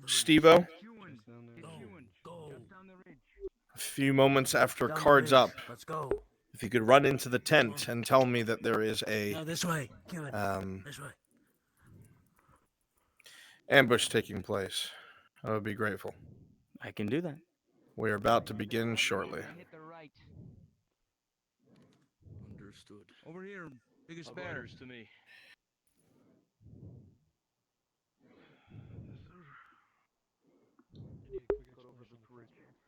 Steve-O, a few moments after cards up, Let's go. if you could run into the tent and tell me that there is a No, this way. This way. ambush taking place, I would be grateful. I can do that. We are about to begin shortly. Hit the right. Understood. Over here, biggest bear. To me.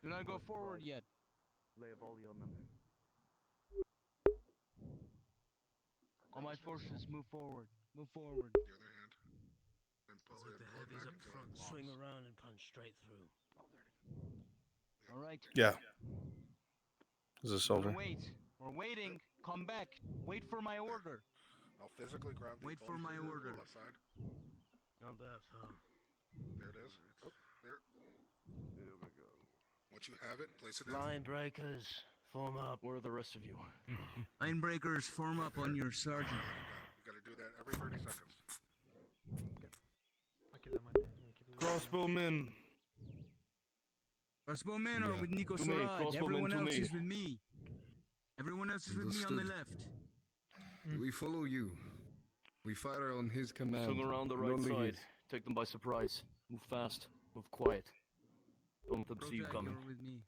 Do not go forward yet. All my forces, move forward. Move forward. The other hand. And pull it. The heavies up front. Swing around and punch straight through. All right. Yeah. Is this over? Wait. We're waiting. Come back. Wait for my order. I'll physically grab the Wait for my order. left side. Not that, huh? There it is. Oh, there. There we go. Once you have it, place it in. Line breakers, form up. Where are the rest of you? Line breakers, form up on your sergeant. You gotta do that every 30 seconds. Crossbowmen. Crossbowmen are with Nico To me, Sarad. crossbowmen Everyone to else me. is with me. Everyone else is with me on the Understood. left. We follow you. We fire on his command. Swing around the right Only side. his. Take them by surprise. Move fast. Move quiet. Don't let them see you Project, coming. you're with me.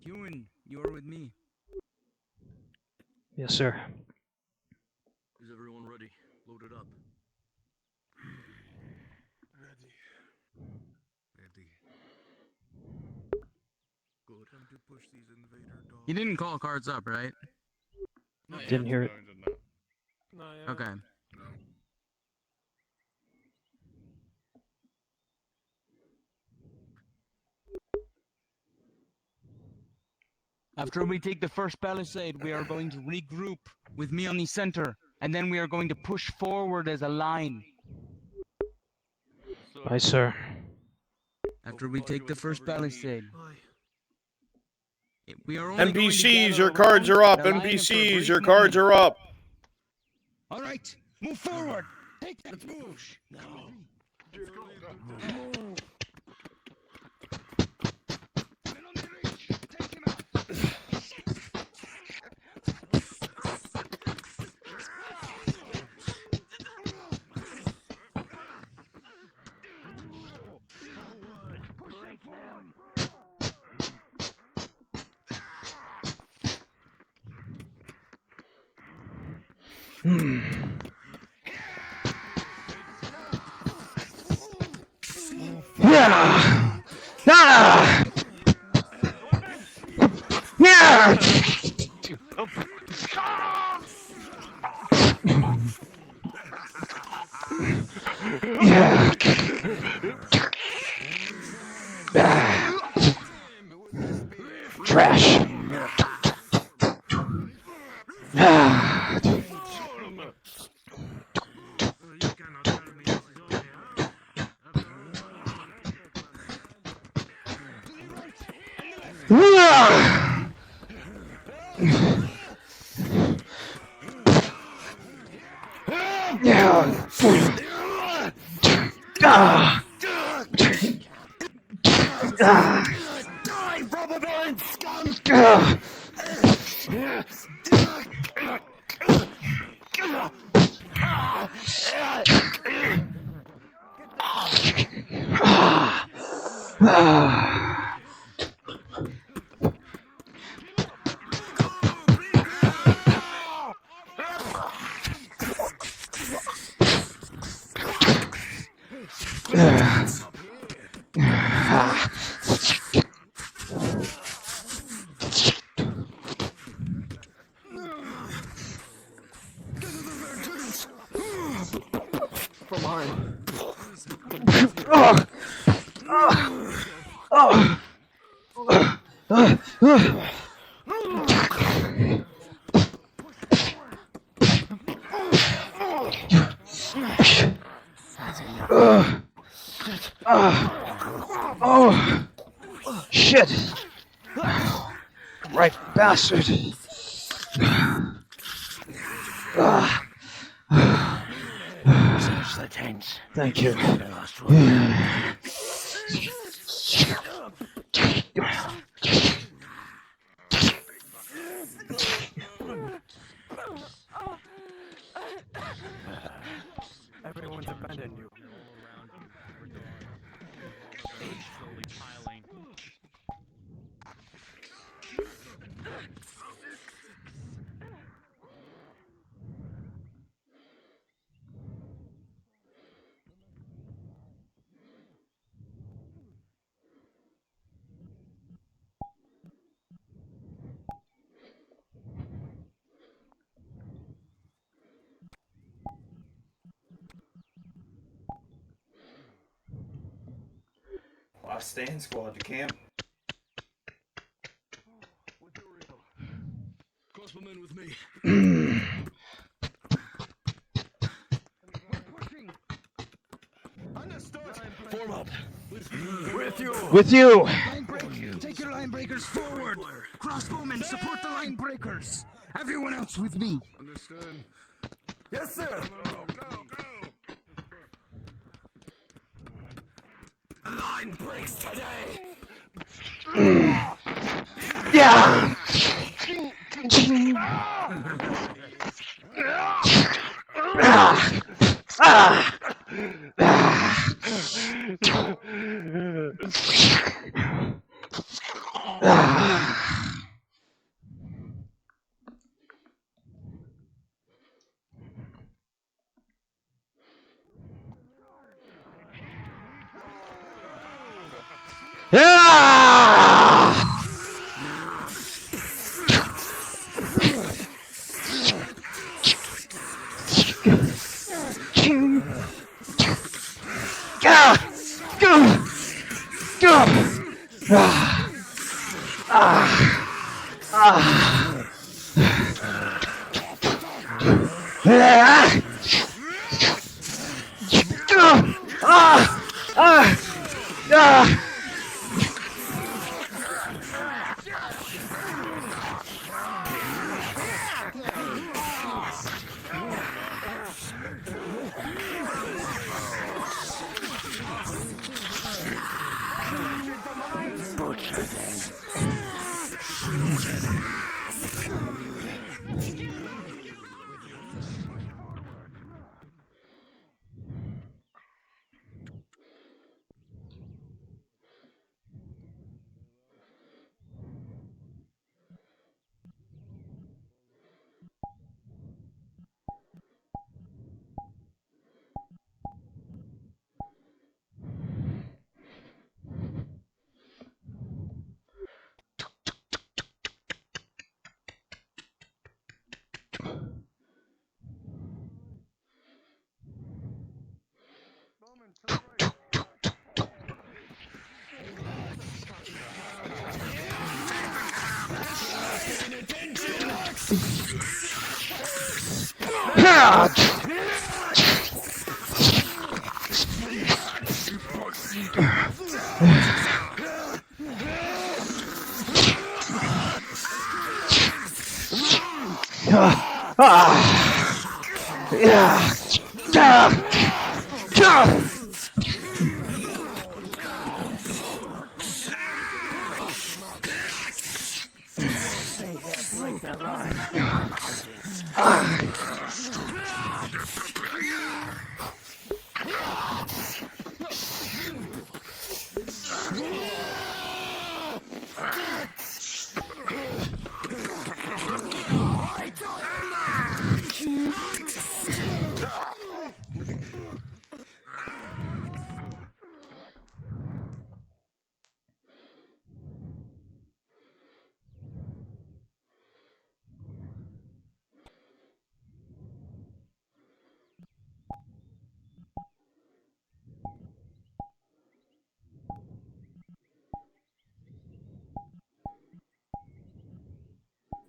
Ewan, you're with me. Yes, sir. Is everyone ready? Loaded up. Ready. Good. Time to push these invader dogs. You didn't call cards up, right? Didn't hear it. Okay. No. After we take the first palisade, we are going to regroup with me on the center, and then we are going to push forward as a line. Aye, sir. After we take the first palisade. We are only going to NPCs, gather your cards around are up. the line of NPCs, your brief cards moment. are up. All right, move forward. Take that push. No. Men on the reach. Take him out. Yeah! Ah! Yeah! Yeah! Ah. Trash! Ah. Ah. Yeah. Ah. Ah. Die, Robert scum! Ah. Ah. From behind. Oh, shit. Right, bastard. Search the tent. Thank you. The last one. Everyone's abandoned you. Slowly piling. Last stand squad to camp. Crossbowmen with me. Form up. With you! With you. Line break. Take your line breakers forward. Crossbowmen, support the line breakers. Everyone else with me. Understood. Yes, sir! Line breaks today. Yeah.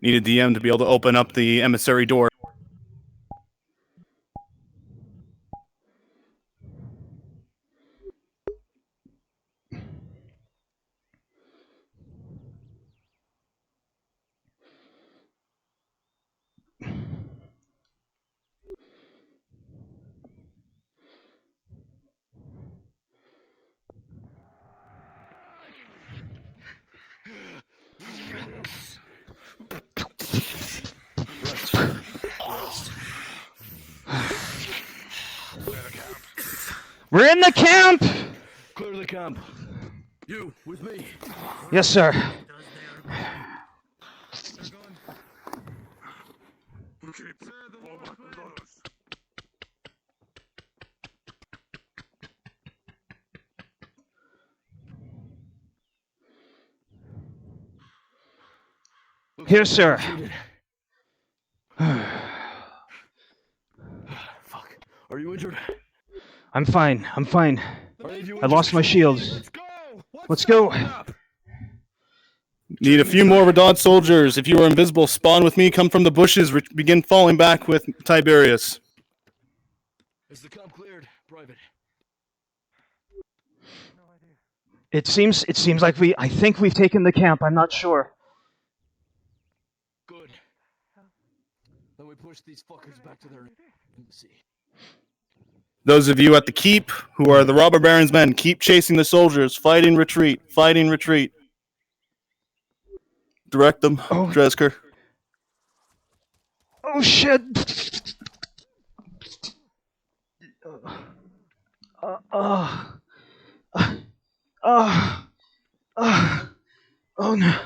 Need a DM to be able to open up the emissary door. We're in the camp! Clear the camp. You, with me. Yes, sir. Okay, fall back with us. Here, sir. Fuck. Are you injured? I'm fine. I'm fine. Are any of you I lost my shield. Let's go. Let's go. Need a few more Radon soldiers. If you are invisible, spawn with me. Come from the bushes. Begin falling back with Tiberius. Is the camp cleared, Private? It seems like I think we've taken the camp. I'm not sure. Good. Then we push these fuckers back to their embassy. Those of you at the keep who are the robber baron's men, keep chasing the soldiers. Fighting retreat. Fighting retreat. Direct them, Oh. Dresker. Oh shit! Oh no.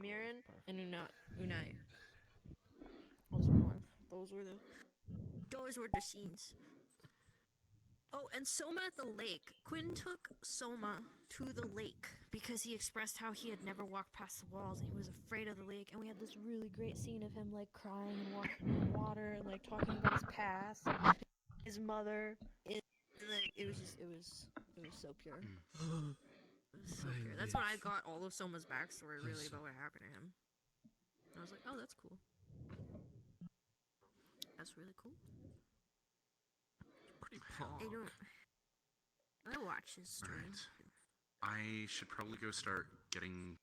Miran and Unai. Those were the scenes. Oh, and Soma at the lake. Quinn took Soma to the lake because he expressed how he had never walked past the walls and he was afraid of the lake. And we had this really great scene of him like crying and walking in the water and like talking about his past, his mother. It was so pure. It was so pure. That's when I got all of Soma's backstory really about what happened to him. I was like, oh, that's cool. That's really cool. Pretty pog. I watch his stream. I should probably go start getting.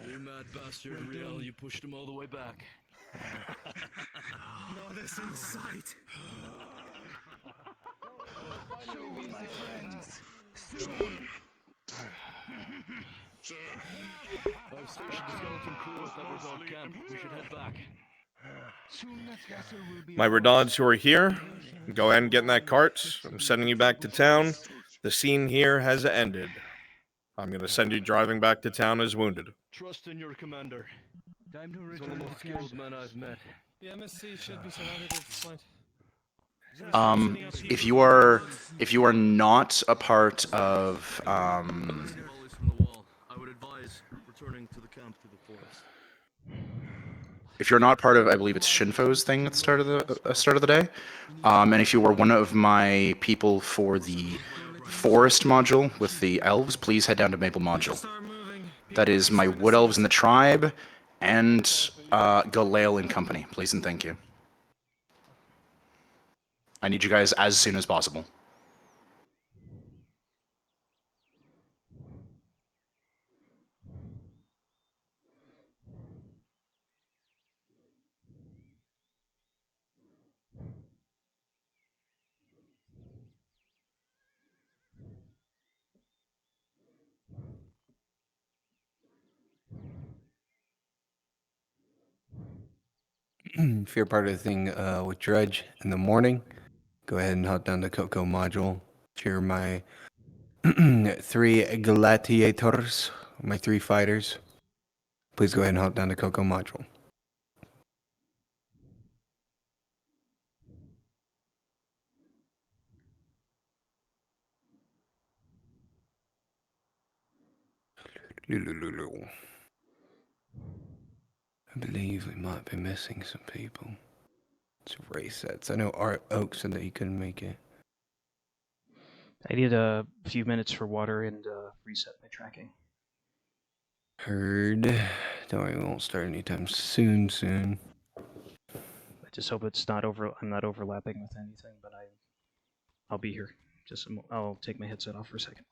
You mad bastard, Riel. You pushed him all the way back. Not this in sight. Show me, my friends. I've stationed the skeleton crew at that resort camp. We should head back. My Radons who are here, go ahead and get in that cart. I'm sending you back to town. The scene here has ended. I'm going to send you driving back to town as wounded. Trust in your commander. Time to He's one of return the to most camp. skilled men I've met. The MSC should be surrounded at this point. If you are not a part of Volleys from the wall. I would advise returning to the camp through the forest. if you're not part of, I believe it's Shinfo's thing at the start of the day, and if you were one of my people for the forest module with the elves, please head down to Maple Module. That is my wood elves in the tribe and Galale and company. Please and thank you. I need you guys as soon as possible. If you're part of the thing with Dredge in the morning, go ahead and hop down the Coco module. Cheer my 3 gladiators, my 3 fighters. Please go ahead and hop down the Coco module. I believe we might be missing some people. It's race sets. I know Art Oak said that he couldn't make it. I need a few minutes for water and reset my tracking. Heard. Don't worry, we won't start anytime soon. I just hope it's not I'm not overlapping with anything, but I'll be here. I'll take my headset off for a second.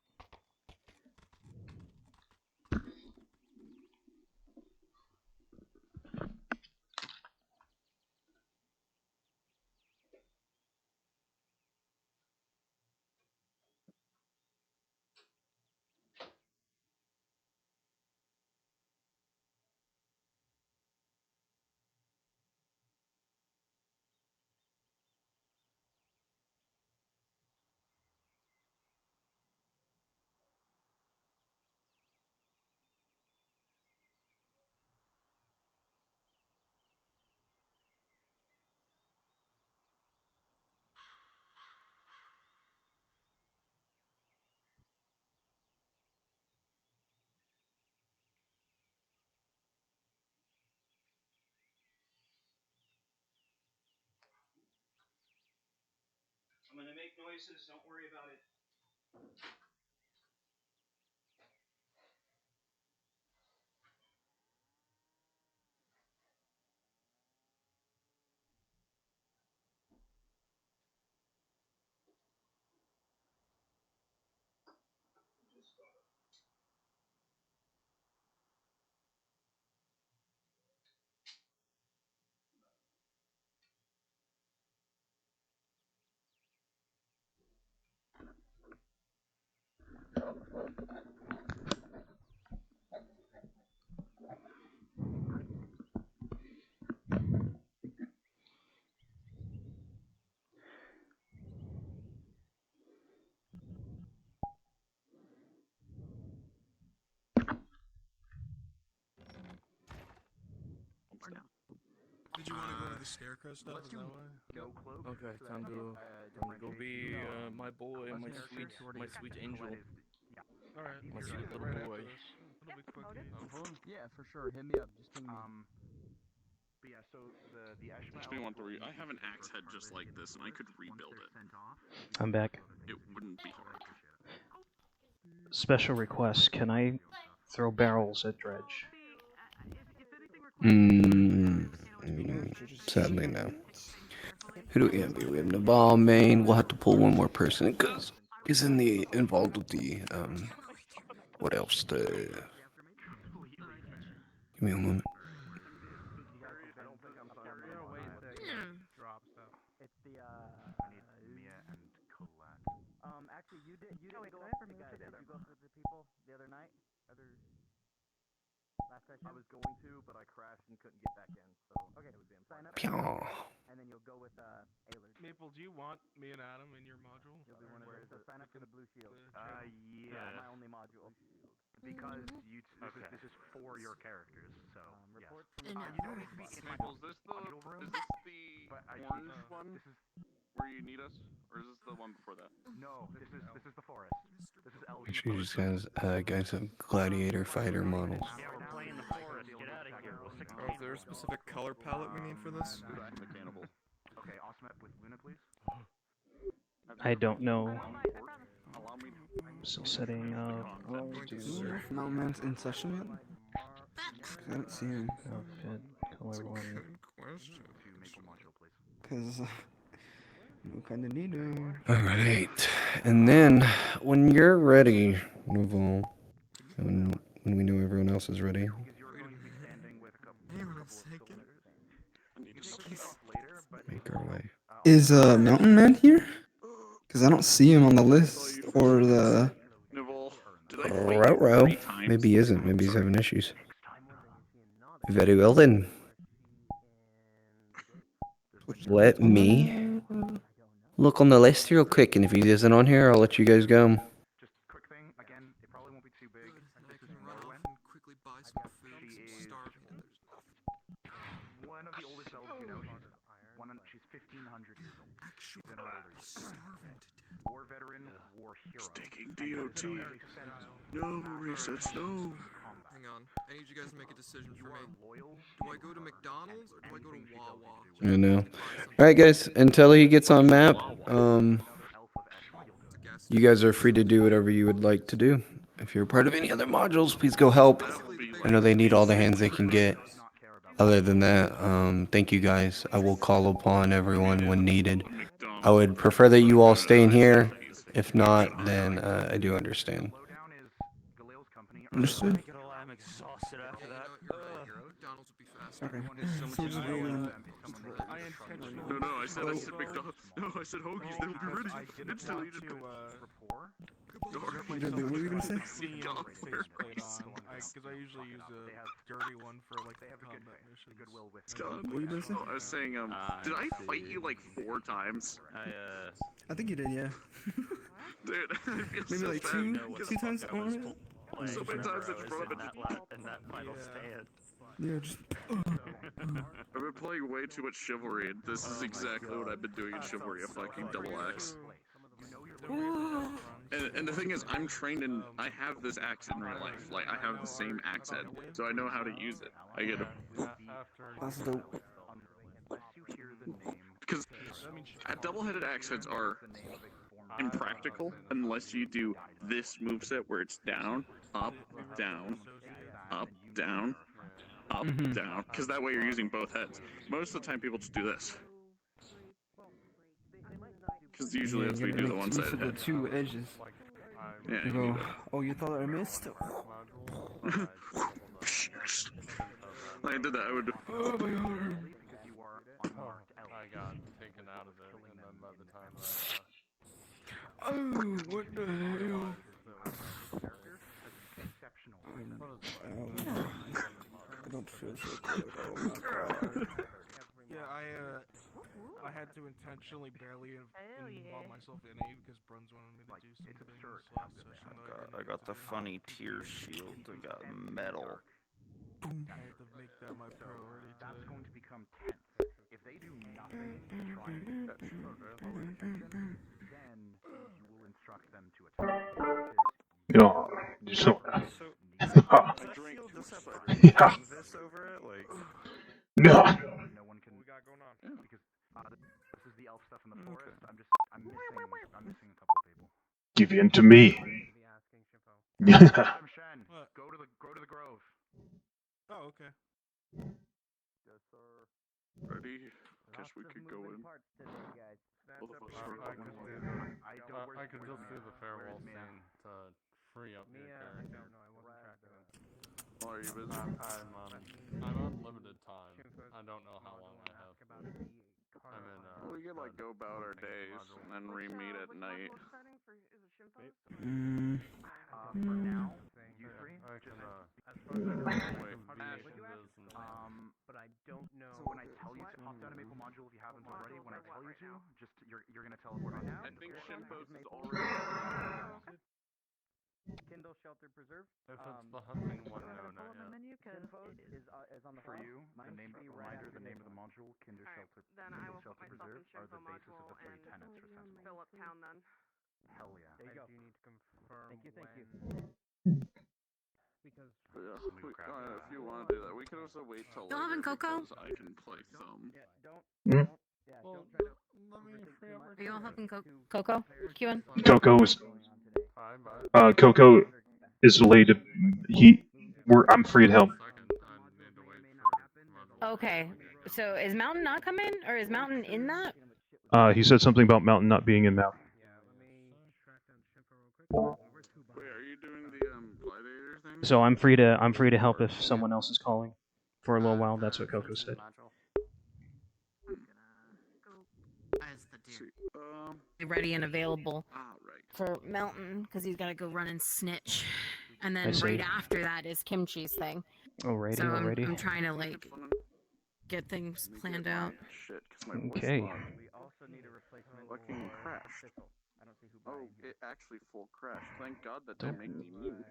I'm gonna make noises, don't worry about it. Did you want to go to the scarecrow stuff? Is that why? Okay, time to go be my boy, my sweet angel. Alright, My you're sweet right little after boy. this. It'll be quick and easy. Yeah, for sure. Hit me up. Just ping me. But yeah, so the Just me one through. I have an axe head just like this, and I could rebuild it. I'm back. It wouldn't be hard. Special request, can I throw barrels at Dredge? Sadly, no. Who do we have here? We have Naval Main. We'll have to pull one more person because he's involved with the what else? Give me a moment. Actually, you didn't go with the guy. Did you go with the people the other night? Last session? I was going to, but I crashed and couldn't get back in. So okay, it would be sign up. And then you'll go with Aylers. Maple, do you want me and Adam in your module? You'll be one of those. So sign up for the blue shield. yeah, my only module. because this is for your characters, so Reports Is this the orange one where you need us, or is this the one before that? No, this is the forest. This is Elven. She just guys have gladiator fighter models. Yeah, we're playing the forest. Get out of here. Oh, is there a specific color palette we need for this? The cannibal. Okay, awesome. With Luna, please. I don't know. Allow me. I'm still setting up. No man's in session yet? I don't see him. Outfit, color one. Good question. To Maple module, please. Because No kinda neither. Alright. And then, when you're ready, Noval, when we know everyone else is ready. Hang on a second. Make our way. Is Mountain Man here? Because I don't see him on the list or the. Row. Maybe he isn't. Maybe he's having issues. Very well then. Let me look on the list real quick, and if he isn't on here, I'll let you guys go. Just quick thing, again, it probably won't be too big. This is Morrowind. Quickly buy some food. One of the oldest elves you know. She's 1,500 years old. She's in her older. War veteran, war hero. Taking DOT. No resets, no. Hang on. I need you guys to make a decision for me. Do I go to McDonald's or do I go to Wawa? I know. Alright guys, until he gets on map, you guys are free to do whatever you would like to do. If you're part of any other modules, please go help. I know they need all the hands they can get. Other than that, thank you guys. I will call upon everyone when needed. I would prefer that you all stay in here. If not, then I do understand. Understood. I'm exhausted after that. McDonald's would be fast. Okay. So just go in. No, I said McDonald's. No, I said hoagies. They will be ready. Instantly, you just go. What were you gonna say? Because I usually use a dirty one for like combat missions. What were you gonna say? I was saying, did I fight you like 4 times? I think you did, yeah. Dude, I feel Maybe so like bad. two times on it. So many times I just brought up in that final stand. Yeah, just. I've been playing way too much Chivalry, and this is exactly what I've been doing in Chivalry, a fucking double axe. And the thing is, I'm trained in, I have this axe in real life. Like, I have the same axe head, so I know how to use it. I get it. That's dope. Because double-headed axe heads are impractical unless you do this moveset where it's down, up, down, up, down, up, down. Because that way you're using both heads. Most of the time, people just do this. Because usually that's what you do the one-sided the head. 2 edges. Yeah, You go, oh, you thought I missed? I did that, I would. Oh my god. I got taken out of it, and then by the time Oh, what the hell? I don't feel so good. Oh my god. Yeah, I had to intentionally barely involve myself in A because Bruns wanted me to do some things last session. I got the funny tear shield. I got metal. I had to make that my priority. That's going to become tense. If they do nothing to try and get that then you will instruct them to attack. No, so. Yeah. This over it, like. No one can. What we got going on? Because this is the elf stuff in the forest. I'm missing a couple of people. Give in to me. Shen, go to the grove. Oh, okay. Yes, sir. Ready? Guess we could go in. I could just do the farewell scene to free up your character. Oh, are you busy? I'm on limited time. I don't know how long I have. We could like go about our days and then re-meet at night. For now, you three. But I don't know. So when I tell you to hop down to Maple Module, if you haven't already, when I tell you to, just you're gonna teleport on now. I think Shimpo's is already. Kindle Shelter Preserve. If it's the hunting one, no, not yet. Menu is on the for you. The name of the reminder, the name of the module, Kinder Shelter. Then I will Shelter put myself in Preserve are the Shinpo basis of the 3 module tenets for and fill up town then. Hell yeah. There you go. You need to confirm. Thank you. Because If you want to do that, we can also wait till Y'all having cocoa? because I can play some. Are you all having cocoa? Kevin? Coco is delayed. I'm free to help. Okay. So is Mountain not coming, or is Mountain in that? He said something about Mountain not being in Mountain. Wait, are you doing the gladiator thing? So I'm free to help if someone else is calling for a little while. That's what Coco said. Ready and available right. for Mountain because he's got to go run and snitch, and I then see. right after that is Kimchi's thing. Alrighty, So alrighty. I'm trying to like get things planned out. Shit, because my voice Okay. logged. Fucking crashed. Oh, it actually full crashed. Thank God that didn't make me mute.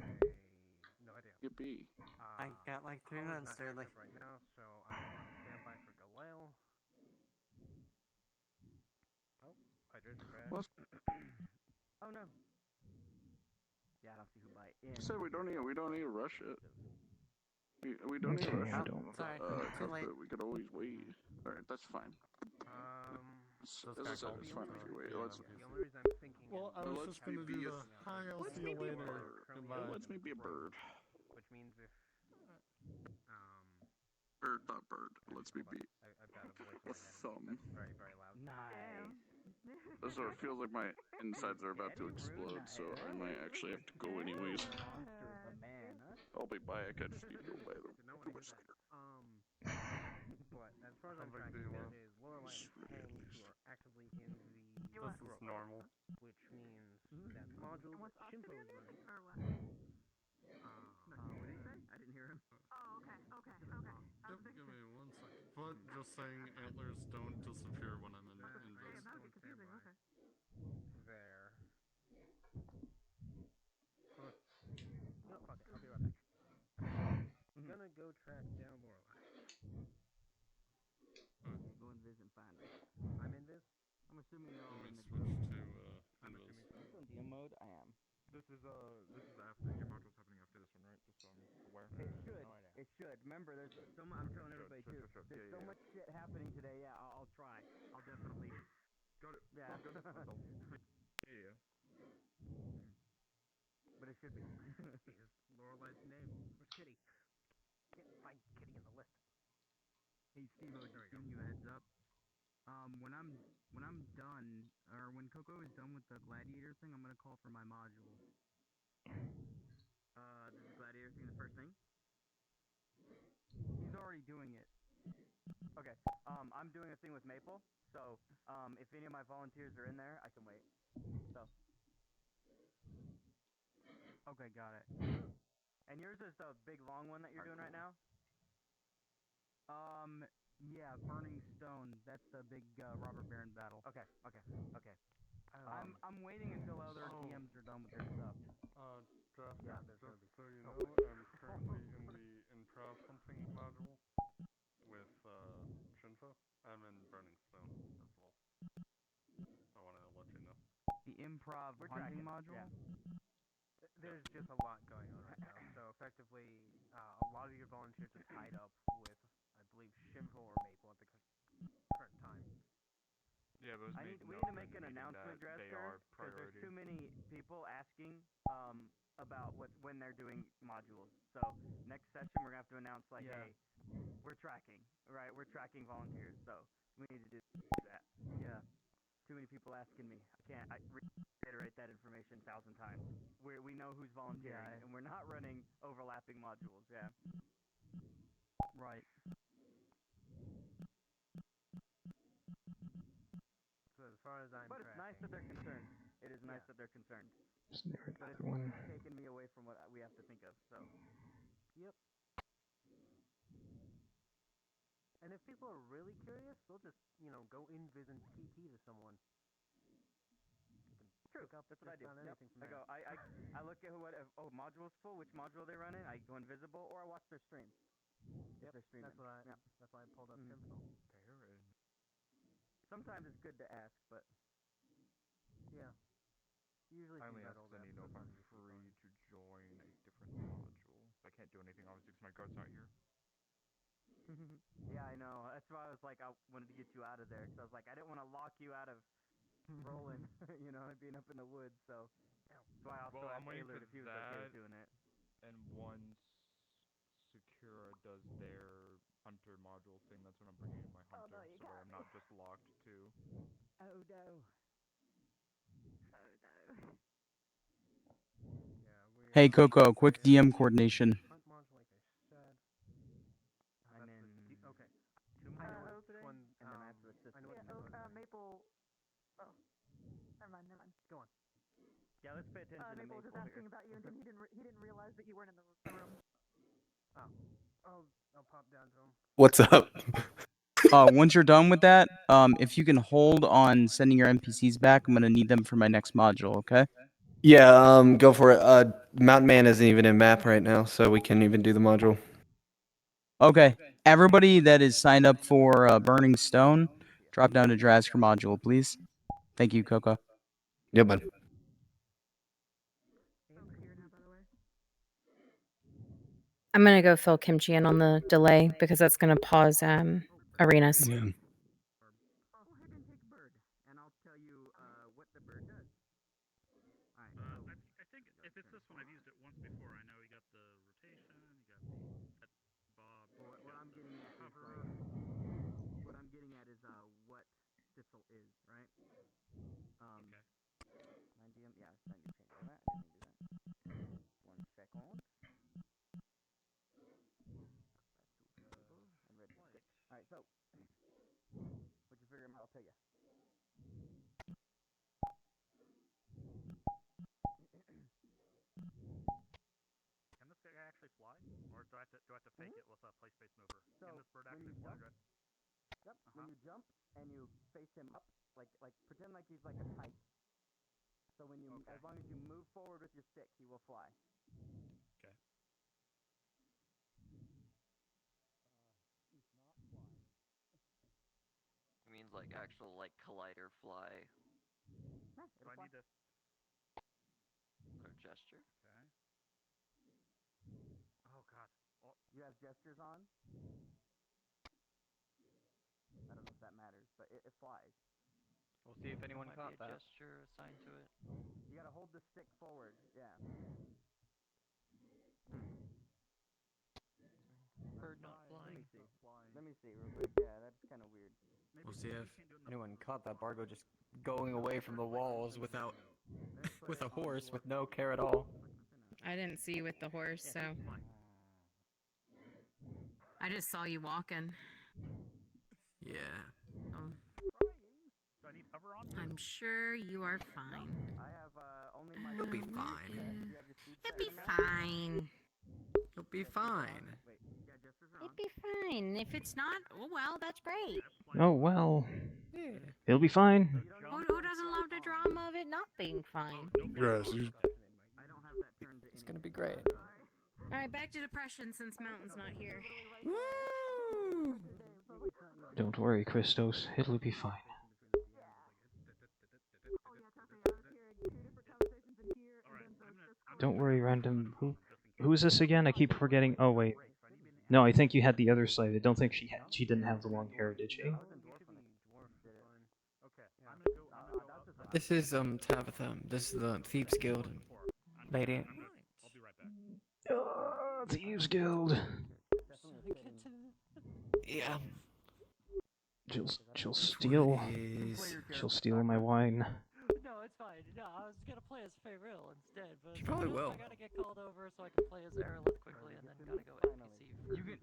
Yippee. I got like 3 minutes, Sterling. Right now, so I'm on standby for Galil. Oh, I just crashed. Oh no. Yeah, I don't see who by in. Said we don't need to rush it. We don't need to rush I it. don't. Sorry, too late. We could always wait. Alright, that's fine. As I said, it's fine if you wait. Let's. The only reason I'm thinking. Well, I was just gonna do the hi, I'll see you later. Goodbye. Let's me be a bird. Which means if Bird, not bird. Let's me be I've got a voice a thumb. very, very loud. Nice. So it feels like my insides are about to explode, so I might actually have to go anyways. I'll be by. I could just need to go by the whisker. But as far as I'm tracking, there is Lorelai and Hank who are actively in the This is normal. which means that module that Shimpo's running. What did he say? I didn't hear him. Oh, okay. Yep, give me 1 second. But just saying antlers don't disappear when I'm in this. That'd be confusing. Okay. There. No, fuck it. I'll be right back. I'm gonna go track down Lorelai. Go in Viz and find her. I'm in this. I'm assuming you're all Let in me the switch group. to I'm Invis. assuming so. In DM mode? I am. This is after your module's happening after this one, right? Just so I'm aware. It should. It should. Remember, there's so much. I'm telling everybody too. There's so much shit happening today. Yeah, I'll try. I'll definitely. Got it. Yeah. Yeah. But it should be. Is Lorelai's name. Where's Kitty? Can't find Kitty in the list. Hey Steve, I was just giving you a heads up. When I'm done, or when Coco is done with the gladiator thing, I'm gonna call for my module. The gladiator thing, the first thing. He's already doing it. Okay. I'm doing a thing with Maple, so if any of my volunteers are in there, I can wait. So. Okay, got it. And yours is the big long one that you're doing right now? Yeah, Burning Stone. That's the big robber baron battle. Okay. I'm waiting until other DMs are done with their stuff. Draft, Yeah, just so you know, I'm currently in the improv hunting module with Shinfa. I'm in Burning Stone as well. I want to let you know. The improv hunting module? Yeah. There's just a lot going on right now. So effectively, a lot of your volunteers are tied up with, I believe, Shimpo or Maple at the current time. Yeah, we need to make an announcement, Dresser, because there's too many people asking about when they're doing modules. So next session we're gonna have to announce like, hey, we're tracking, right? We're tracking volunteers, so we need to do that. Yeah, too many people asking me. I reiterate that information 1,000 times. We know who's volunteering, and we're not running overlapping modules. Yeah. Right. So as far as I'm But it's nice that they're concerned. It is nice that they're concerned. Isn't there But another one? it's taken me away from what we have to think of. So. Yep. And if people are really curious, they'll just, go in Viz and TT to someone. True. That's what I do. Yep. I go. I look at module's full. Which module are they running? I go invisible, or I watch their stream. If they're streaming. That's why I pulled up Shimpo. Sometimes it's good to ask, but yeah. Usually I only seems ask all because I that need to know if I'm free to join a different module. I can't do anything obviously because my guard's not here. yeah, I know. That's why I was like, I wanted to get you out of there because I was like, I didn't want to lock you out of rolling, being up in the woods. So that's why I also I'm asked waiting Taylor for if he was okay that, with doing it. and once Sakura does their hunter module thing, that's when I'm bringing in my hunter, so I'm not just locked to Oh no. Hey Coco, quick DM coordination. Hunt module, like I said. I'm in. Okay. 2 more. One. And then I have to assist. I know what Maple. Oh, never mind. Go on. Yeah, let's pay attention to Maple was just Maple asking here. about you, and then he didn't realize that you weren't in the room. I'll pop down to him. What's up? Once you're done with that, if you can hold on sending your NPCs back, I'm gonna need them for my next module. Okay. Yeah, go for it. Mountain Man isn't even in map right now, so we can't even do the module. Okay. Everybody that is signed up for Burning Stone, drop down to Drasker module, please. Thank you, Coco. Yeah, bud. I'm gonna go fill Kimchi in on the delay because that's gonna pause arenas. Yeah. And I'll tell you what the bird does. Alright, I think if it's this one, I've used it once before. I know you got the rotation, you got the pet bob. What I'm getting at is cover. what I'm getting at is what thistle is, right? Okay. 9 DM. Yeah, it's time to change all that. I didn't do that. 1 second. I'm ready. Alright, so what you figure out, I'll tell you. Can this guy actually fly, or do I have to fake it with a play space mover? So Can this bird when actually you fly? jump, when you jump and you face him up, like pretend like he's like a kite. So when you, as long as you move forward with your stick, he will fly. Okay. It means like actual like collider fly Do I need to? or gesture? Okay. Oh God. Oh. You have gestures on? I don't know if that matters, but it flies. We'll see if anyone Might caught be a that. gesture assigned to it. You gotta hold the stick forward. Yeah. Bird not flying. Let me see real quick. Yeah, that's kind of weird. We'll see if anyone caught that Bargo just going away from the walls without with a horse with no care at all. I didn't see you with the horse, so I just saw you walking. Yeah. Oh. Do I need cover on? I'm sure you are fine. I have only my. You'll be fine. You'll be fine. You'll be fine. Wait, yeah, gestures are on. You'll be fine. If it's not, oh well, that's great. Oh well. It'll be fine. Who doesn't love the drama of it not being fine? Yes. It's gonna be great. All right, back to depression since Mountain's not here. Don't worry, Christos. It'll be fine. Don't worry, random. Who is this again? I keep forgetting. Oh wait. No, I think you had the other slave. I don't think she didn't have the long hair, did she? This is Tabitha. This is the Thieves Guild lady. Thieves Guild. Yeah. She'll steal. She'll steal my wine. No, it's fine. No, I was gonna play as Fayril instead, but She probably will. I gotta get called over so I can play as Aerolith quickly, and then gotta go NPC.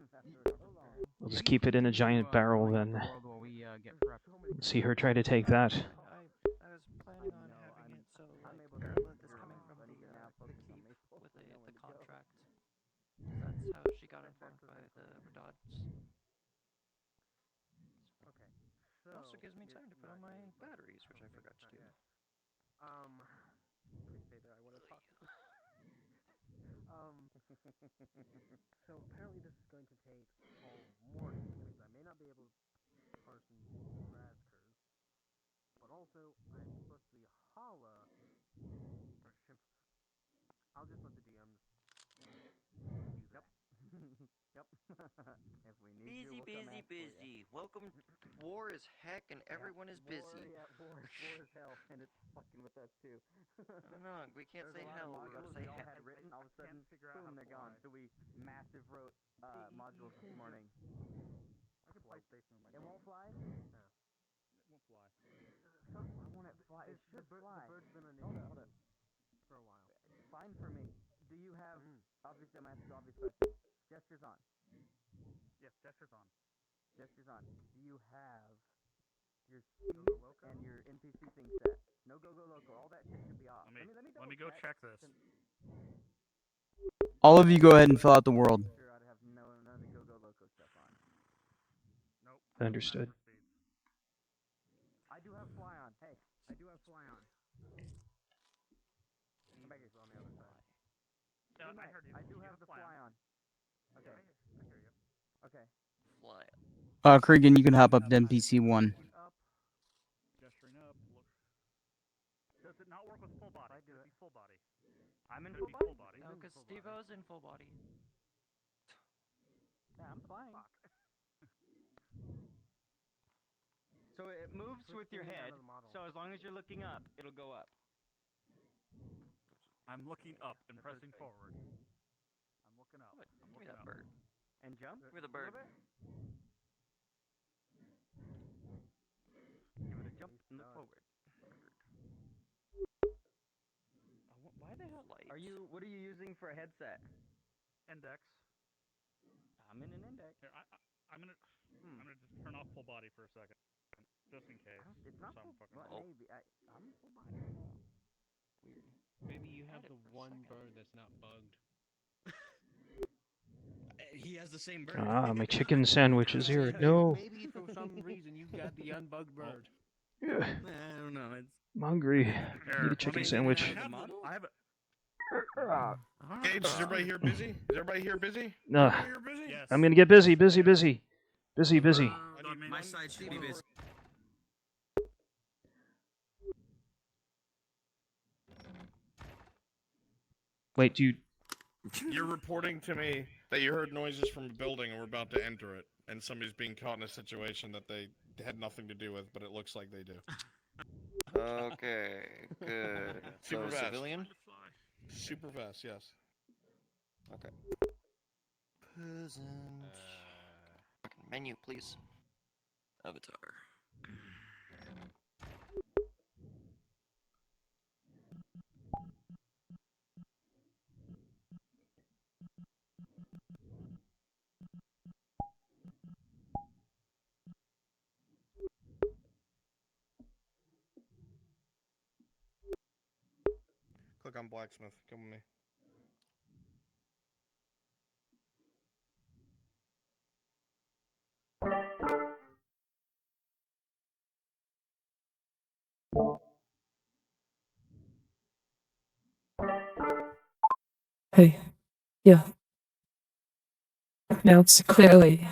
We'll just keep it in a giant barrel then. See her try to take that. I was planning on having it so like Aerolith is coming from the keep with the contract. That's how she got informed by the Redots. Okay. It also gives me time to put on my batteries, which I forgot to do. Please stay there. I want to talk. So apparently this is going to take all morning, which means I may not be able to parse and Raskers, but also I'm supposed to be Hala or Shimp. I'll just let the DMs do that. Yep. If we need you, Busy, we'll come busy, ask for ya. busy. Welcome. War is heck, and everyone is busy. War is hell, and it's fucking with us too. No, we can't say hell. We gotta say all heck. had written, all of a sudden, boom, they're gone. So we massive wrote modules this morning. I could play Space Moon. It won't fly? No. It won't fly. I want it fly. It should fly. The bird's been an hold it for a while. Fine for me. Do you have? Obviously, I'm asking the obvious question. Gestures on. Yes, gestures on. Gestures on. Do you have your speed and your NPC thing set? No go loco. All that shit should be off. Let me go check this. All of you go ahead and fill out the world. Sure, I'd have none of the go loco stuff on. Nope. Understood. I do have fly on. Hey, I do have fly on. Come back here. On the other side. Yeah, I heard you. I do You have the fly on. Okay. I hear you. Okay. Fly. Cregan, you can hop up to NPC 1. Gesturing up. Look. Does it not work with full body? do it. Be full body. I'm in Could full it be body. full body? No, because Steve-O's in full body. Yeah, I'm flying. So it moves with your head. So as long as you're looking up, it'll go up. I'm looking up and pressing forward. I'm looking up. What? I'm Give me looking that up. bird. And jump. Give me the bird. Give it a jump and look forward. Why the hell are you? What are you using for a headset? Index. I'm in an index. Here, I'm gonna just turn off full body for a second, just in case. It's not full. Fucking Maybe I'm full body. Weird. Maybe you have Had it the for a one second. bird that's not bugged. He has the same bird. My chicken sandwich is here. No. Maybe for some reason you got the unbugged bird. Yeah. I don't know. I'm hungry. I need a chicken sandwich. I have it. Gage, is everybody here busy? Is everybody here busy? No. Everybody here busy? Yes. I'm gonna get busy. Busy. My side should be busy. Wait, dude. You're reporting to me that you heard noises from a building and we're about to enter it, and somebody's being caught in a situation that they had nothing to do with, but it looks like they do. Okay, good. Super So fast. civilian? Super fast, yes. Okay. Peasant. Menu, please. Avatar. Click on blacksmith. Come with me. Hey. Yeah. Now it's clearly.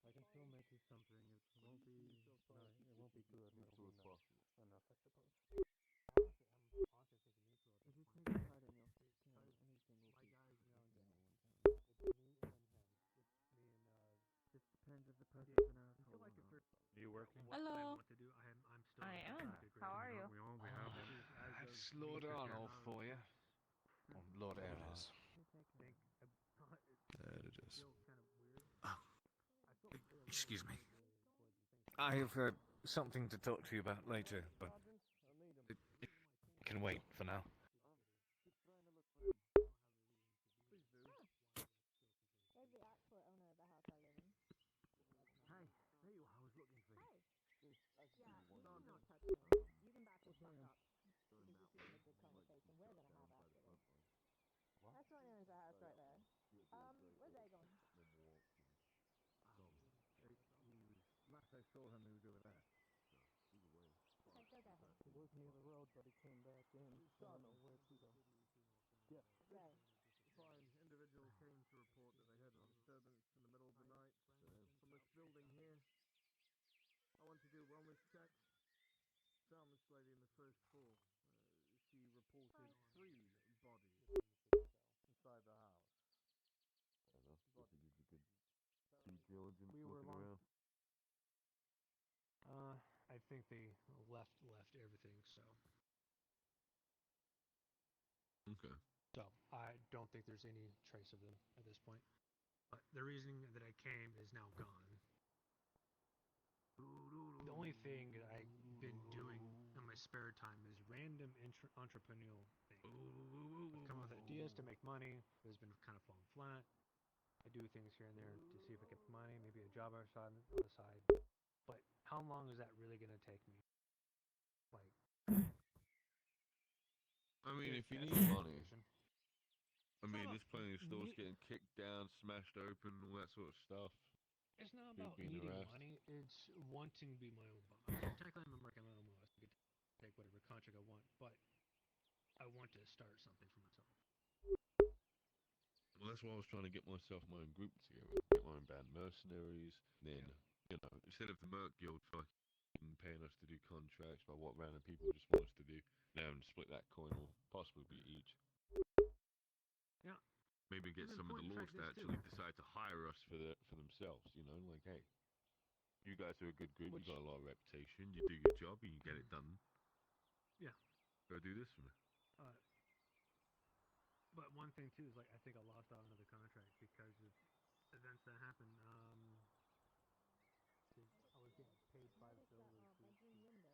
I can still make you something. It won't be it won't be good. But it'll be nice enough, I suppose. Honestly thinking neutral. If you take pride in your fate, anything will be forgiven one time. It's me and him. It's me and just depends if the person's an asshole. Are you working? Hello. What to do? I'm still. I am. How are you? We all we have. I've slowed Arnold for you. Oh, Lord Errors. There it is. Excuse me. I have something to talk to you about later, but it can wait for now. There's the actual owner of the house I live in. Hey, there you are. I was looking for you. Hey. Yeah, you can not touch me. You can back the fuck up. Because this isn't a good conversation we're gonna have after this. That's my owner's house right there. Where's Aegon? Last I saw him, he was over there. Okay, go get him. He was near the road, but he came back in. So I don't know where to go. Yes. Right. Fine. Individual came to report that they heard a disturbance in the middle of the night from this building here. I want to do a wellness check. Homeless lady in the first floor. She reported 3 bodies inside the house. Fair enough. Guess it gives you good due diligence We were looking along. around. I think they left everything, so. Okay. So, I don't think there's any trace of them at this point. But the reason that I came is now gone. The only thing that I've been doing in my spare time is random entrepreneurial things. I've come up with ideas to make money. It's been kind of falling flat. I do things here and there to see if I get money, maybe a job on the side. But how long is that really going to take me? Like, I mean, if you need money, I mean, there's plenty of stores getting kicked down, smashed open, all that sort of stuff. it's not People about being needing harassed. money, it's wanting to be my own boss. Technically, I'm working my own boss. I get to take whatever contract I want, but I want to start something for myself. Well, that's why I was trying to get myself my own group together, get my own band mercenaries. Then, you know, instead of the Merc Guild fucking paying us to do contracts by what random people just want us to do, now and split that coin or possibly be each. Yeah. Maybe get It's some of the important lords to to track this actually too. decide to hire us for themselves. You know, like, hey, you guys are a good group. You got a lot of reputation. You do your job and you get it done. Yeah. Go do this for me. But one thing too is like I think I lost out on another contract because of events that happened. I was getting paid by the builders to bedroom window.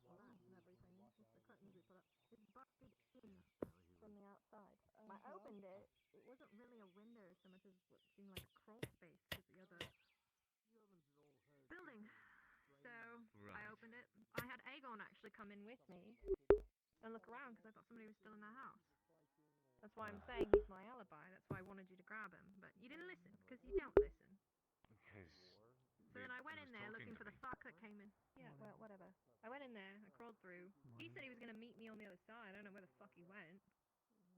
glass And everything. Just the curtains we put up. It's busted in here. from the outside. I opened it. It wasn't really a window so much as what seemed like a crawl space because the other building. So I opened it. I had Aegon actually come in with me and look around because I thought somebody was still in the house. That's why I'm saying he's my alibi. That's why I wanted you to grab him, but you didn't listen because you don't listen. Because So then I went in there looking for the fuck that came in. Yeah, well, whatever. I went in there, I crawled through. He said he was going to meet me on the other side. I don't know where the fuck he went.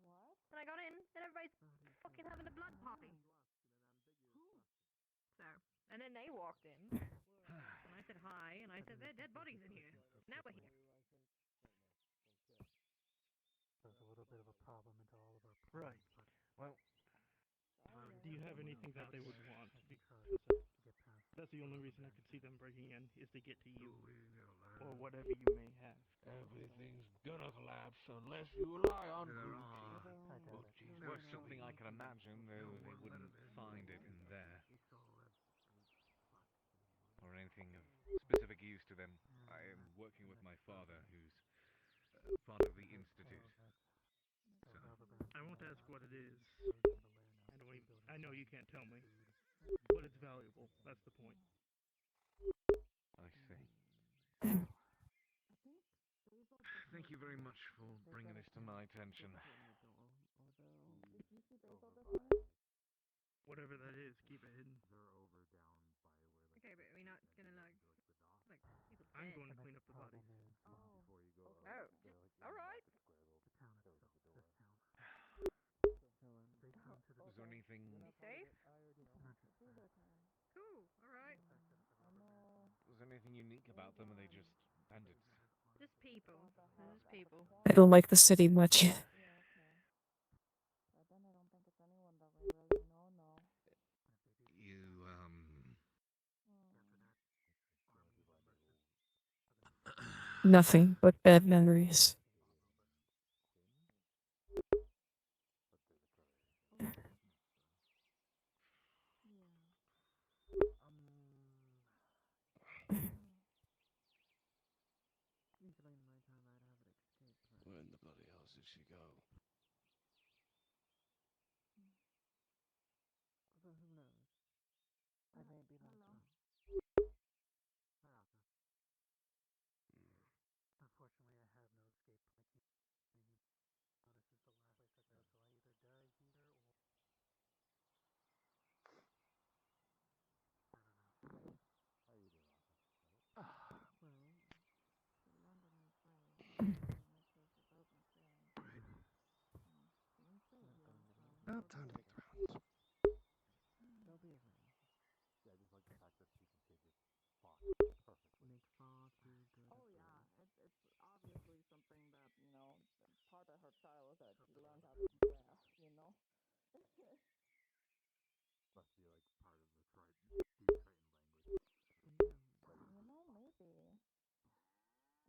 What? And I got in, and everybody's fucking having a blood party. So, and then they walked in, and I said hi, and I said, there are dead bodies in here. Now we're here. There's a little bit of a problem into all of our Right. plans, Well, do you have anything that they would want? Because that's the only reason I could see them breaking in is to get to you, or whatever you may have. Everything's gonna collapse unless you rely on Gucci. Well, something I can imagine, though they wouldn't find it in there. Or anything of specific use to them. I am working with my father, who's part of the Institute. So. I won't ask what it is. I know you can't tell me, but it's valuable. That's the point. I see. Thank you very much for bringing this to my attention. Did you see Basil this morning? Whatever that is, keep it hidden. Okay, but are we not gonna like people I'm dead? going to clean up the bodies. Oh. Oh, Alright. the town itself. This town. They come to the. Is there anything? You safe? Not just that. Cool. Alright. Is there anything unique about them? Or are they just bandits? Just people. They're just people. I don't like the city much. You Nothing but bad memories. Usually in my time I'd have it escape, but Where in the bloody hell did she go? but who knows? I may be left alone. Hi, Arthur. Unfortunately, I have no escape plan. This is the last place I go, so I either die here or. I don't know. How are you doing, Arthur? Well, London is great. My place is open soon. Being safe here, so No time to make the rounds. they'll be around. Yeah, I just like the fact that she can say this far perfectly. Make far too good. Oh yeah, it's obviously something that, you know, part of her childhood she learned how to yeah, you know. Must be like part of the deep Triton language. You know, maybe.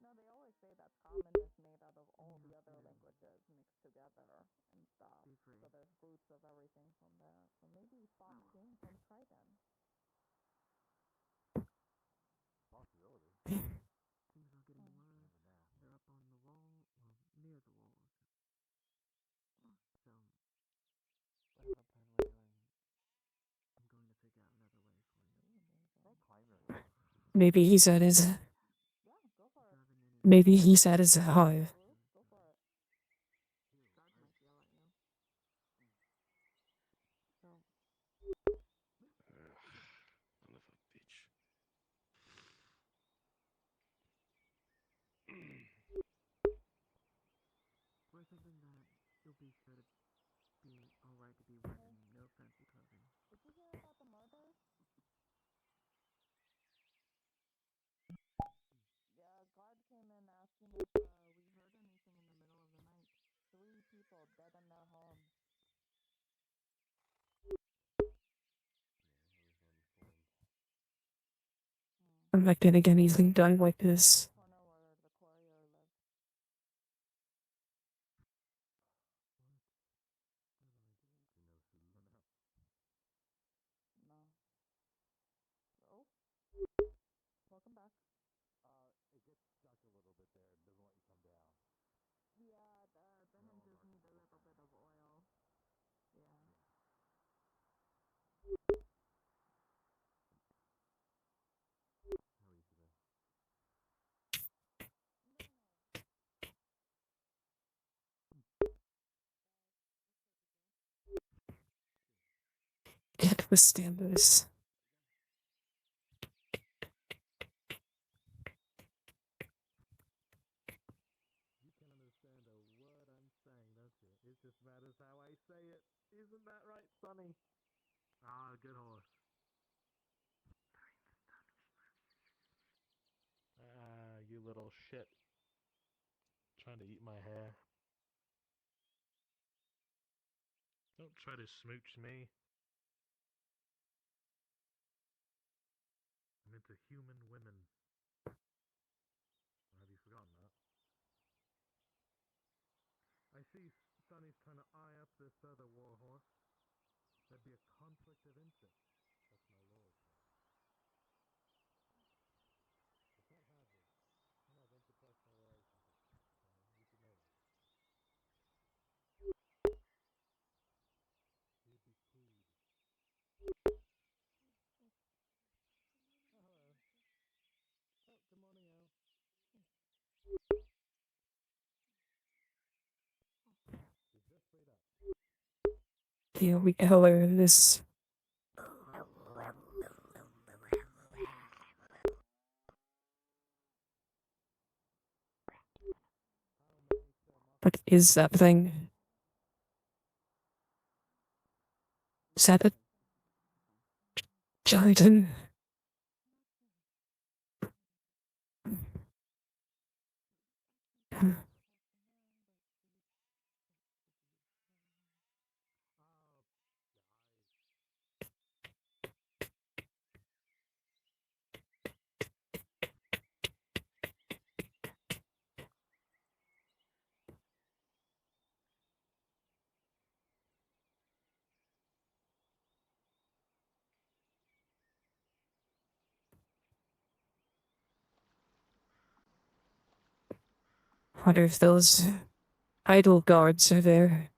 No, they always say that common is made out of all the other languages mixed together and stuff. So there's roots of everything from there. So maybe Fox came from Triton. Possibility. Things are getting worse. They're up on the wall, well, near the walls. So, whatever plan we're doing, I'm going to figure out another way for you. Can I climb your Maybe he's at his. Yeah, go for it. Maybe he's at his hive. Go for it. Guard might yell at you. So. Son of a bitch. We're thinking that you'll be sure to be alright to be wearing no fancy clothing. Did you hear about the murders? Yeah, guard came in asking if we heard anything in the middle of the night. 3 people dead in their homes. I'm not gonna get anything done like this. Corner where the courier lived. No. Oh. Welcome back. It gets stuck a little bit there. It doesn't let you come down. Yeah, the hinges need a little bit of oil. Yeah. How are you today? Can't withstand this. You can understand a word I'm saying, don't you? It just matters how I say it. Isn't that right, Sonny? Ah, good horse. Ah, you little shit. Trying to eat my hair. Don't try to smooch me. I'm into human women. Or have you forgotten that? I see Sonny's trying to eye up this other warhorse. That'd be a conflict of interest. That's my lord. I can't have this. Can't have interpersonal relationships. You should know that. You'd be crude. Oh, hello. Oh, good morning, Al. He's just freed up. Yeah, we hell out of this. What is that thing? Is that a Jordan? Wonder if those idle guards are there.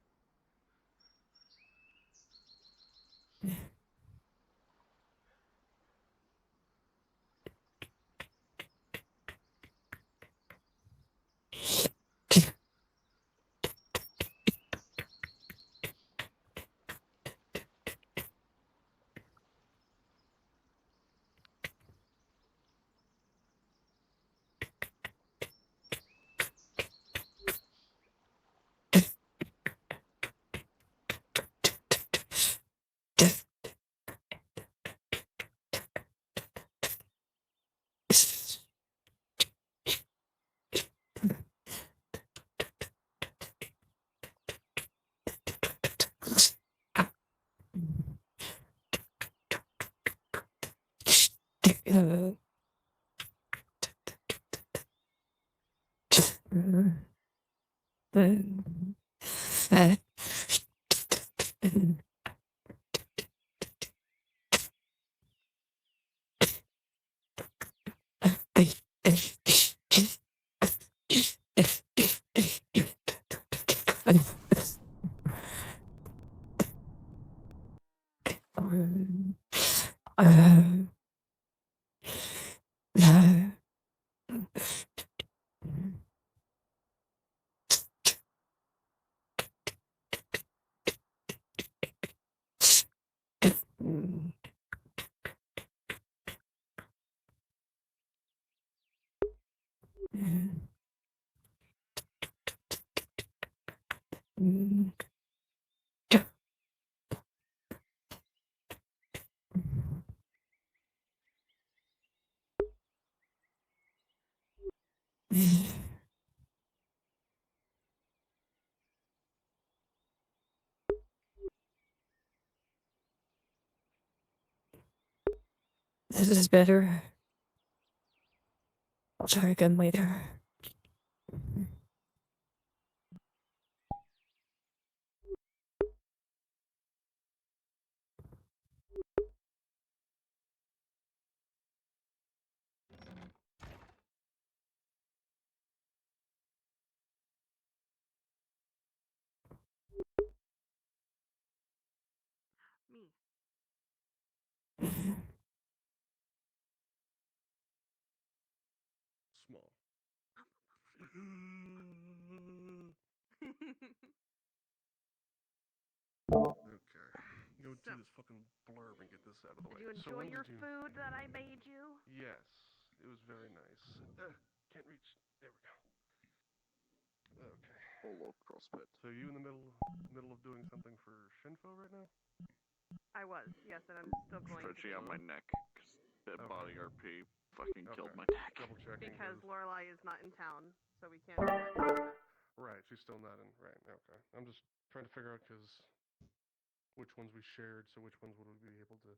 This is better. I'll try again later. Me. Small. Okay. Go do this fucking blurb and get this out of the way. Did you So enjoy when your did you... food that I made you? Yes, it was very nice. Can't reach. There we go. Okay. Hello, CrossFit. So you in the middle of doing something for Shinfo right now? I was, yes, and I'm still going Stretching to out be. my neck, because that body RP fucking killed Okay. my neck. Double checking. Because Lorelai is not in town, so we can't do that. Right, she's still not in. Right, okay. I'm just trying to figure out because which ones we shared, so which ones would we be able to.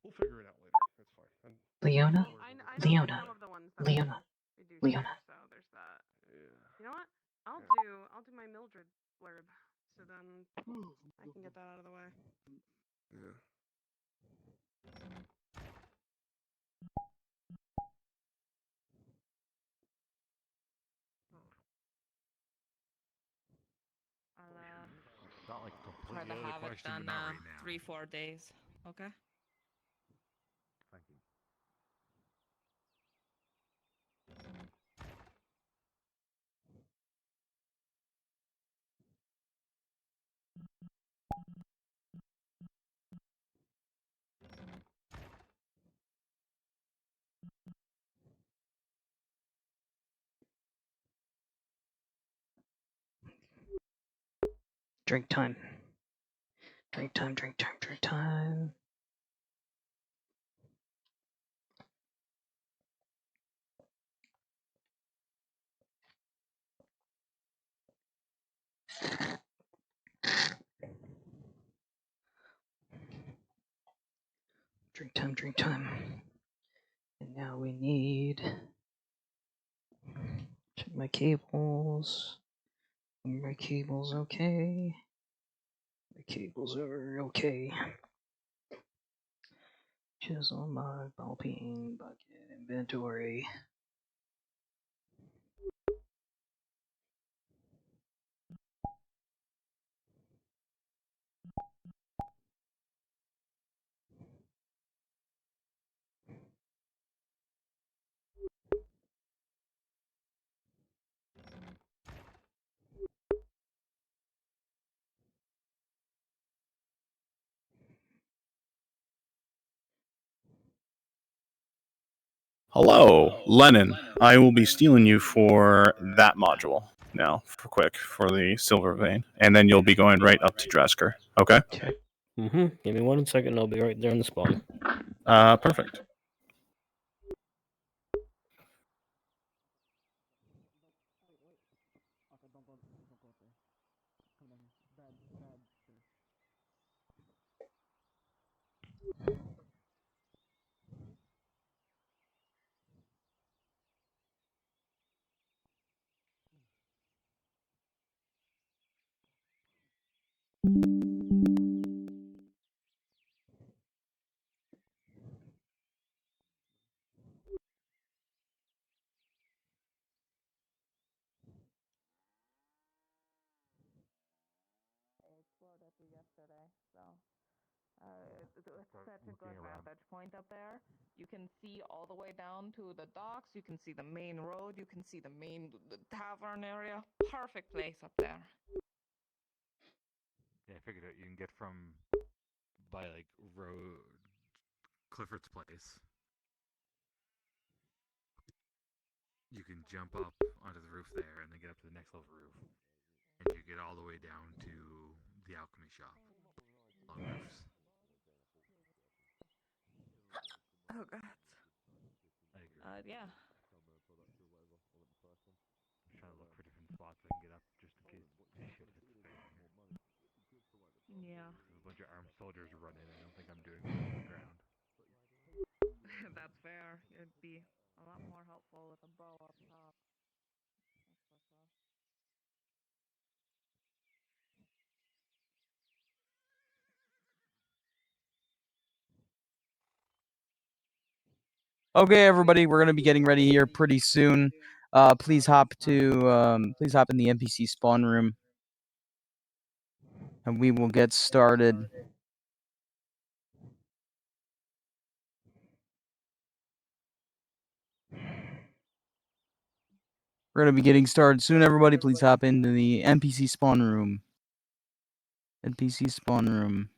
We'll figure it out later. That's fine. Leona? I Leona. know of the ones that Leona. we do Leona. share, so there's that. Yeah. You know what? I'll do my Mildred blurb, so then I can get that out of the way. Yeah. Not like Try completely to out of have the it question, done but not right now. 3-4 days. Okay. Thank you. Drink time. Drink time, drink time, drink time. Drink time, drink time. And now we need... Check my cables. My cables okay. My cables are okay. Chisel, mug, ball peen, bucket, inventory. Hello, Lennon. I will be stealing you for that module now, for the silver vein, and then you'll be going right up to Dresker. Okay? Mm-hmm. Give me 1 second. I'll be right there in the spawn. Perfect. Explored it yesterday, so it's such a good vantage point up there. You can see all the way down to the docks. You can see the main road. You can see the main tavern area. Perfect place up there. Yeah, I figured out you can get from by like road Clifford's place. You can jump up onto the roof there and then get up to the next level roof. And you get all the way down to the alchemy shop. On roofs. Oh god. Yeah. I'm trying to look for different spots I can get up just in case shit hits the fan. Yeah. There's a bunch of armed soldiers running. I don't think I'm doing well on the ground. That's fair. It'd be a lot more helpful with a bow up top. That's for sure. Okay, everybody, we're gonna be getting ready here pretty soon. Please hop in the NPC spawn room, and we will get started. We're gonna be getting started soon, everybody. Please hop into the NPC spawn room. NPC spawn room.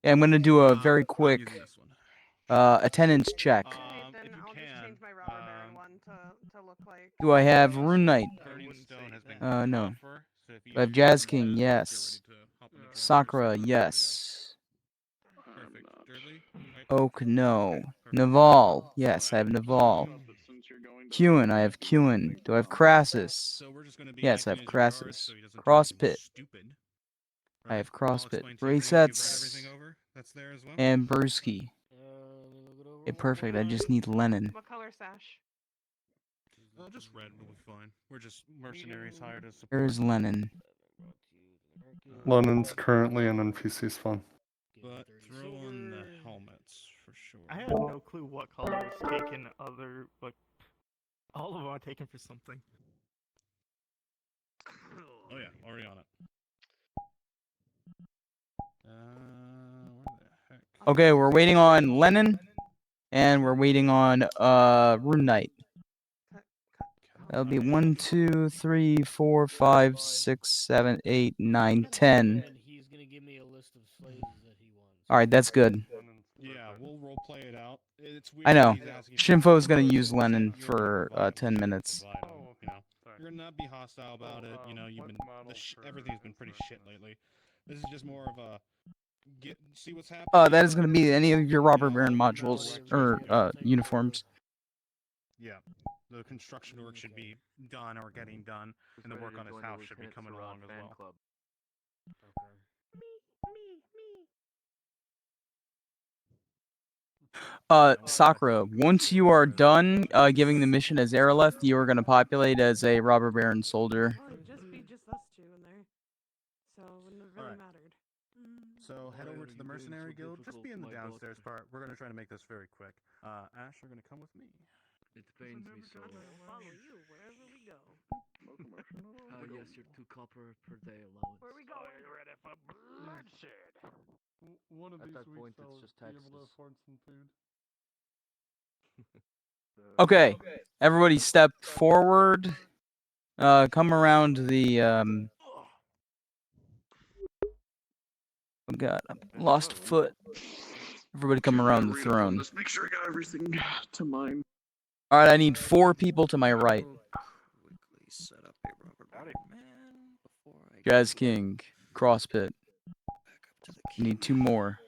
Yeah, I'm gonna do a very quick attendance check. Then I'll just change my robber baron one to look like. Do I have Rune Knight? No. offer, so if you Do I have use Jazz your King? Jazz, Yes. you're ready to hop in the Sakura? Yes. Perfect. Thirdly, Oak? No. Naval? Yes, I have Naval. Kewen? I have Kewen. Do I have Crassus? Yes, I have Crassus. Crosspit? I have Crosspit. Resets? And Brewski. Okay, perfect. I just need Lennon. What color sash? Just red will be fine. We're just mercenaries hired as support. Where's Lennon? London's currently an NPC spawn. But throw on the helmets for sure. I have no clue what color is taken other, but all of them are taken for something. Oh yeah, already on it. Where the heck? Okay, we're waiting on Lennon, and we're waiting on Rune Knight. That'll be 1, 2, 3, 4, 5, 6, 7, 8, 9, 10. And he's gonna give me a list of slaves that he wants. All right, that's good. Yeah, we'll role play it out. It's weird I know. that he's asking for Shinfo's gonna slaves use that Lennon you're gonna for provide 10 them, minutes. provide them, you know. You're gonna not be hostile about it. You know, you've been everything's been pretty shit lately. This is just more of a see what's happening. That is gonna be any of your robber baron I'll modules direct you or uniforms. Yeah, the construction work should be done or getting done, and the work on his house should be coming along as well. Sakura, once you are done giving the mission as Aerolith, you are gonna populate as a robber baron soldier. Or it'd just be just us two in there. So it wouldn't have really Alright. mattered. So head over to the Mercenary Guild. Just be in the downstairs part. We're gonna try to make this very quick. Ash, you're gonna come with me. It pains me so. Follow you wherever we go. Yes, your 2 copper per day allowance. Where we going? Are you ready for bloodshed? One of At these that weeks point, it's I'll just be able to taxes. afford some food. Okay, everybody step forward. Come around the Oh god, I lost a foot. Everybody come around the throne. Just make sure I got everything to mine. All right, I need 4 people to my right. Quickly set up a robber baron man before I Jazz King, Crosspit. to the I need 2 more.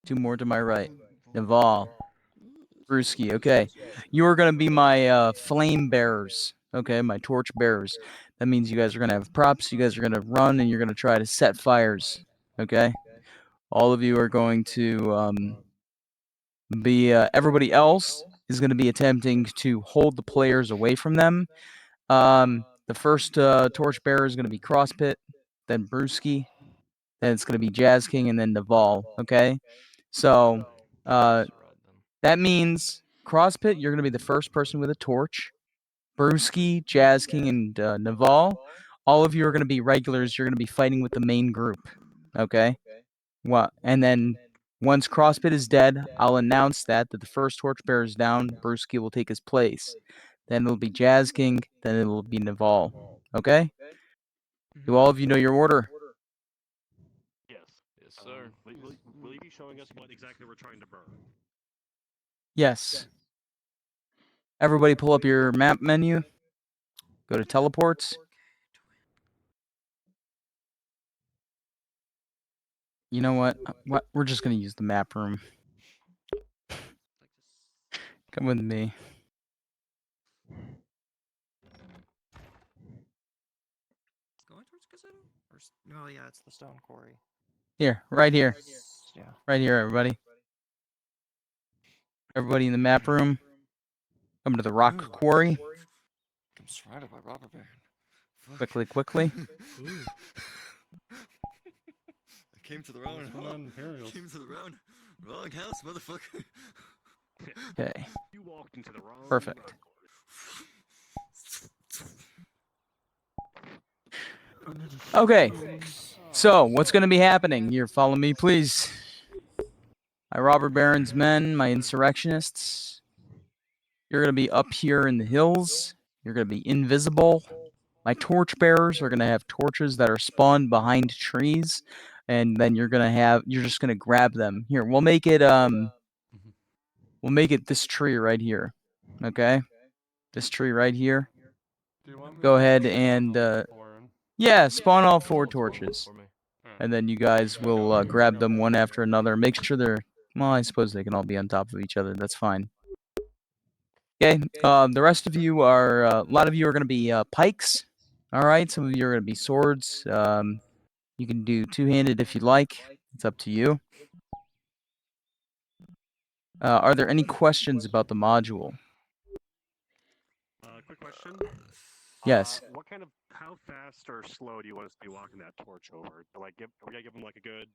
2 more to my right. Naval. Brewski, okay. You are gonna be my flame bearers. Okay, my torch bearers. That means you guys are gonna have props, you guys are gonna run, and you're gonna try to set fires. Okay? All of you are going to be everybody else is gonna be attempting to hold the players away from them. The first torch bearer is gonna be Crosspit, then Brewski, then it's gonna be Jazz King, and then Naval. Okay? So that means Crosspit, you're gonna be the first person with a torch. Brewski, Jazz King, and Naval, all of you are gonna be regulars. You're gonna be fighting with the main group. Okay? Well, and then once Crosspit is dead, I'll announce that the first torchbearer is down. Brewski will take his place. Then it'll be Jazz King. Then it will be Naval. Okay? Do all of you know your order? Yes. Yes, sir. Will you be showing us what exactly we're trying to burn? Yes. Everybody pull up your map menu. Go to teleports. You know what? We're just going to use the map room. Come with me. Going towards casino? Or no, yeah, it's the stone quarry. Here, right here. Yeah. Right here, everybody. Everybody in the map room. Come to the rock quarry. I'm surrounded by robber baron. Fuck. Quickly. I came to the wrong house. Came to the wrong house, motherfucker. Okay. You walked into the wrong. Perfect. Okay. So, what's going to be happening? Here, follow me, please. My robber baron's men, my insurrectionists. You're going to be up here in the hills. You're going to be invisible. My torch bearers are going to have torches that are spawned behind trees. And then you're just going to grab them. Here, we'll make it this tree right here. Okay? This tree right here. Go ahead and yeah, spawn all 4 torches. And then you guys will grab them one after another. Make sure they're, well, I suppose they can all be on top of each other. That's fine. Okay, the rest of you are, a lot of you are going to be pikes. All right, some of you are going to be swords. You can do 2-handed if you like. It's up to you. Are there any questions about the module? Quick question. Yes. How fast or slow do you want us to be walking that torch over? Like, we gotta give them like a good,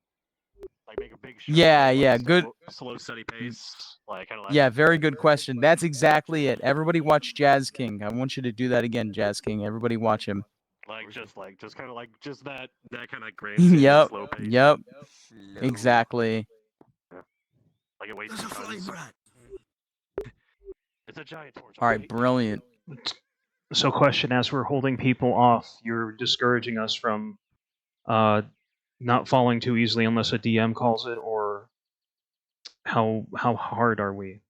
like make a big show. Yeah, good. Slow, steady pace. Like, kind of like. Yeah, very good question. That's exactly it. Everybody watch Jazz King. I want you to do that again, Jazz King. Everybody watch him. Just kind of like that kind of grand slow pace. Yep. Exactly. Yeah. Like it weighs tons. It's a giant torch. All right, brilliant. So, question: as we're holding people off, you're discouraging us from not falling too easily unless a DM calls it, or how hard are we?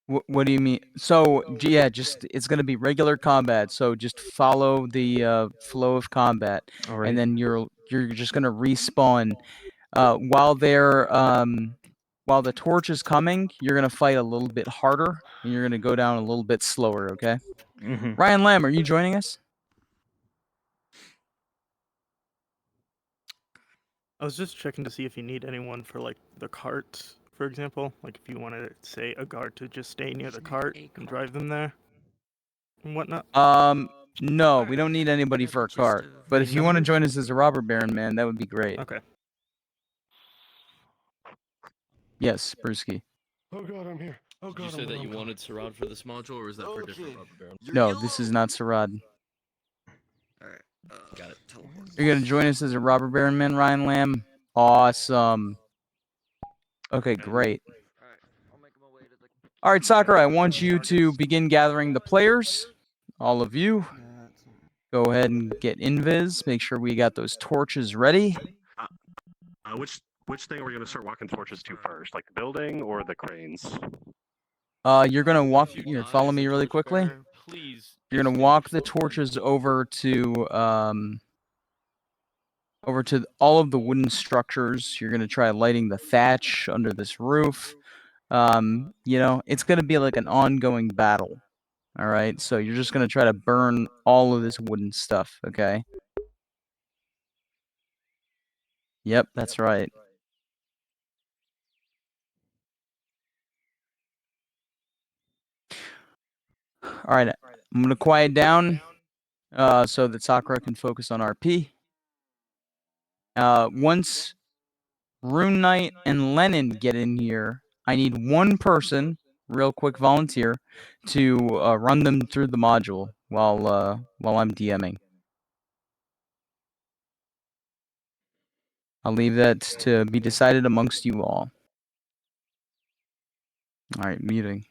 What do you mean? So yeah, just it's gonna be regular combat. So just follow the flow of combat, Alright. and then you're just gonna respawn. While while the torch is coming, you're gonna fight a little bit harder, and you're gonna go down a little bit slower. Okay. Mhm. Ryan Lamb, are you joining us? I was just checking to see if you need anyone for like the carts, for example. Like if you wanted, say, a guard to just stay near the cart and drive them there and whatnot. No, we don't need anybody for a cart. But if you want to join us as a robber baron, man, that would be great. Okay. Yes, Brewski. Oh god, I'm here. Oh god, Did you say that you wanted Sarad for this module, or is that for a different rubber baron? No, this is not Sarad. Alright, got it. Teleport. You're gonna join us as a robber baron, man, Ryan Lamb? Awesome. Okay, great. All right, Sakura, I want you to begin gathering the players. All of you. Go ahead and get invis. Make sure we got those torches ready. Which thing are we gonna start walking torches to first? Like the building or the cranes? You're gonna walk. Here, follow me really quickly. You're gonna walk the torches over to all of the wooden structures. You're gonna try lighting the thatch under this roof. You know, it's gonna be like an ongoing battle. All right, so you're just gonna try to burn all of this wooden stuff. Okay. Yep, that's right. All right, I'm gonna quiet down so that Sakura can focus on RP. Once Rune Knight and Lennon get in here, I need one person, real quick volunteer, to run them through the module while I'm DMing. I'll leave that to be decided amongst you all. All right, muting.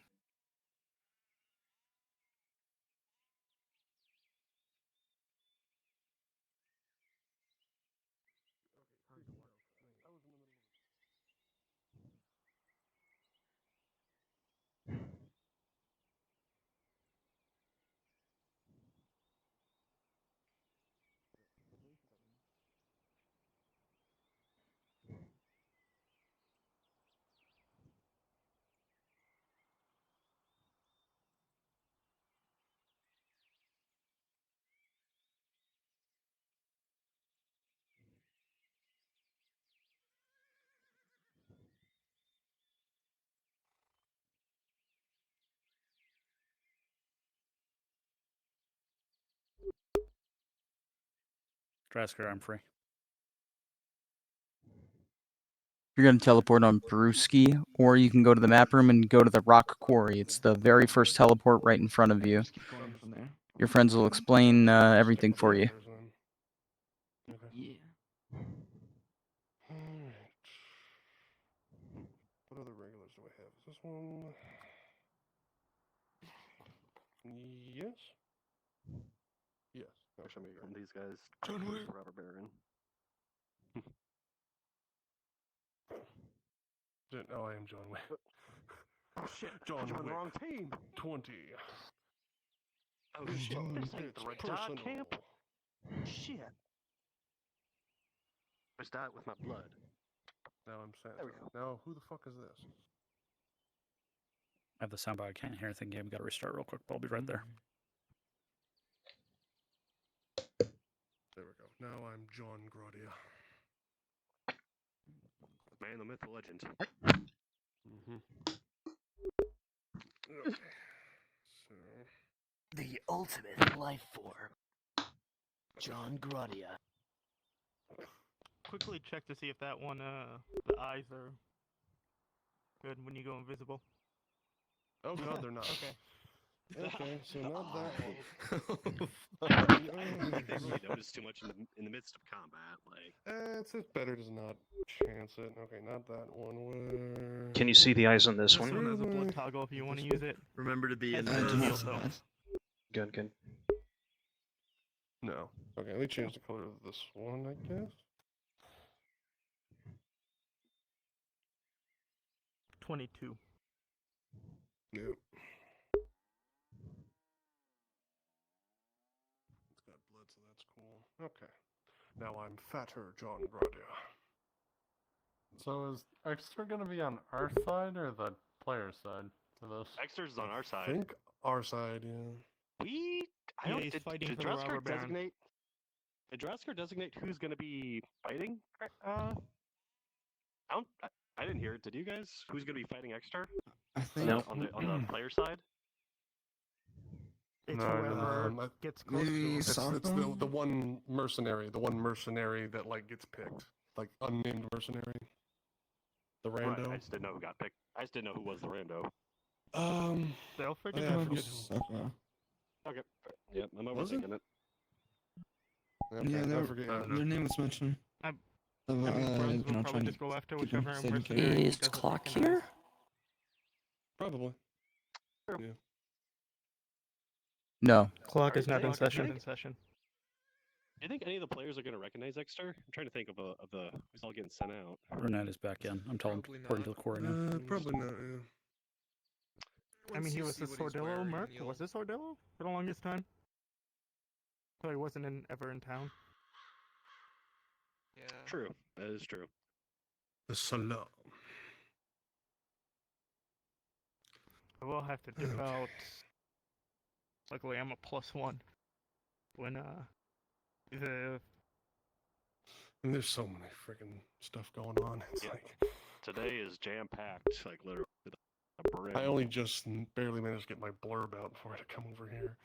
Drasker, I'm free. You're going to teleport on Brewski, or you can go to the map room and go to the rock quarry. It's the very first teleport right in front of you. Your friends will explain everything for you. Yeah. Alright. What other regulars do I have? Is this one? Yes? Yes. Actually, I'm gonna get these guys. John Wick. Rubber baron. Oh, I am John Wick. Oh shit! John I joined Wick. the wrong team. 20. Oh shit! This ain't the Radad camp. Shit. Where's that with my blood? Now I'm sad. There we go. Now, who the fuck is this? I have the soundbar. I can't hear anything. Game got to restart real quick, but I'll be right there. There we go. Now I'm John Grodia. Man, the myth, the legend. Okay. So. The ultimate life form. John Grodia. Quickly check to see if that one, the eyes are good when you go invisible. Oh god, they're not. Okay. Okay, so not that one. They really noticed too much in the midst of combat. Like, It's better to not chance it. Okay, not that one. Where... Can you see the eyes on this This one one? has a blood toggle if you want to use it. Remember to be Has in no the shield, though. Good, good. No. Okay, let me change the color of this one, I guess. 22. Yep. It's got blood, so that's cool. Okay. Now I'm fatter, John Gradia. So is Extra gonna be on our side or the player side for this? Extra's on our I side. think our side, yeah. I don't. he's fighting Did for the robber Draskar baron. designate? Did Draskar designate who's going to be fighting? I didn't hear it. Did you guys? Who's going to be fighting Extra? I think No. On the player side. It's No, whoever gets close to him. It's the one mercenary, that like gets picked, like unnamed mercenary. The rando. Right, I just didn't know who got picked. I just didn't know who was the rando. They'll figure yeah, that out. Okay. Yeah, I'm Was it? overthinking it. Okay, Yeah, I their forget. name was mentioned. I mean, friends will probably just go after whichever mercenary Is does the Clock second here? best. Probably. Yeah. No. Clock is not in Clock session. Do you think any of the players are going to recognize Extra? I'm trying to think of the who's all getting sent out. Renat is back in. I'm telling according to the core now. Probably not. Yeah. I mean, he was the Sordillo merc. Was this Sordillo for the longest time? So he wasn't ever in town. Yeah. True. That is true. The salam. I will have to dip out. Luckily, I'm a +1. When the And there's so many freaking stuff going on. It's like Today is jam packed, like literally to the brim. I only just barely managed to get my blurb out before I had to come over here.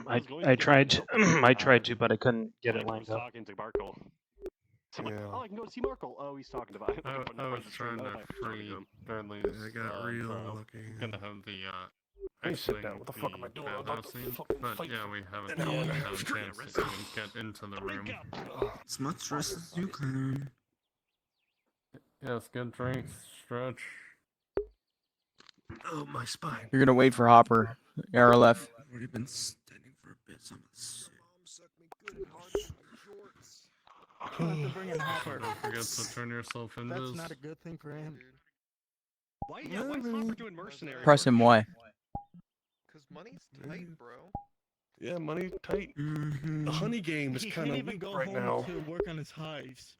I tried to, I tried to, but I couldn't get it I lined was up. talking to Markle. So I'm like, oh, I can go see Markle. Oh, he's talking about it. I was trying to free Bradley's. I got real lucky. Gonna have the Hey, sit down. What the fuck am I doing? I'm about to fucking but fight yeah, we haven't an hour and a had half a straight. chance to get into the room. As much rest as you can. Yes, good drinks, stretch. Oh, my spine. You're gonna wait for Hopper. RLF. I've already been standing for a bit. Some of this. I'll have to bring in Hopper. Don't forget to turn yourself into. That's not a good thing for him. Why is Hopper doing mercenary? Press him Y. Cause money's tight, bro. Yeah, money tight. The honey game is He kind can't of even weak go right home now. to work on his hives.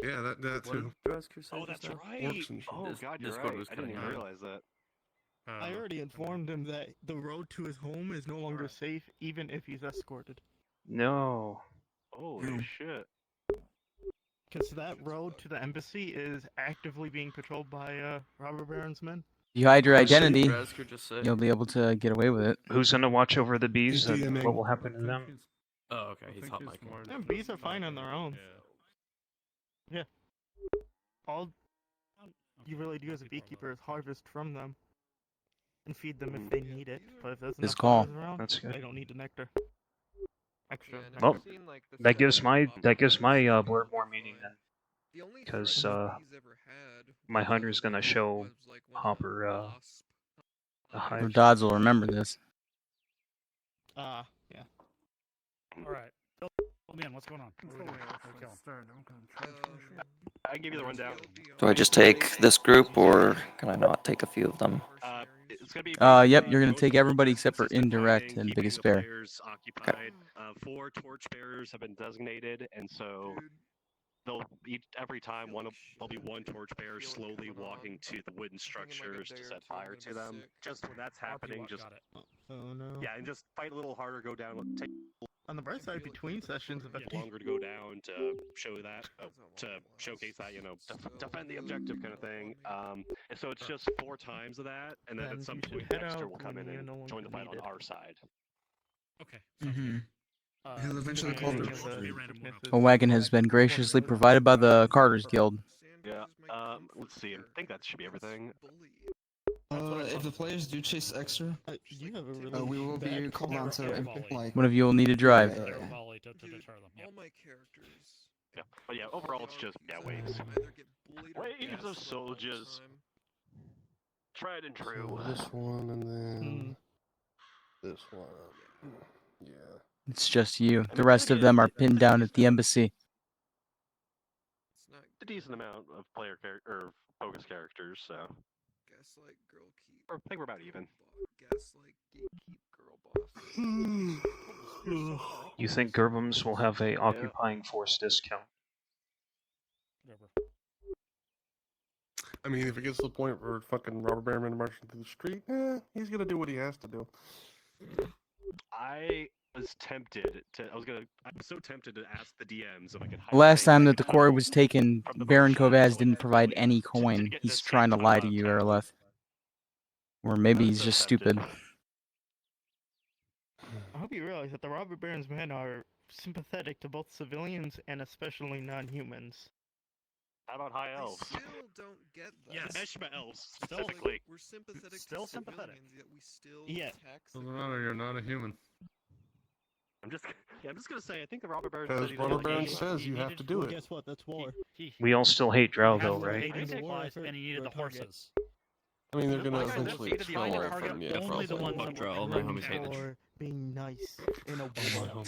Yeah, that too. Oh, that's right. Orcs and shit. Oh, God, you're Discord right. was I didn't cutting even out. realize that. I already informed him that the road to his home is no longer safe, even if he's escorted. No. Holy shit. Because that road to the embassy is actively being patrolled by robber baron's men. You hide your identity, Rasker just said. you'll be able to get away with it. Who's gonna watch over the bees? He's And DMing. what will happen to them? Oh, okay. He's hot mic. And bees are fine on their own. Yeah. All you really do as a beekeeper is harvest from them and feed them if they need it. But if there's His enough call. flowers around, That's good. they don't need the nectar. Extra. Yeah, Well, never seen, like, the that gives my ceremony blurb more meaning then, The only because ceremony he's ever had my hunter's gonna show was, like, when Hopper wasp, the Or hive. Dodds will remember this. Yeah. Alright. Fill me in. What's going on? I can give you the rundown. Do I just take this group, or can I not take a few of them? It's gonna be. Yep, you're gonna take everybody except for Indirect and Biggest Bear. Players occupied. 4 torchbearers have been designated, and so they'll every time there'll be one torchbearer slowly walking to the wooden structures to set fire to them. Just when that's happening, just Oh no. yeah, and just fight a little harder, go down, take On the bright side, between sessions, if longer to go down to show that, to showcase that, defend the objective kind of thing. And so it's just 4 times of that, and then Then at some you should point head Dexter out will come in when you and no join the longer fight on need it. our side. Okay. Mm-hmm. He'll eventually call the. A wagon has been graciously provided by the Carters Guild. Yeah. Let's see. I think that should be everything. If the players do chase extra, You have a really we will be bad called on to like. One of you will need to drive. Volley to deter them. Yep. All my characters. Yeah, but yeah, overall it's just waves. Either get bullied or Waves of gaslit all the soldiers. time. Tried and true. So this one and then this one. Yeah. It's just you. The rest of them are pinned down at the embassy. A decent amount of player or focus characters, so. Gaslight girl keep. I think we're about even. Gaslight gatekeep girl boss. You think Gerbums will have a occupying force discount? I mean, if it gets to the point where fucking Robert Bearman marching through the street, he's gonna do what he has to do. I was tempted to. I was so tempted to ask the DMs if I could. Last time that the quarry was taken, Baron Kovaz didn't provide any coin. He's trying to lie to you, Erleth. Or maybe he's just stupid. I hope you realize that the robber baron's men are sympathetic to both civilians and especially non-humans. How about high elves? I still don't get that. Yes, Eshma elves Still, specifically. we're sympathetic Still to sympathetic. civilians, yet we still Yeah. tax Doesn't matter. You're not a human. I'm just gonna say I think the robber baron. Because Robert Baron says you have to do it. Guess what? That's war. We all still hate Drow, though, He right? hated the supplies and he needed the horses. I mean, they're gonna Like I said, eventually the expel target all from you. only the ones that Drow, were my homies hate the For being nice in a war.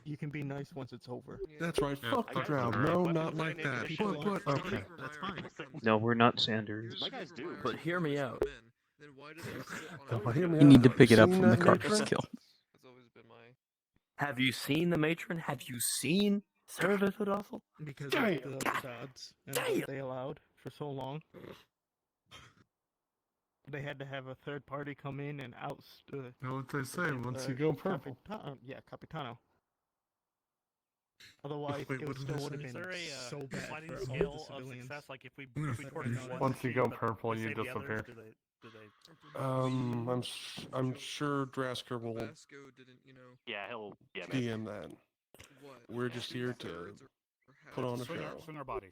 You can be nice once it's over. That's right. Fuck the Drow. No, not like that. But okay. That's fine. No, we're not Sanders. My guys do. But hear me out. Then why do they sit on Hear me You need to out. pick it up Seen from the that carcass matron? kill. That's always been my. Have you seen the matron? Have you seen Service Apostle? Because Damn. of the gods and what they allowed for so long. They had to have a third party come in and oust. Know what they say? Once you go purple. Capitano. Otherwise, Wait, it what did still they would have say? been Is there a so bad sliding for all scale the of civilians. success? Like if we torture one, Once you go but purple, we you save the disappear. others, do they? I'm sure Drasker will Vasco didn't, Yeah, he'll. Yeah, DM that. What? We're just here to put on a Swing show. our bodies.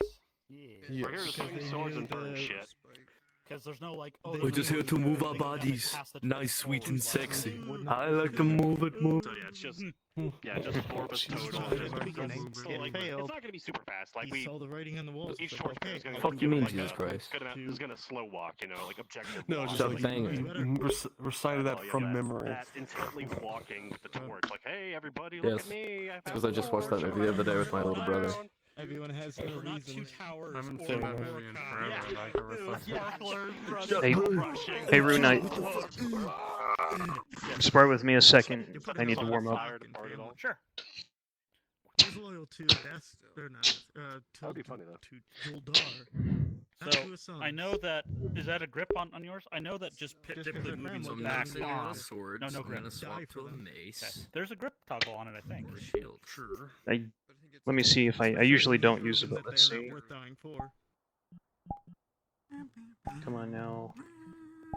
Yeah. We're here to swing swords and burn shit. Because there's no like. Oh, We're just here to move our bodies. Nice, sweet, and sexy. I like to move it, move. So yeah, it's just just four of us total. It's not gonna be super fast. Like He we. saw the writing on the wall. Each torch bearer is gonna. Fuck you mean, like Jesus a Christ? good amount, is gonna slow walk, like objective. No, walk. just Stop like banging. recited that from memory. That intently walking with the torch, like, hey everybody, Yes. look at me. It's because I just watched that movie the other day with my little brother. Everyone has their reasons. towers. I haven't seen that movie in forever. and I can reflect. Hey, Rune Knight. Spar with me a second. I need to warm up. Sure. He's loyal to Death, or not, That'd be funny though. to Uldar. So I know that is that a grip on yours? I know that just typically moving So the I'm back not swinging on. a sword. No so I'm grip. gonna swap Die to for a them. mace. There's a grip toggle on it, I think. Or a shield. Sure. Let me see if I usually don't use it, but That let's they're see. not worth dying for. Come on now.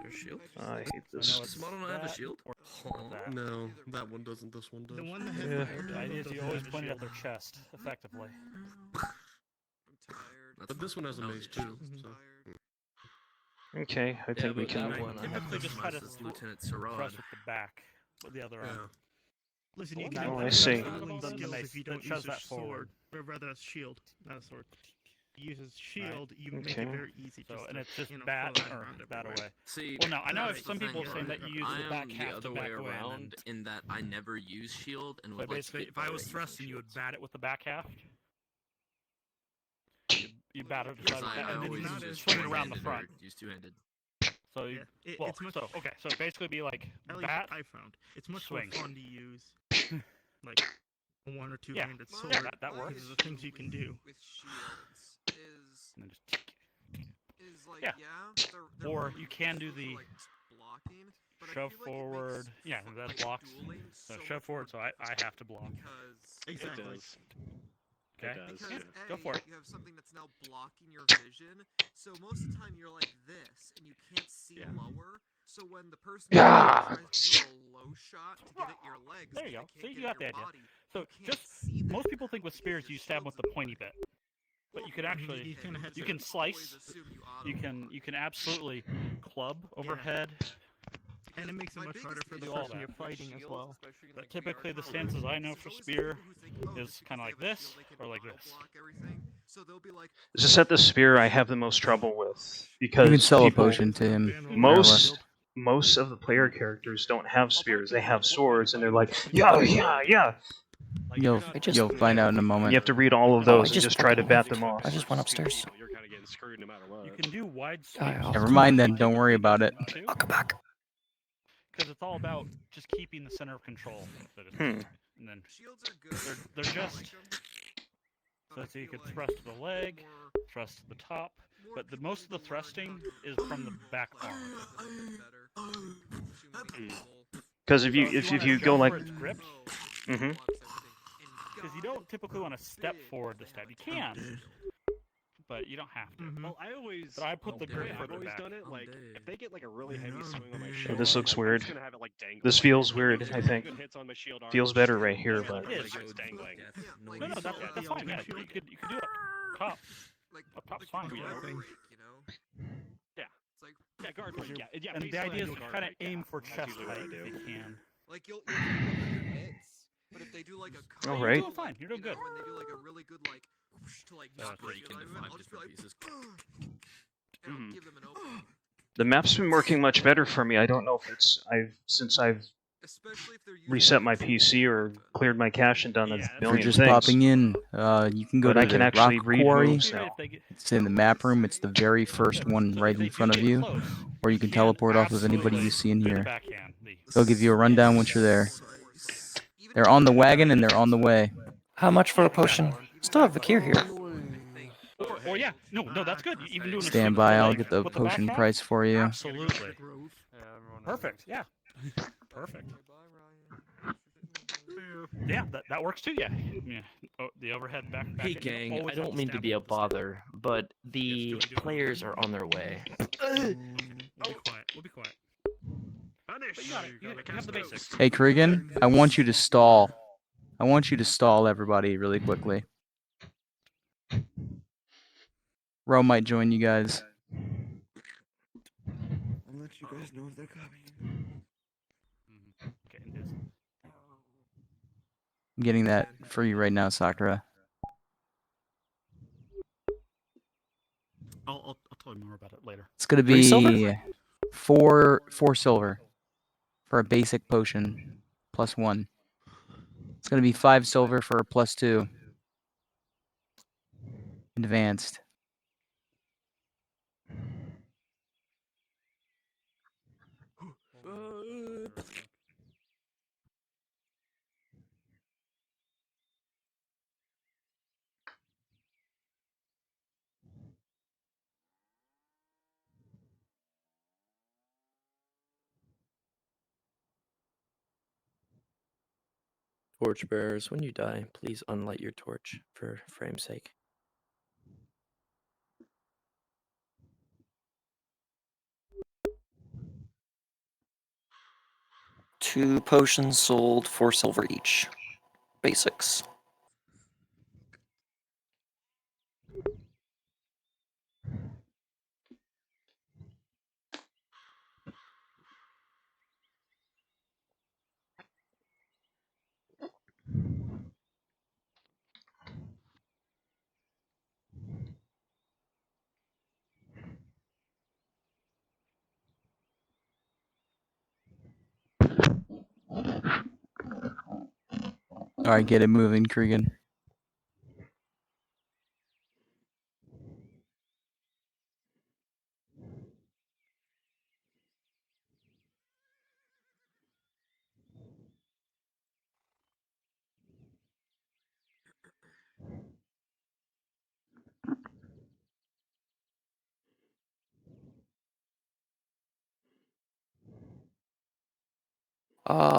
Your shield? I hate So this. no, Does Model not have a that shield? or that. No, that one doesn't. This one does. The one that has Yeah. the The idea is you always point it at their chest, effectively. I'm tired. But this one has a mace too. I'm So. tired. Okay, I think we but can. that one, Typically just try to unless it's Lieutenant thrust Sarad. with the back with the other arm. Listen, you Oh, can I have see. healing That skills makes- if you that don't shoves use a that forward. sword, or rather a shield, not a sword. You use a shield, you make Okay. it very easy. So, just and to, it's just you know, bat throw that or around that everywhere. away. See, Well, no, I know that's some the people thing, saying that you use I the back am half the other to way back away, and around in that I never use shield and So would like basically, spit if I fire was using thrusting, you would shields. bat it with the back half. You bat it Because beside the I back, and then always you use swing it around the one-handed front. or use two-handed. So you, Yeah, well, it's much. so okay, so basically be like At least bat. I found it's much swing. more fun to use, like a one or two-handed Yeah, sword. that because works. of the things you can do. With shields is And then just like Yeah. they're Or really you can do useful the for, like, blocking, but I shove feel like it forward. makes Yeah, fu- that like, blocks. dueling So so shove much forward, so more I have to block. because Exactly. It does. Okay. It does. Because Yeah. Go for it. You have something that's now blocking your vision, so most of the time you're like this, and you can't see Yeah. lower. So when the person Yeah. tries to do a low shot to get at your legs, There you they go. can't See, get you at got the your idea. body, So you can't just see most that people think with because spears your you stab 'em with shield's the pointy in the way. bit. But you can actually you can slice. You can absolutely club overhead. And it makes it much harder for the do all person that. you're fighting as well. But typically the stances I know for spear is kind of like this or like this. It's just that the spear I have the most trouble with because You can sell a people, potion to him. more or less. most of the player characters don't have spears. They have swords, and they're like, yeah. You'll find out in a moment. You have to read all of those and just try to bat them off. I just went upstairs. You're kind of getting screwed no matter what. You can do wide Yeah, sweeps. Never mind then. Don't worry about it. I'll come back. Because it's all about just keeping the center of control. So to speak. And then they're just so you could thrust to the leg, thrust to the top, but most of the thrusting is from the back arm. Because if you go like, gripped, mm-hmm. Because you don't typically want to step forward to stab. You can, but you don't have to. Well, I put the grip I've further always back. done it. Like if they get like a really heavy swing on my shield, This looks I'm weird. just gonna have it, like, dangle. This feels weird. I think Good hits on my shield arm, feels better right here, yeah, but It is. it's dangling. No, that's fine. Yeah, you could do it. Top. Up top's fine. Yeah. Yeah, guard break. Yeah. And the basically idea I is do to guard kind of break, aim for That's chest usually what height I if do. you can. Like you'll get your hits, but if they do like a All You're right. doing fine. You're doing good. when they do like a really good like whoosh to like knock break your into alignment, 5 I'll just be like, different pieces. and I'll give them an open. the map's been working much better for me. I don't know if it's since I've Especially if they're using reset my PC or cleared my cache and done a If you're million just things. popping in, you can go But to I can the actually rock read quarry. moves now. It's in the map room. It's the very first one right in front of you. Or you can teleport off of anybody you see in here. They'll give you a rundown once you're there. They're on the wagon and they're on the way. How much for a potion? Still have Vakir here. Or yeah, no, that's good. Even doing a Stand sweep by, with the I'll leg get the with potion backhand? price for you. Absolutely. Perfect. Yeah. Perfect. Yeah, that works too. Yeah. Oh, the overhead back. Hey in, gang, I always don't mean to be a bother, but the players are on their way. We'll be quiet. We'll be quiet. But you got it. You have the basics. Hey, Krigan, I want you to stall. I want you to stall everybody really quickly. Ro might join you guys. I'll let you guys know if they're coming. I'm getting that for you right now, Sakura. I'll tell you more about it later. It's gonna be 4 silver for a basic potion +1. It's gonna be 5 silver for a +2. Advanced. Torchbearers, when you die, please unlight your torch for frame's sake. Two potions sold, 4 silver each. Basics. Alright, get it moving, Krigan.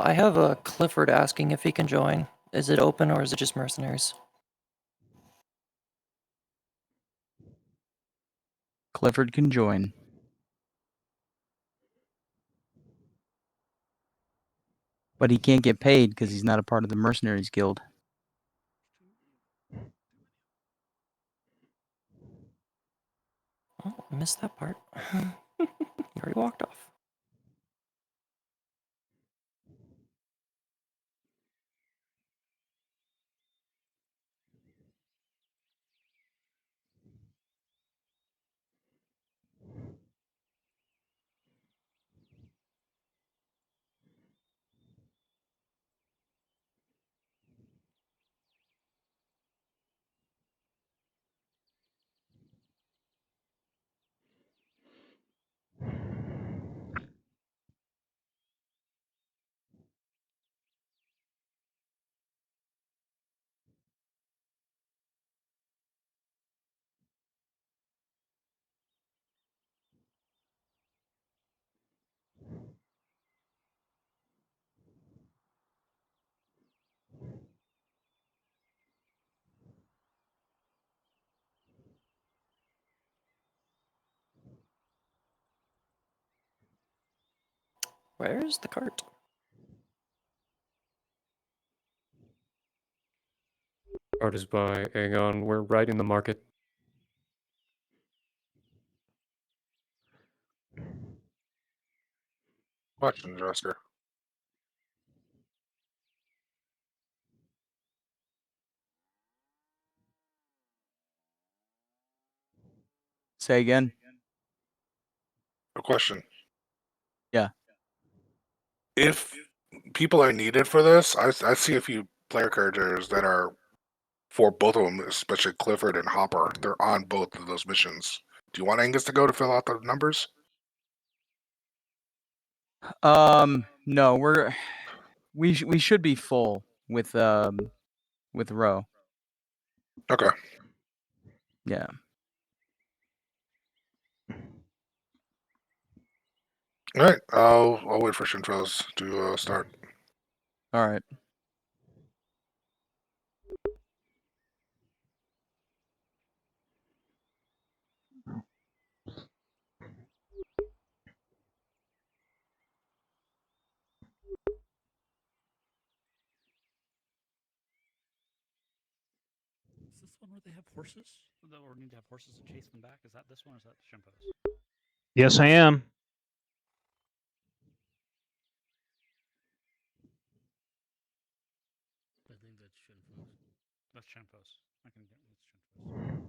I have a Clifford asking if he can join. Is it open or is it just mercenaries? Clifford can join. But he can't get paid because he's not a part of the Mercenaries Guild. Oh, I missed that part. You already walked off. Where's the cart? Cart is by Aegon. We're right in the market. Question, Dresker. Say again. A question. Yeah. If people are needed for this, I see a few player characters that are for both of them, especially Clifford and Hopper. They're on both of those missions. Do you want Angus to go to fill out the numbers? No, we should be full with Roe. Okay. Yeah. All right. I'll wait for Shinfels to start. All right. Is this one where they have horses? Or need to have horses to chase them back? Is that this one or is that Shimpo's? Yes, I am. I think that's Shimpo's. That's Shimpo's. I can get that's Shimpo's.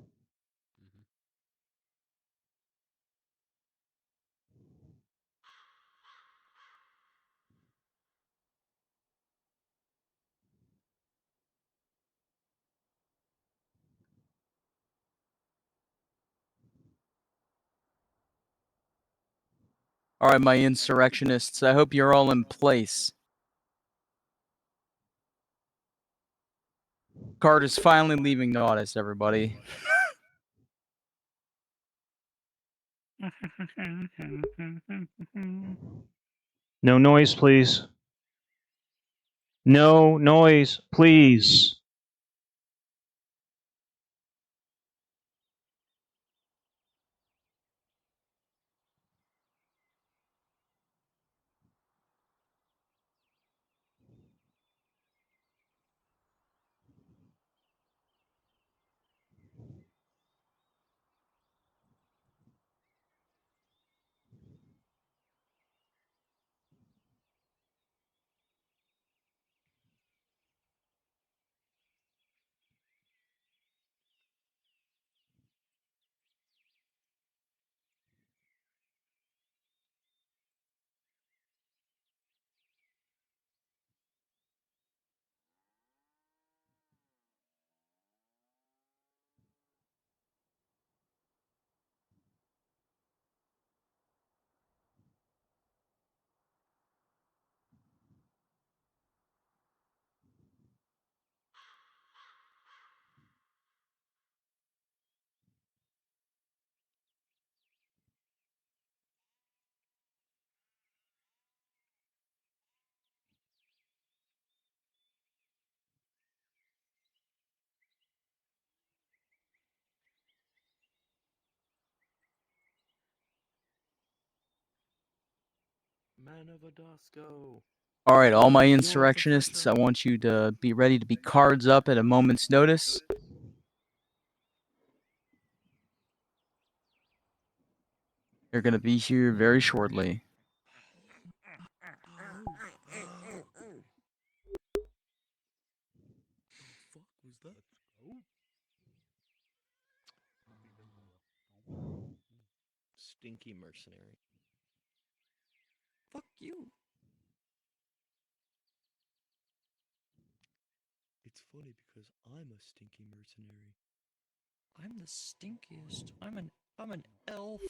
All right, my insurrectionists. I hope you're all in place. Cart is finally leaving Nautis, everybody. No noise, please. No noise, please. Man of Adasco. All right, all my insurrectionists, I want you to be ready to be cards up at a moment's notice. They're gonna be here very shortly. Stinky mercenary. Fuck you. It's funny because I'm a stinky mercenary. I'm the stinkiest. I'm an elf,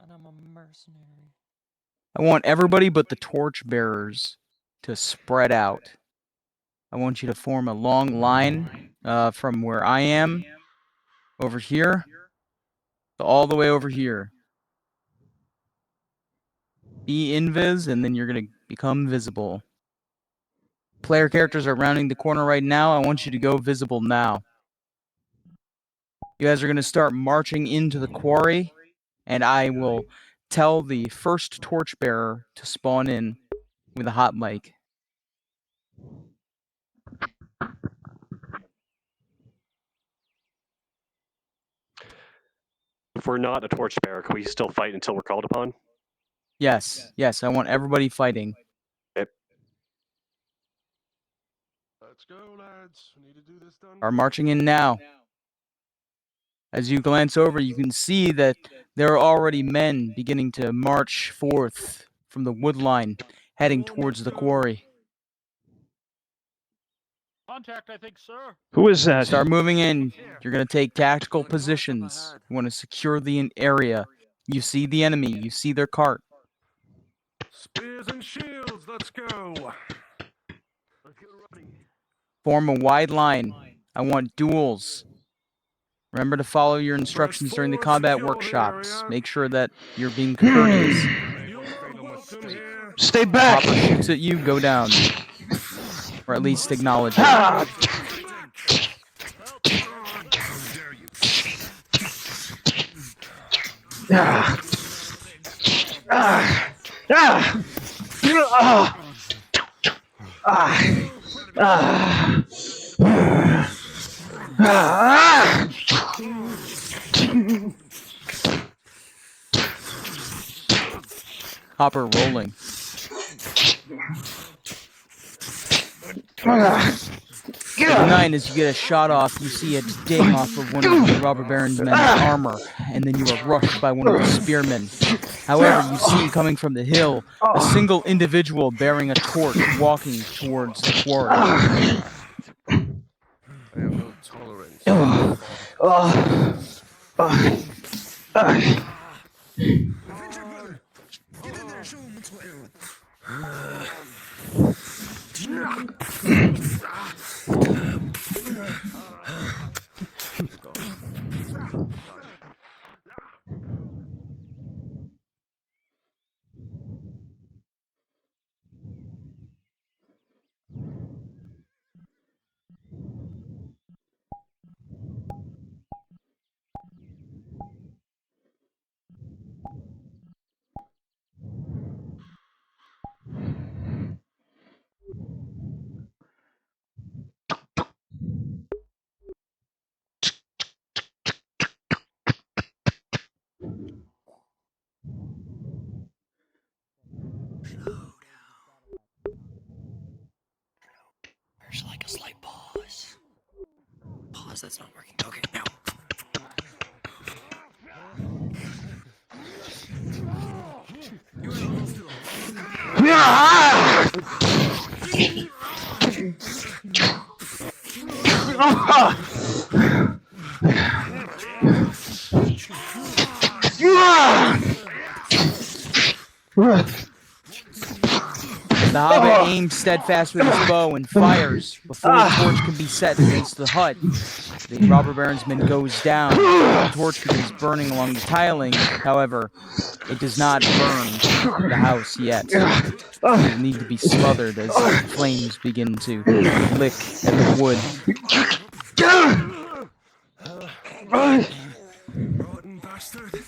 and I'm a mercenary. I want everybody but the torchbearers to spread out. I want you to form a long line from where I am over here to all the way over here. Be invis, and then you're going to become visible. Player characters are rounding the corner right now. I want you to go visible now. You guys are going to start marching into the quarry, and I will tell the first torchbearer to spawn in with a hot mic. If we're not a torchbearer, can we still fight until we're called upon? Yes, yes, I want everybody fighting. Okay. Let's go, lads. We need to do this done. Are marching in now. As you glance over, you can see that there are already men beginning to march forth from the wood line, heading towards the quarry. Contact, I think, sir. Who is that? Start moving in. You're going to take tactical positions. You want to secure the area. You see the enemy. You see their cart. Spears and shields, let's go. Let's get running. Form a wide line. I want duels. Remember to follow your instructions during the combat workshops. Make sure that you're being courteous. Stay back! Hopper shoots at you, go down. Or at least acknowledge it. Hopper rolling. Nine, as you get a shot off, you see a ding off of one of the robber baron's men's armor, and then you are rushed by one of the spearmen. However, you see coming from the hill a single individual bearing a torch walking towards the quarry. I have no tolerance. There's like a slight pause. Pause, that's not working. Okay, now. The hobbit aims steadfast with his bow and fires. Before the torch can be set against the hut, the robber baron's man goes down. The torch begins burning along the tiling. However, it does not burn the house yet. It will need to be smothered as the flames begin to lick at the wood. Rotten bastard.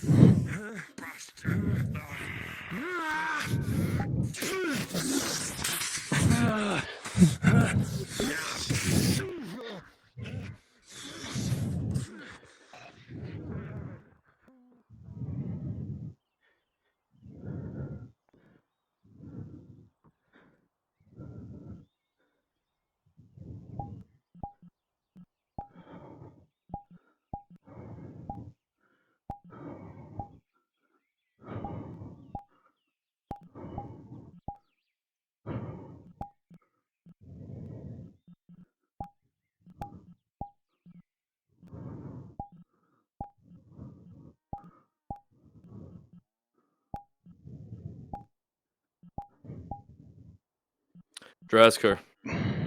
Drasker.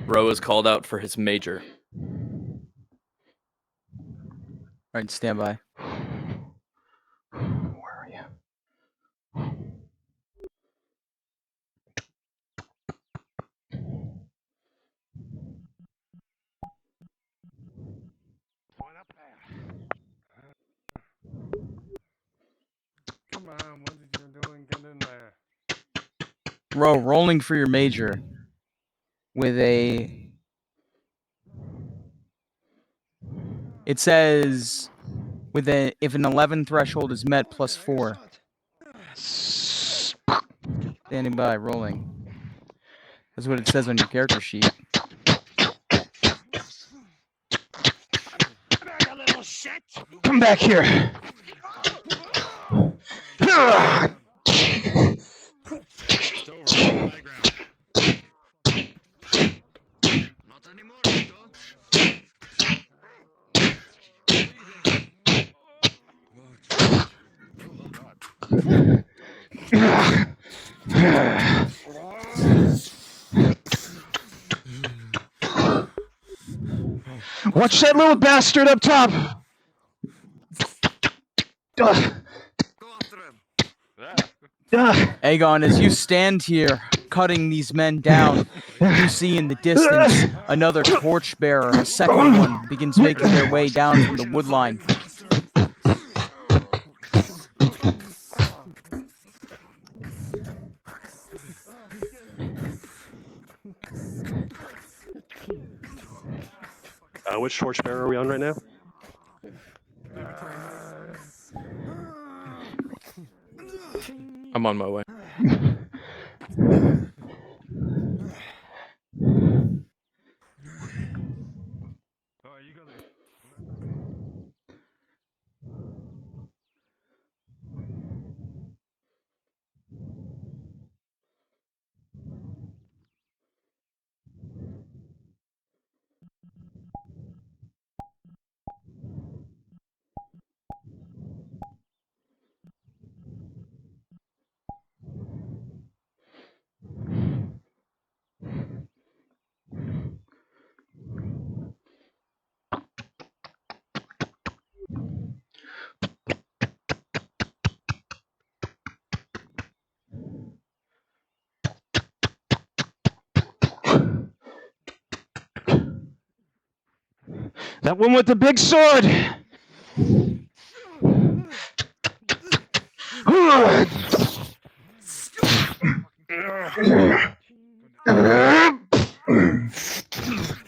Bro is called out for his major. Alright, stand by. Where are you? Come on, what did you do and get in there? Bro, rolling for your major with a... It says, with a if an 11 threshold is met, +4. Standing by, rolling. That's what it says on your character sheet. Come back here. Not anymore, dogs. Watch that little bastard up top. Aegon, as you stand here, cutting these men down, you see in the distance another torchbearer, a second one, begins making their way down from the wood line. Which torchbearer are we on right now? I'm on my way. That one with the big sword.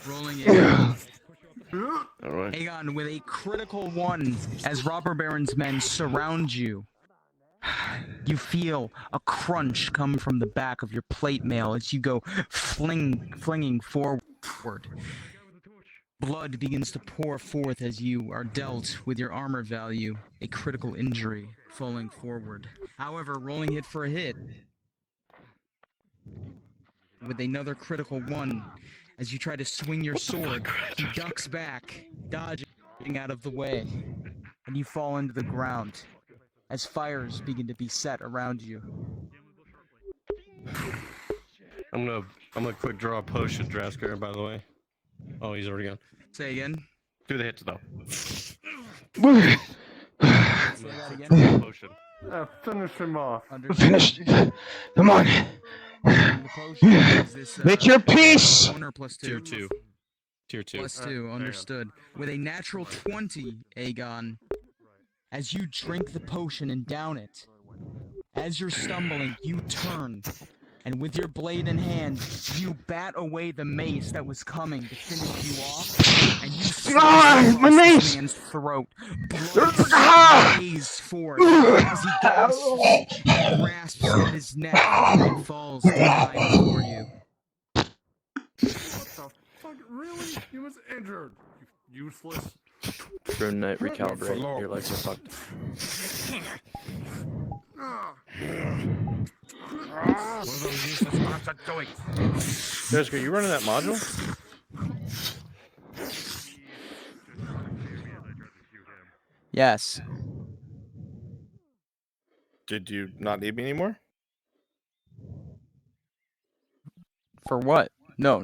Rolling it. Aegon with a critical 1 as robber baron's men surround you. You feel a crunch come from the back of your plate mail as you go flinging forward. Blood begins to pour forth as you are dealt with your armor value, a critical injury, falling forward. However, rolling hit for a hit with another critical 1 as you try to swing your sword. He ducks back, dodging out of the way, and you fall into the ground as fires begin to be set around you. I'm gonna quick draw a potion, Drasker, by the way. Oh, he's already gone. Say again. Do the hits though. Say that again. Potion. Finish him off. Finished. Come on. Make your peace. Tier 2. Tier 2. +2, understood. With a natural 20, Aegon, as you drink the potion and down it, as you're stumbling, you turn, and with your blade in hand, you bat away the mace that was coming to finish you off, and you slash my mace! this man's throat. Blood sprays forth as he gasps, and grasps at his neck, and falls to die before you. What the fuck? Really? He was injured. You useless. Rune Knight, recalibrate. Your legs are fucked. What are those useless bastards doing? Drasker, you running that module? Yes. Did you not need me anymore? For what? No.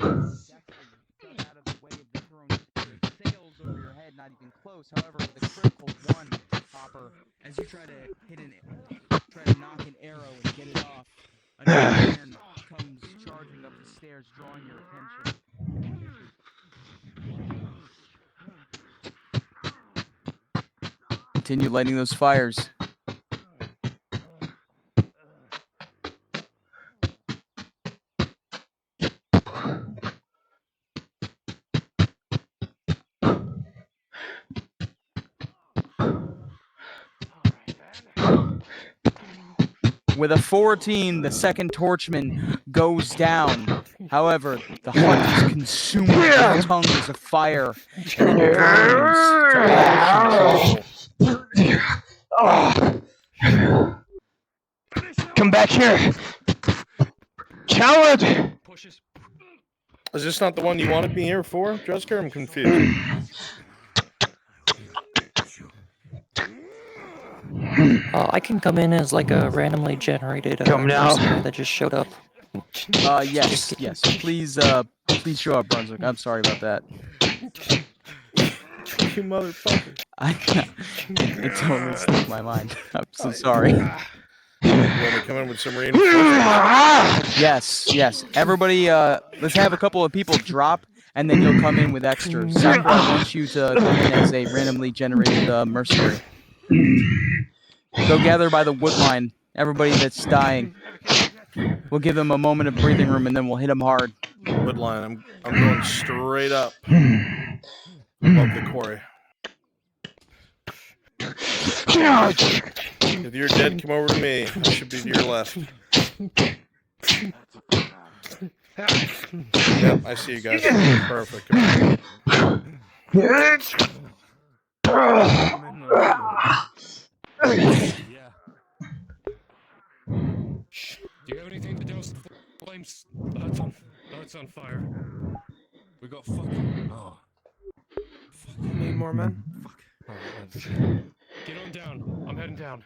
Out of the way of the thrown spear, sails over your head, not even close. However, with a critical one, Hopper, as you try to knock an arrow and get it off, another man comes charging up the stairs, drawing your attention. Continue lighting those fires. With a 14, the second torchman goes down. However, the hunt is consumed with tongues of fire, and it burns to ash and charcoal. Come back here! Coward! Is this not the one you wanted me here for, Dresker? I'm confused. I can come in as like a randomly generated mercenary that just showed up. Yes. Please show up, Brunswick. I'm sorry about that. You motherfucker. It totally slipped my mind. I'm so sorry. You want to come in with some reinforcements? Yes. Everybody, let's have a couple of people drop, and then you'll come in with extras. Sakura, I want you to come in as a randomly generated mercenary. Go gather by the wood line. Everybody that's dying. We'll give them a moment of breathing room, and then we'll hit them hard. Wood line. I'm going straight up above the quarry. If you're dead, come over to me. I should be to your left. Yep, I see you guys. Perfect. Yeah. Do you have anything to douse the flames? It's on fire. We got fucking. Oh. Fuck. Need more men? Fuck. Get on down. I'm heading down.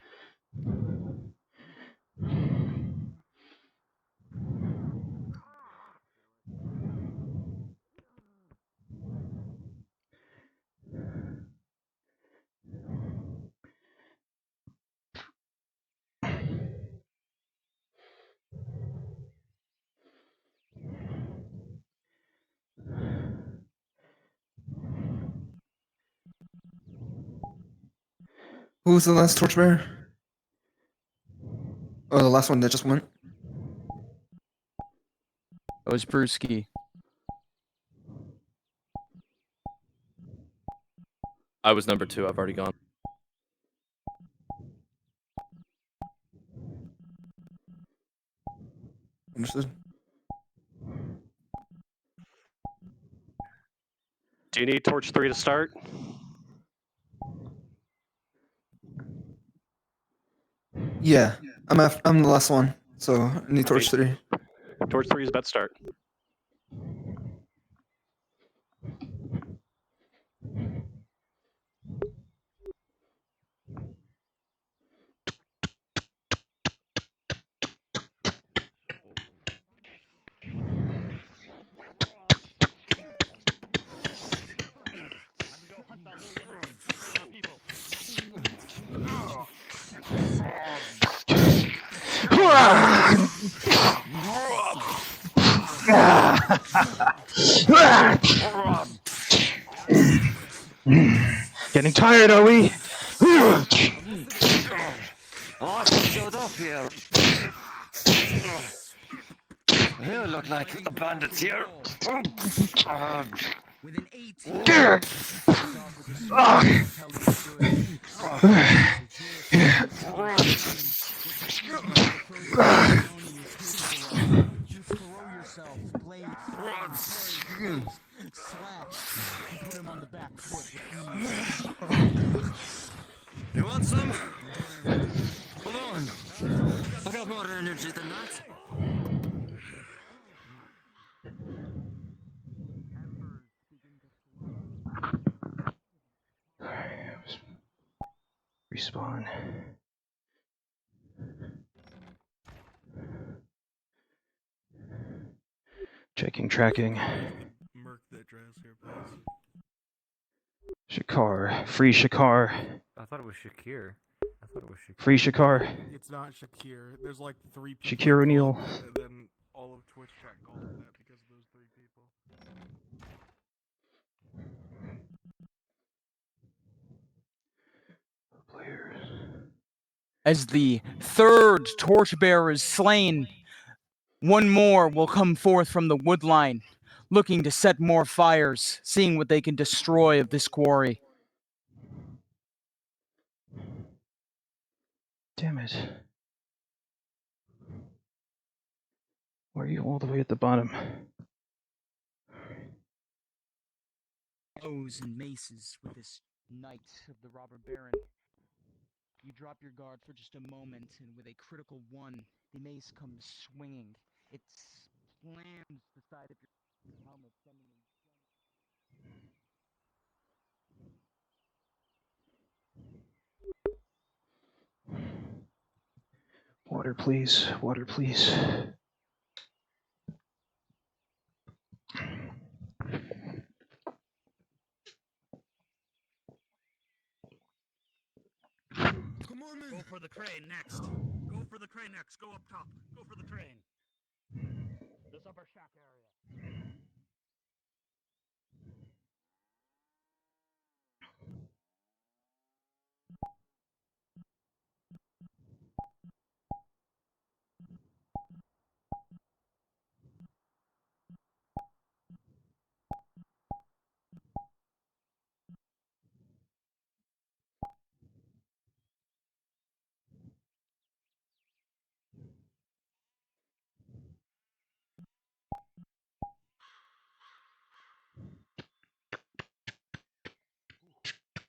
Who was the last torchbearer? Oh, the last one that just went? It was Brewski. I was number 2. I've already gone. Understood. Do you need torch 3 to start? Yeah, I'm the last one, so I need torch 3. Torch 3 is about to start. Getting tired, are we? Oh, I showed up here. You look like the bandits here. With an 18. Just throw yourself, blade, slap, and put him on the back foot with ease. Want some? Hold on. I got more energy than that. Respawn. Checking tracking. Merc that drives here, please. Shakar. Free Shakar. I thought it was Shakir. I thought it was Shakir. Free Shakar. It's not Shakir. There's like 3 people. Shakir O'Neal. And then all of Twitch chat called it that because of those 3 people. As the third torchbearer is slain, one more will come forth from the woodline, looking to set more fires, seeing what they can destroy of this quarry. Damn it. Why are you all the way at the bottom? Bows and maces with this knight of the robber baron. You drop your guard for just a moment, and with a critical 1, the mace comes swinging. It slams the side of your helmet, sending Water, please. Water, please. Come on, man. Go for the crane next. Go for the crane next. Go up top. Go for the crane. This upper shack area.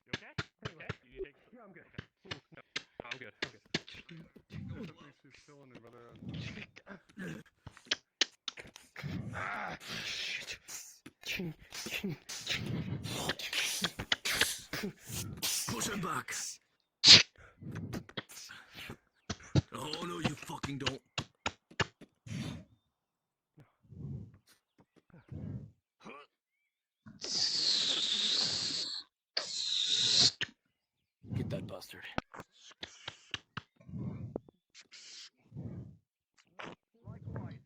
You okay? You okay? You take... Yeah, I'm good. Okay. No, I'm good. I'm good. NPC still in another. Ah, shit. Push him back. Oh no, you fucking don't. Get that bastard. Likewise.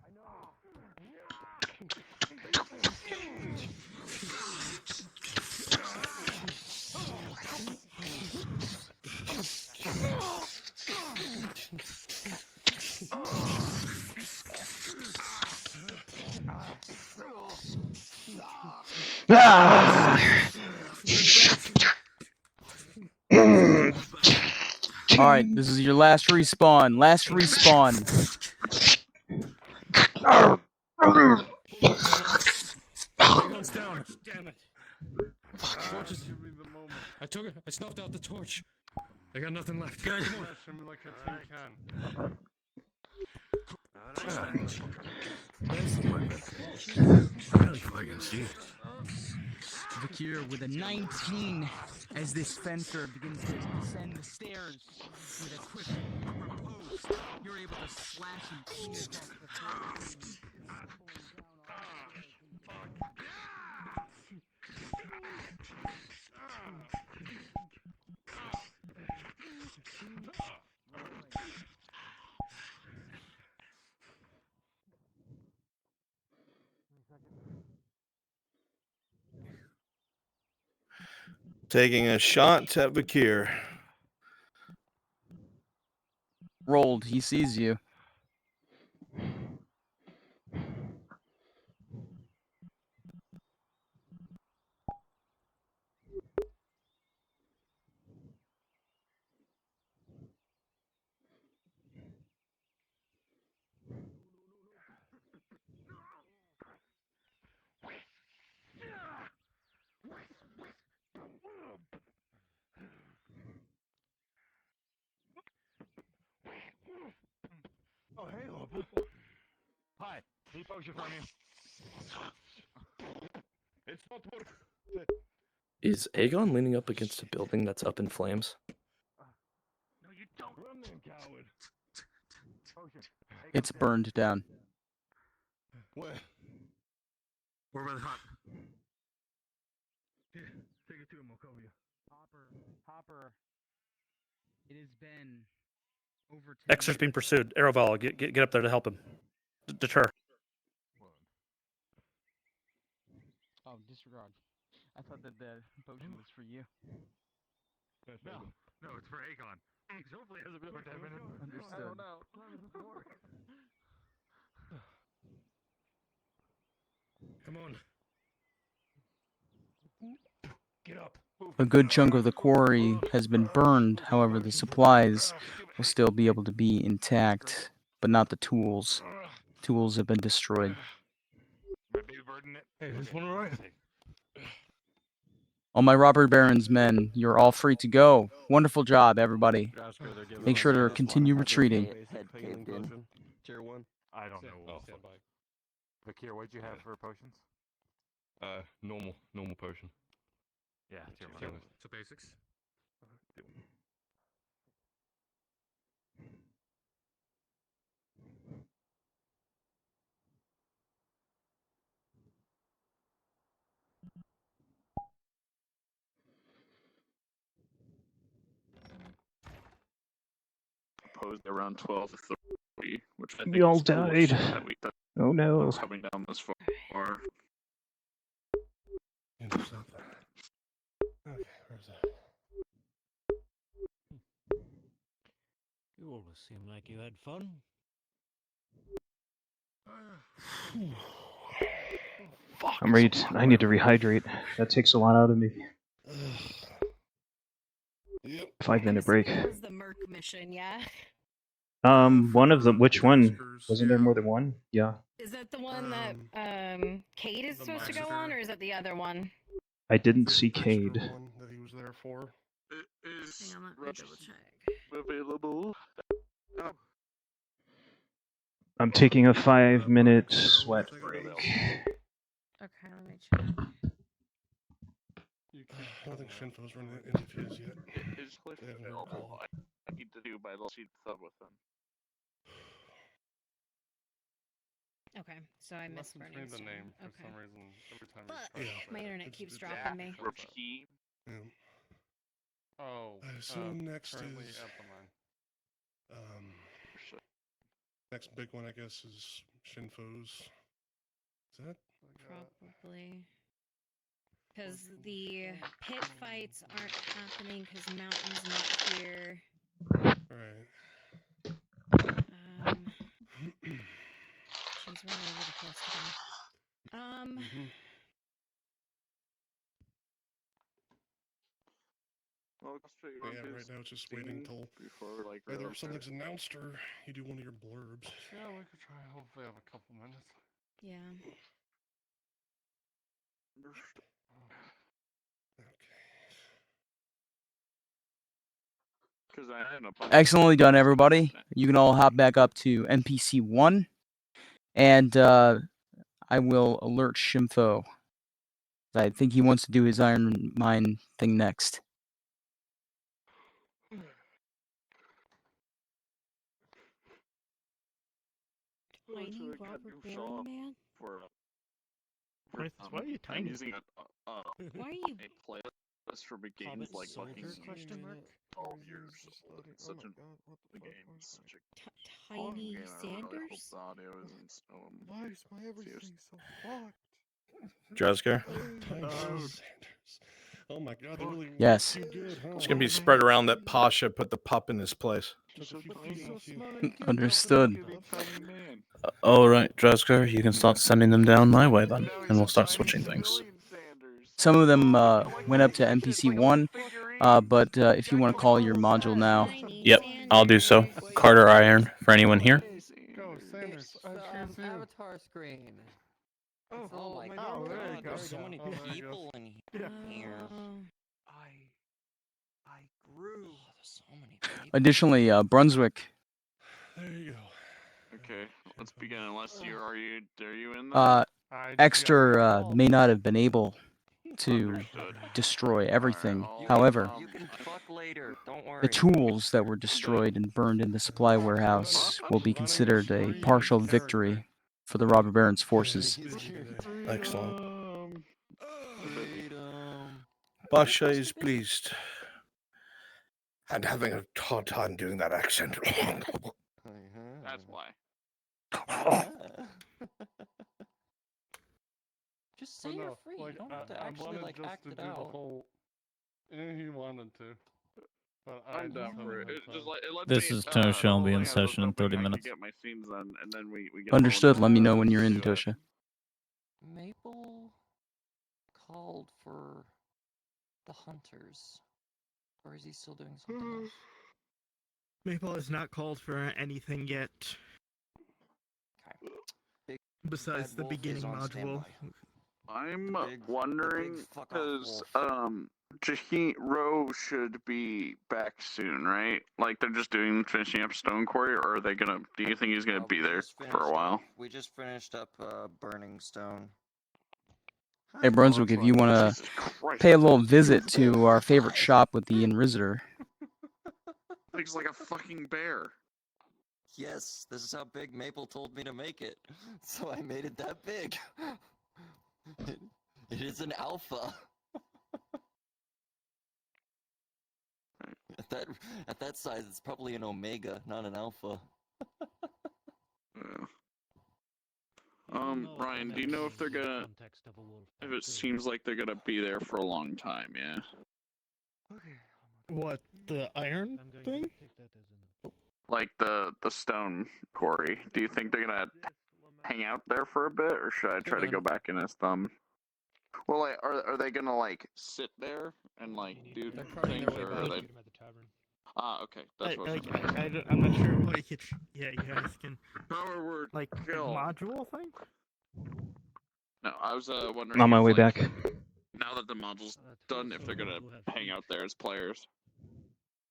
I know. Alright, this is your last respawn. Last respawn. Guns down. Damn it. Torches. I took it. I snuffed out the torch. I got nothing left. Smash him like a tin can. Really fucking see. Vakir with a 19 as this fencer begins to descend the stairs with a quick upper post. You're able to slash and ping across the floor. Taking a shot at Bakir. Rolled, he sees you. Need potion from you. It's not work. Is Aegon leaning up against a building that's up in flames? No, you don't. Run then, coward. Potion. It's burned down. Where? Where by the hut? Here, take it to him, Mokovia. Hopper. It has been over 10 Exeter's being pursued. Arrowball, get up there to help him. Deter. Oh, disregard. I thought that the potion was for you. No, it's for Aegon. Hopefully it hasn't been for 10 minutes. Understood. I don't know. Come on. Get up. A good chunk of the quarry has been burned, however, the supplies will still be able to be intact, but not the tools. Tools have been destroyed. Hey, this one alright? All my robber baron's men, you're all free to go. Wonderful job, everybody. Make sure to continue retreating. Head caved in. Tier 1. I don't know. Oh, Fakir, what'd you have for potions? Normal potion. Yeah, tier So 1. basics. Proposed around 12:30, which I think We all is cool died. that we Oh no. was coming down this far. Okay, where's that? You all seem like you had fun. I'm ready. I need to rehydrate. That takes a lot out of me. 5-minute break. That was the Merc mission, yeah? One of them. Which one? Wasn't there more than one? Yeah. Is that the one that Cade is supposed to go on, or is that the other one? I didn't see Cade. One that he was there for. Hang on, let me double check. Available. Oh. I'm taking a 5-minute sweat break. Okay, let me check. I don't think Shinfo's running interviews yet. Is Cliff They haven't heard available? call. I need to do my little seed sub with them. Okay, so I missed Mustn't Burning change the Stone. name for Okay. some reason every time But you try to my say it. internet keeps it's dropping me. Repeat. Yeah. Oh, I assume next currently is at the mine. next big one I guess is Shinfo's. Is that? Probably. Because the pit fights aren't happening because Mountain's not here. Right. She's running over the place today. Well, Yeah, right now it's just waiting till before like either if something's announced or you do one of your blurbs. Yeah, we could try. Hopefully, have a couple minutes. Yeah. Excellently done, everybody. You can all hop back up to NPC 1, and I will alert Shimfo. I think he wants to do his Iron Mine thing next. Tiny Robert Baron man? Why are you I'm tiny? using Why are you a playlist for big games Hobbit like soldier, fucking question mark? 12 years. It's such a the game. It's such a Tiny game. I really hope Sanders? the audio isn't Why is my everything so fucked? Drasker? Sanders. Oh my god, they really Yes. make you good, huh? It's gonna be spread around that Pasha put the pup in his place. Understood. All right, Drasker, you can start sending them down my way then, and we'll start switching things. Some of them went up to NPC 1, but if you want to call your module now. Yep, I'll do so. Carter Iron for anyone here. Go, Sanders. I choose you. Avatar screen. Oh my god, there you go. there's so many Oh, there he people goes. in here. I grew. There's so many people. Additionally, Brunswick. There you go. Okay. Let's begin. Unless are you in Uh, there? Exter may not have been able to Understood. destroy everything. I'll- However, You can fuck later. Don't worry. the tools that were destroyed and burned in the supply warehouse will be considered a partial victory for the robber baron's forces. Excellent. Basha is pleased. And having a hard time doing that accent. That's why. Just say But you're no, free. like, you don't have to I actually wanted like just act to it do out. the whole. Yeah, he wanted to. But I I'm down just for it. haven't It had just time. like it lets This me, is Tosha. I'll be in has us session in hoping 30 I minutes. can get my scenes done, and then we get Understood. rolling. Let me know when you're in, Tosha. Maple called for the hunters, or is he still doing something else? Maple has not called for anything yet. Besides the beginning module. I'm wondering because Jahiro should be back soon, right? Like they're just finishing up Stone Quarry, or are they gonna? Do you think he's gonna be there for a while? We just finished up Burning Stone. Hey, Brunswick, if you want to pay a little visit to our favorite shop with the Inquisitor. Looks like a fucking bear. Yes, this is how big Maple told me to make it. So I made it that big. It is an alpha. At that size, it's probably an omega, not an alpha. Ryan, do you know if they're gonna? If it seems like they're gonna be there for a long time, yeah. What, the iron thing? Like the stone quarry. Do you think they're gonna hang out there for a bit, or should I try to go back in his thumb? Well, like, are they gonna like sit there and like do things, or are they? Ah, okay, that's what. I'm not sure what you. Yeah, you guys can. Power word. Like kill. module thing. No, I was wondering. On my if, way like, back. Now that the module's done, if they're gonna hang out there as players,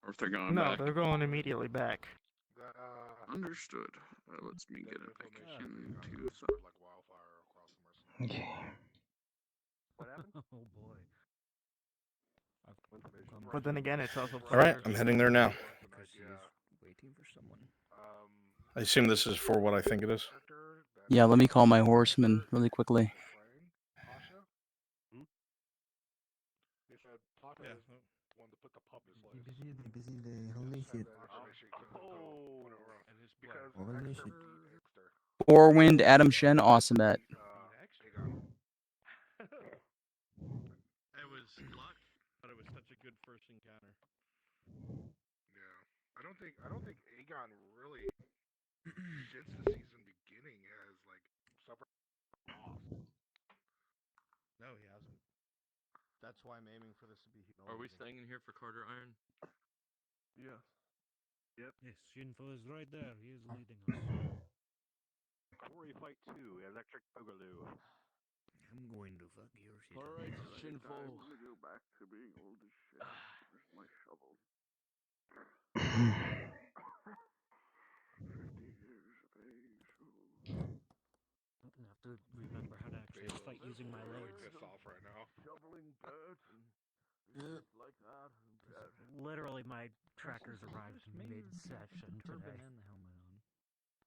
or if they're going No, back. they're going immediately back. Understood. Let's me get it back into some. Okay. What happened? Oh boy. But then again, it's also. All right, I'm heading there now. Waiting for someone. I assume this is for what I think it is. Yeah, let me call my horseman really quickly. Busy day. Holy shit. Holy shit. Orwind, Adam Shen, Awesomet. It was luck, but it was such a good first encounter. Yeah, I don't think Aegon really since the season beginning has like suffered loss. No, he hasn't. That's why I'm aiming for this to be. Are we staying in here for Carter Iron? Yes. Yep. Yes, Shinfo is right there. He is leading us. Quarry Fight 2, Electric Boogaloo. I'm going to fuck your shit. Alright, Shinfo. I'm gonna go back to being old as shit. Where's my shovel? 50 years of age. I'm gonna have to remember how to actually fight using my legs. Pissed off right now. Shoveling dirt and like that. Literally, my trackers arrived mid-session today. And the helmet on.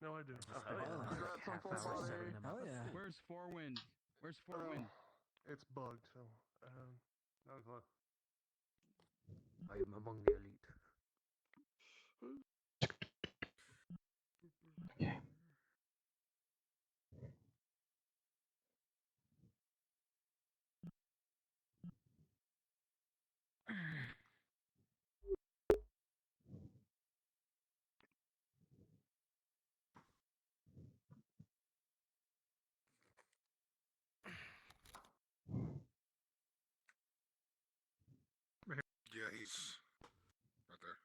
No, I do. Hell yeah. Where's Forewind? Where's Forewind? It's bugged, so no clue. I am among the elite. Okay. Yeah, he's right there.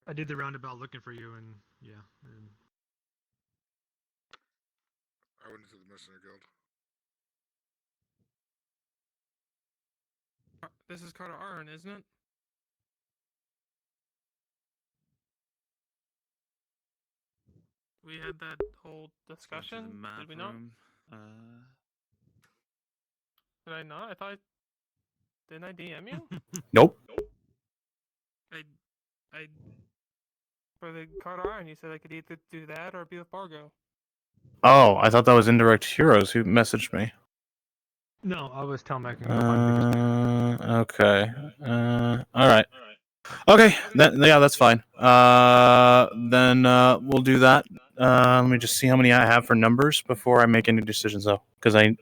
I did the roundabout looking for you, and yeah. And I went into the Mercenary Guild. This is Carter Iron, isn't it? We had that whole discussion. Did we not? Did I not? I thought. Didn't I DM you? Nope. I. For the card iron, you said I could either do that or be with Fargo. Oh, I thought that was Indirect Heroes who messaged me. No, I was telling Mac. Okay. All right. Okay. Yeah, that's fine. Then we'll do that. Let me just see how many I have for numbers before I make any decisions, though, because I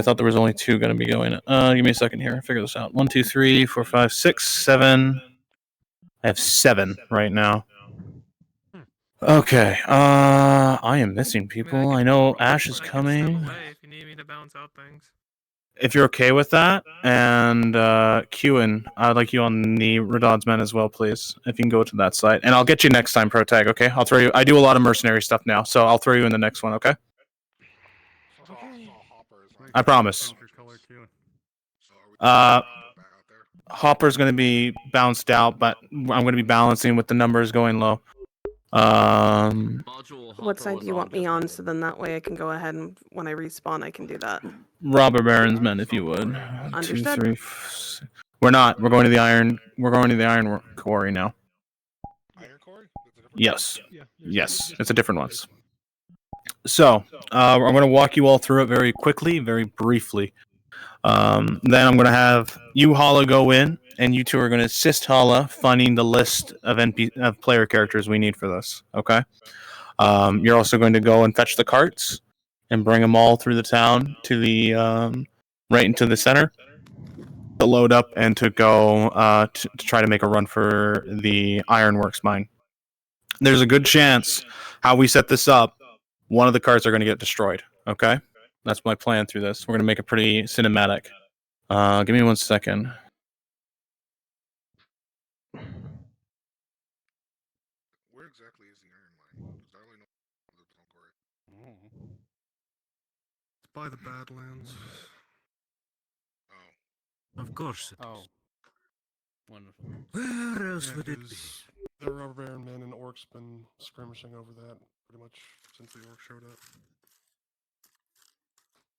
thought there was only 2 going to be going. Give me a second here. Figure this out. 1, 2, 3, 4, 5, 6, 7. I have 7 right now. Okay. I am missing people. I know Ash is coming. If you need me to balance out things. If you're okay with that, and Qin, I'd like you on the Radod's Men as well, please. If you can go to that site, and I'll get you next time, Protag. Okay, I'll throw you. I do a lot of mercenary stuff now, so I'll throw you in the next one. Okay. I promise. Hopper's going to be bounced out, but I'm going to be balancing with the numbers going low. What side do you want me on? So then that way I can go ahead and when I respawn, I can do that. Robber Baron's Men, if you would. Understood. 2, 3. We're not. We're going to the iron. We're going to the iron quarry now. Yes. Yes. It's a different one. So I'm going to walk you all through it very quickly, very briefly. Then I'm going to have you, Hala, go in, and you two are going to assist Hala finding the list of of player characters we need for this. Okay. You're also going to go and fetch the carts and bring them all through the town to the right into the center to load up and to go to try to make a run for the Ironworks mine. There's a good chance how we set this up, one of the carts are going to get destroyed. Okay, that's my plan through this. We're going to make it pretty cinematic. Give me 1 second. Where exactly is the iron mine? Because I only know the Plum Quarry. It's by the Badlands. Of course it is. Oh. Wonderful. Where else would it be? The Rubber Baron men and orcs been skirmishing over that pretty much since the orcs showed up.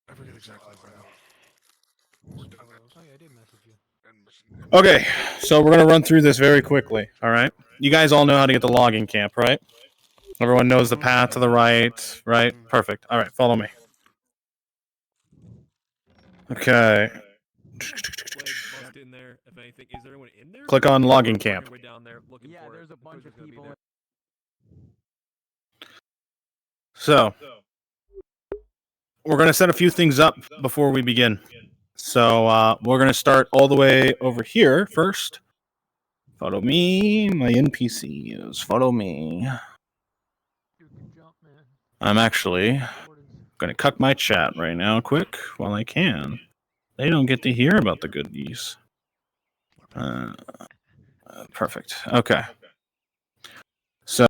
I forget exactly where now. Oh yeah, I did message you. Okay, so we're going to run through this very quickly, all right? You guys all know how to get to logging camp, right? Everyone knows the path to the right, right? Perfect. All right, follow me. Okay. In there, if anything. Is there anyone in there? Click on logging camp. Yeah, there's a bunch of people. So, we're going to set a few things up before we begin. So, we're going to start all the way over here first. Follow me, my NPCs. Follow me. I'm actually going to cut my chat right now, quick, while I can. They don't get to hear about the goodies. Perfect. Okay. So.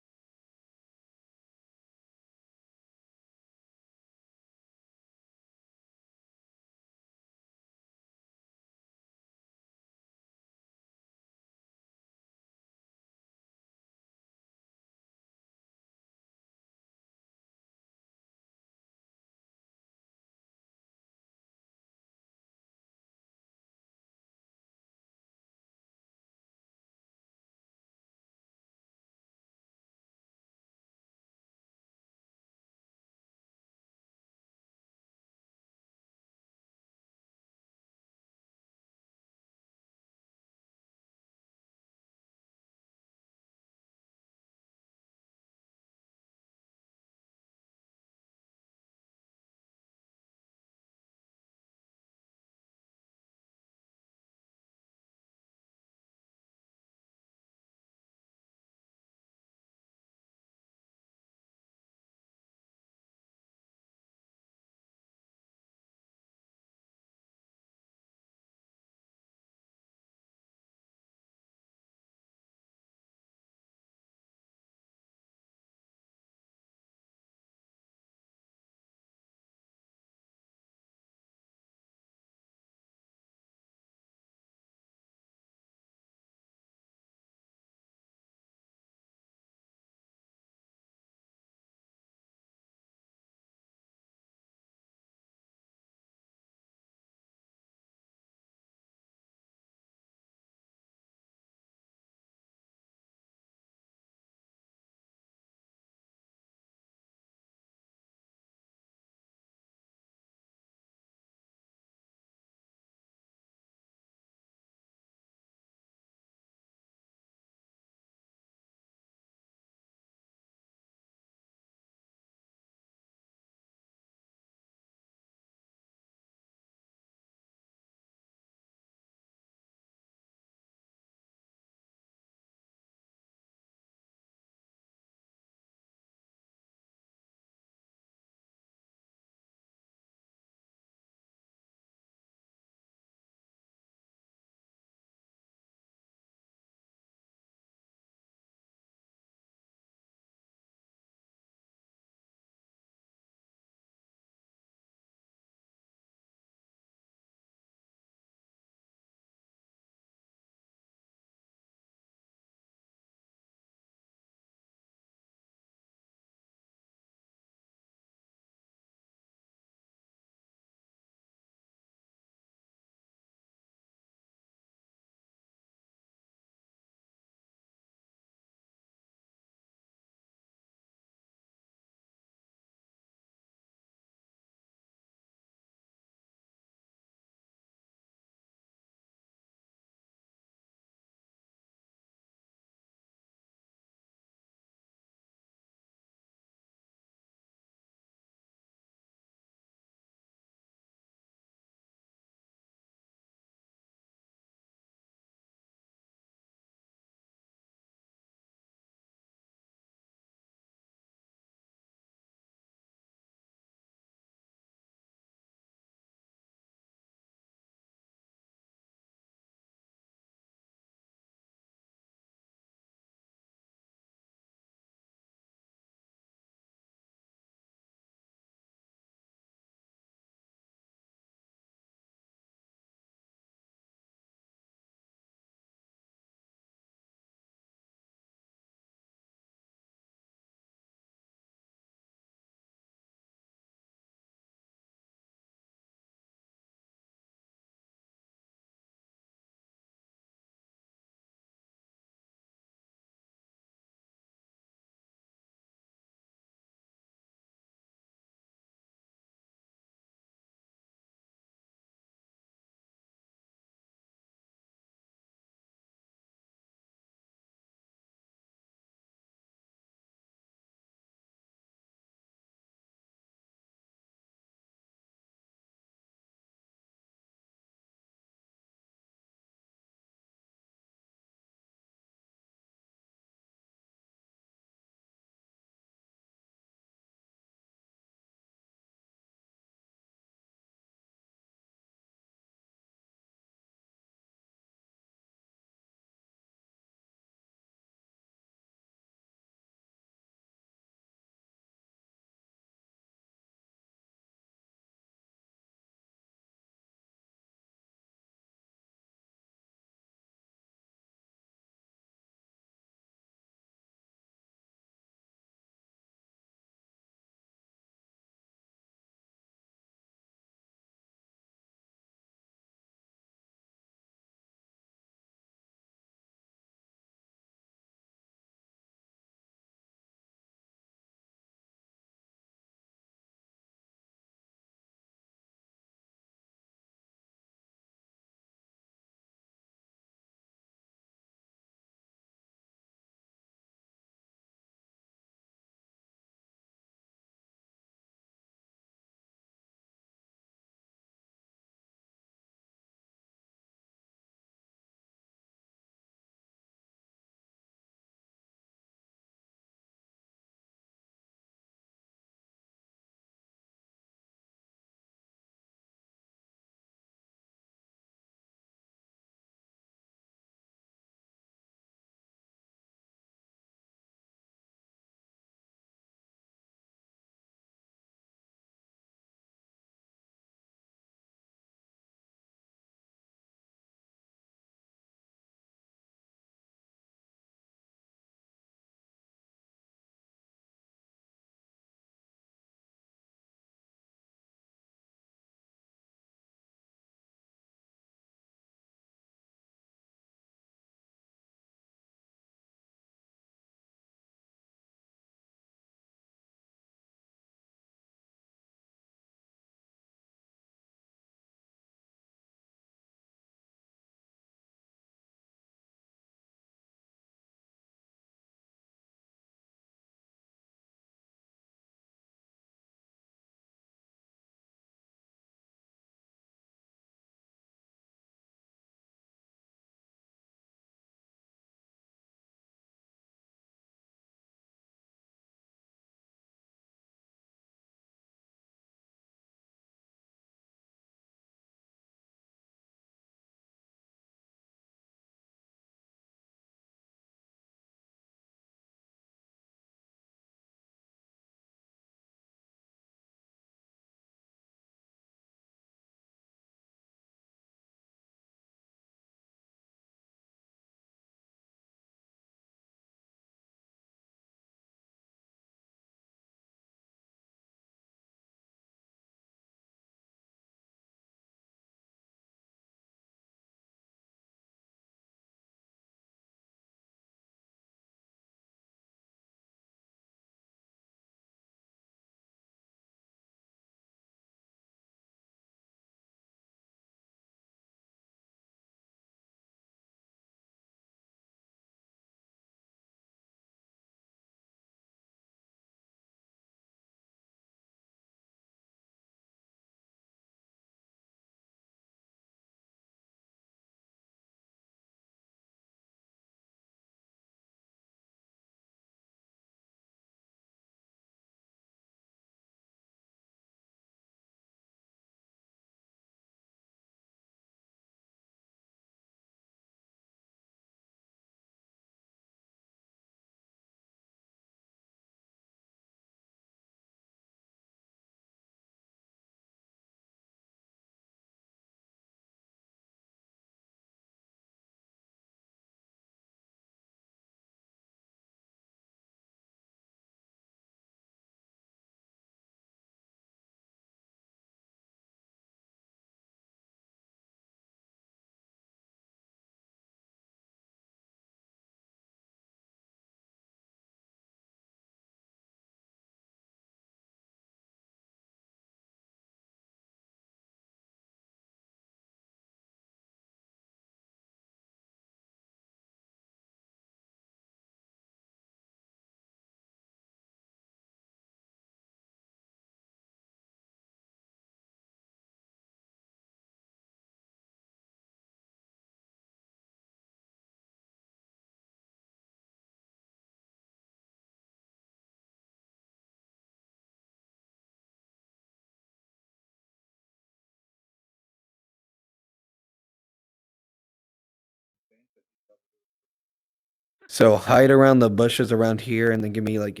So hide around the bushes around here, and then give me like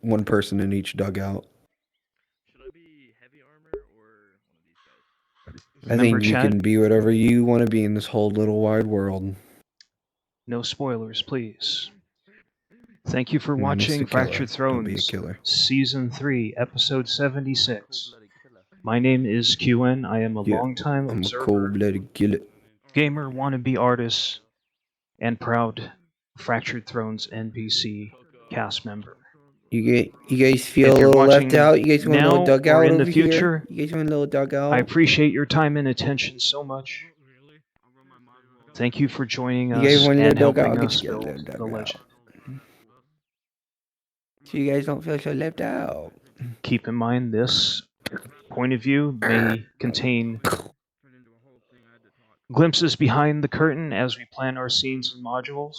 one person in each dugout. Should I be heavy armor or one of these guys? I think you can be whatever you want to be in this whole little wide world. No spoilers, please. Thank you for Minus watching the killer. Fractured Don't be a Thrones, killer. Season 3, Episode 76. My name is QN. I am a Yeah, longtime I'm a observer, cold-blooded killer. gamer, wannabe artist, and proud Fractured Thrones NPC cast member. You guys feel If a you're little left watching out? You guys want a little now or dugout in over the future, here? You guys want a little dugout? I appreciate your time and attention so much. Thank you for joining You guys us want a and little dugout? helping I'll get us you a build little the dugout. legend. So you guys don't feel so left out. Keep in mind this point of view may contain glimpses behind the curtain as we plan our scenes and modules.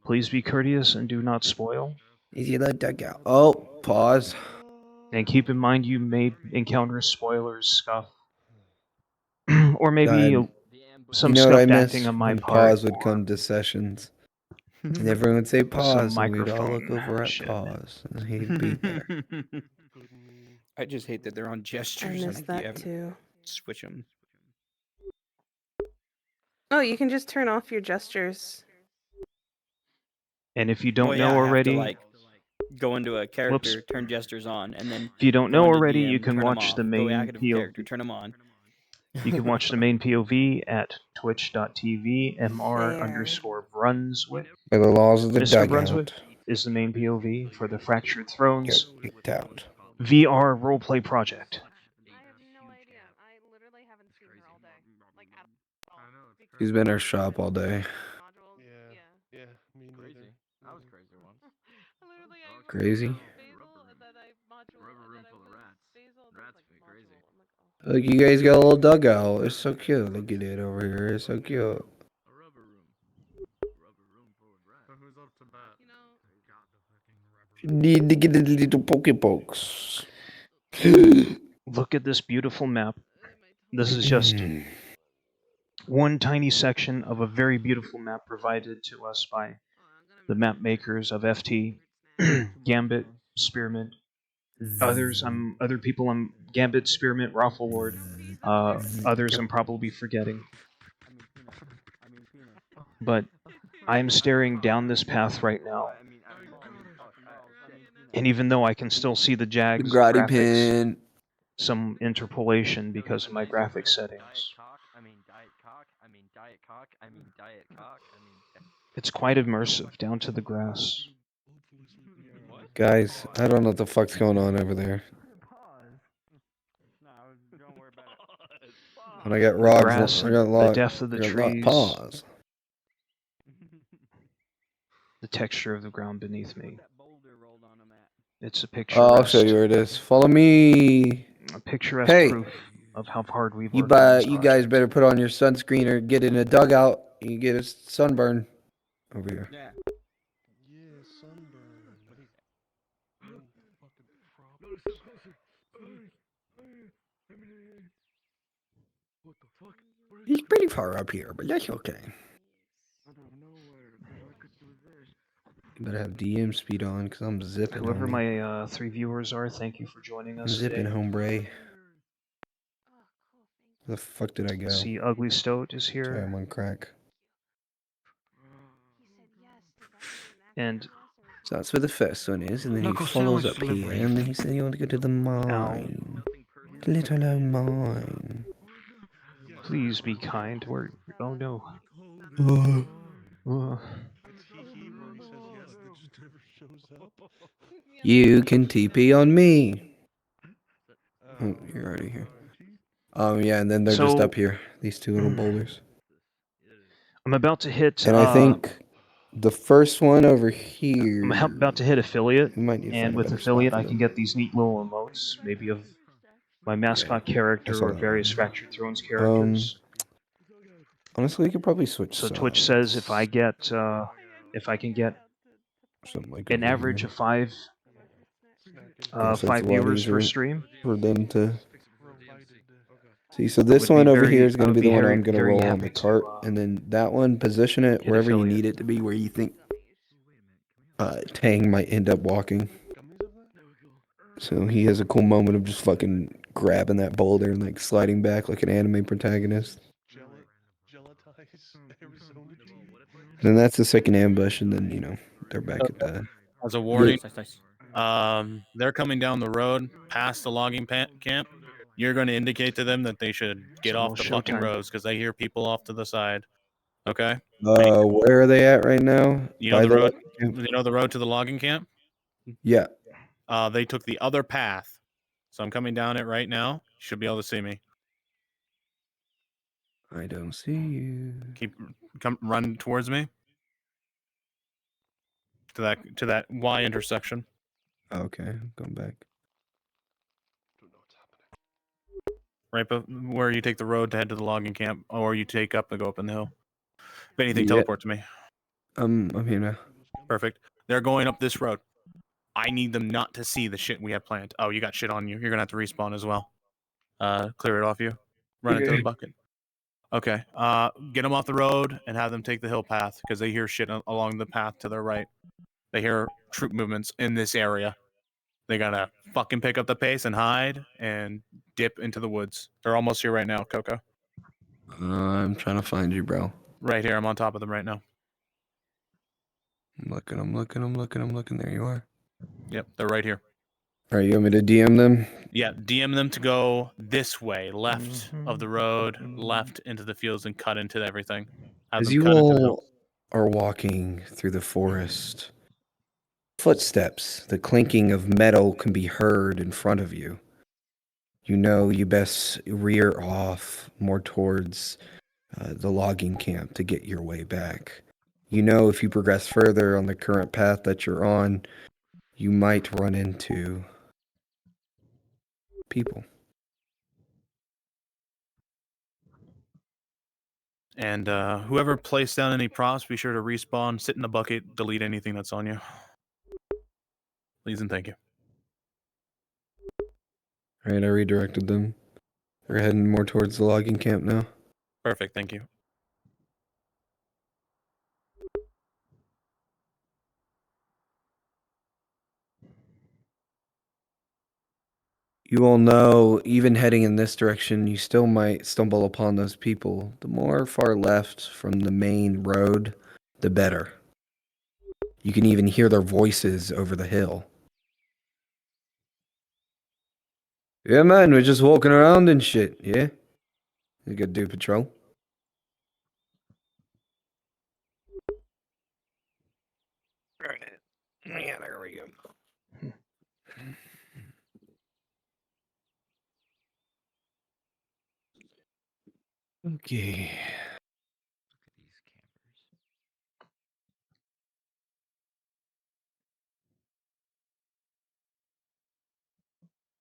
Please be courteous and do not spoil. Easy little dugout. Oh, pause. And keep in mind you may encounter spoilers, stuff, or maybe God, some you know what I stuffed miss? acting on my When part. pause would come to sessions. And everyone would say Some pause, and we'd all look microphone over at shit. pause. And he'd be there. I just hate that they're on I gestures. missed that too. Switch them. Oh, you can just turn off your gestures. And if you don't Well, yeah, know I have already, to, like, go into a character, Whoops. turn gestures on, and then if you don't go know into already, DM, you can turn 'em watch off. the Go main active POV. character, turn them on. You can watch the main POV at twitch.tv mr_Brunswick. By the laws of the Mr. dugout. Brunswick is the main POV for the Fractured Thrones Get kicked out. VR roleplay project. He's been in our shop all day. Yeah, me neither. That was crazy once. Crazy. Rubber room full of rats. Rats be crazy. Look, you guys got a little dugout. It's so cute. Look at it over here. It's so cute. So who's up to bat? Need to get the little pokepokes. Look at this beautiful map. This is just one tiny section of a very beautiful map provided to us by the map makers of FT, Gambit, Spearmint, other people. I'm Gambit, Spearmint, Raffle Lord. Others I'm probably forgetting. But I'm staring down this path right now. And even though I can still see the jags, Grotty graphics, pin. some interpolation because of my graphic settings. It's quite immersive, down to the grass. Guys, I don't know what the fuck's going on over there. When I got robbed, Grass, I got the locked. depth of the I got locked. trees. Pause. The texture of the ground beneath me. It's a picture. Oh, I'll show you where it is. Follow me. A picturesque Hey, proof of how hard we've you worked on this you project. guys better put on your sunscreen or get in a dugout. You get a sunburn over here. Yeah, sunburn. What the fuck? He's pretty far up here, but that's okay. You better have DM speed on, because I'm zipping. Whoever homie. my 3 viewers are, thank you for joining I'm us zipping, today. hombre. Where the fuck did I go? See, Ugly Stoat is here. Sorry, I'm on crack. And So that's where the first one is, and then he follows up here, and then he said he wants to go to the mine. The little old mine. please be kind. Oh no. You can TP on me. Oh, you're already here. Yeah, and then they're just So- up here. These two little boulders. I'm about to hit. And I think the first one over here. I'm about to hit affiliate, You might need to find and a with better spot affiliate, for I can them. get these neat little emotes, maybe of my mascot character saw or that various Fractured Thrones characters. Honestly, you could probably switch. So Twitch says if I can get something like an over average here. of 5 So it's a lot viewers per easier stream, for them to. See, so this Would one be over very- here is I going to would be be the one very- I'm going to very roll on happy the to, cart, and then that one, position it get wherever you affiliate. need it to be, where you think Tang might end up walking. So he has a cool moment of just fucking grabbing that boulder and like sliding back like an anime protagonist. Then that's the second ambush, and then they're back at the. As a warning, Yeah. they're coming down the road past the logging camp. You're going to indicate to them that they should get off the fucking showtime. roads because I hear people off to the side. Okay. Where are they at right now? You know By the road. camp? You know the road to the logging camp. Yeah. They took the other path, so I'm coming down it right now. You should be able to see me. I don't see you. Run towards me. To that Y intersection. Okay, come back. Right, but where you take the road to head to the logging camp, or you take up and go up in the hill. If anything, Yeah. teleport to me. I'm here now. Perfect. They're going up this road. I need them not to see the shit we have planned. Oh, you got shit on you. You're gonna have to respawn as well. Clear it off you. Run it to the Okay. bucket. Okay. Get them off the road and have them take the hill path because they hear shit along the path to their right. They hear troop movements in this area. They gotta fucking pick up the pace and hide and dip into the woods. They're almost here right now, Coco. I'm trying to find you, bro. Right here. I'm on top of them right now. I'm looking. There you are. Yep, they're right here. All right, you want me to DM them? Yeah, DM them to go this way, left of the road, left into the fields, and cut into everything. Have As them you cut into the hills. all are walking through the forest, footsteps, the clinking of metal can be heard in front of you. You know you best rear off more towards the logging camp to get your way back. You know if you progress further on the current path that you're on, you might run into people. And whoever placed down any props, be sure to respawn, sit in the bucket, delete anything that's on you. Please and thank you. All right, I redirected them. They're heading more towards the logging camp now. Perfect, thank you. You all know, even heading in this direction, you still might stumble upon those people. The more far left from the main road, the better. You can even hear their voices over the hill. Yeah, man, we're just walking around and shit, yeah? You gotta do patrol. Alright. Yeah, there we go. Okay.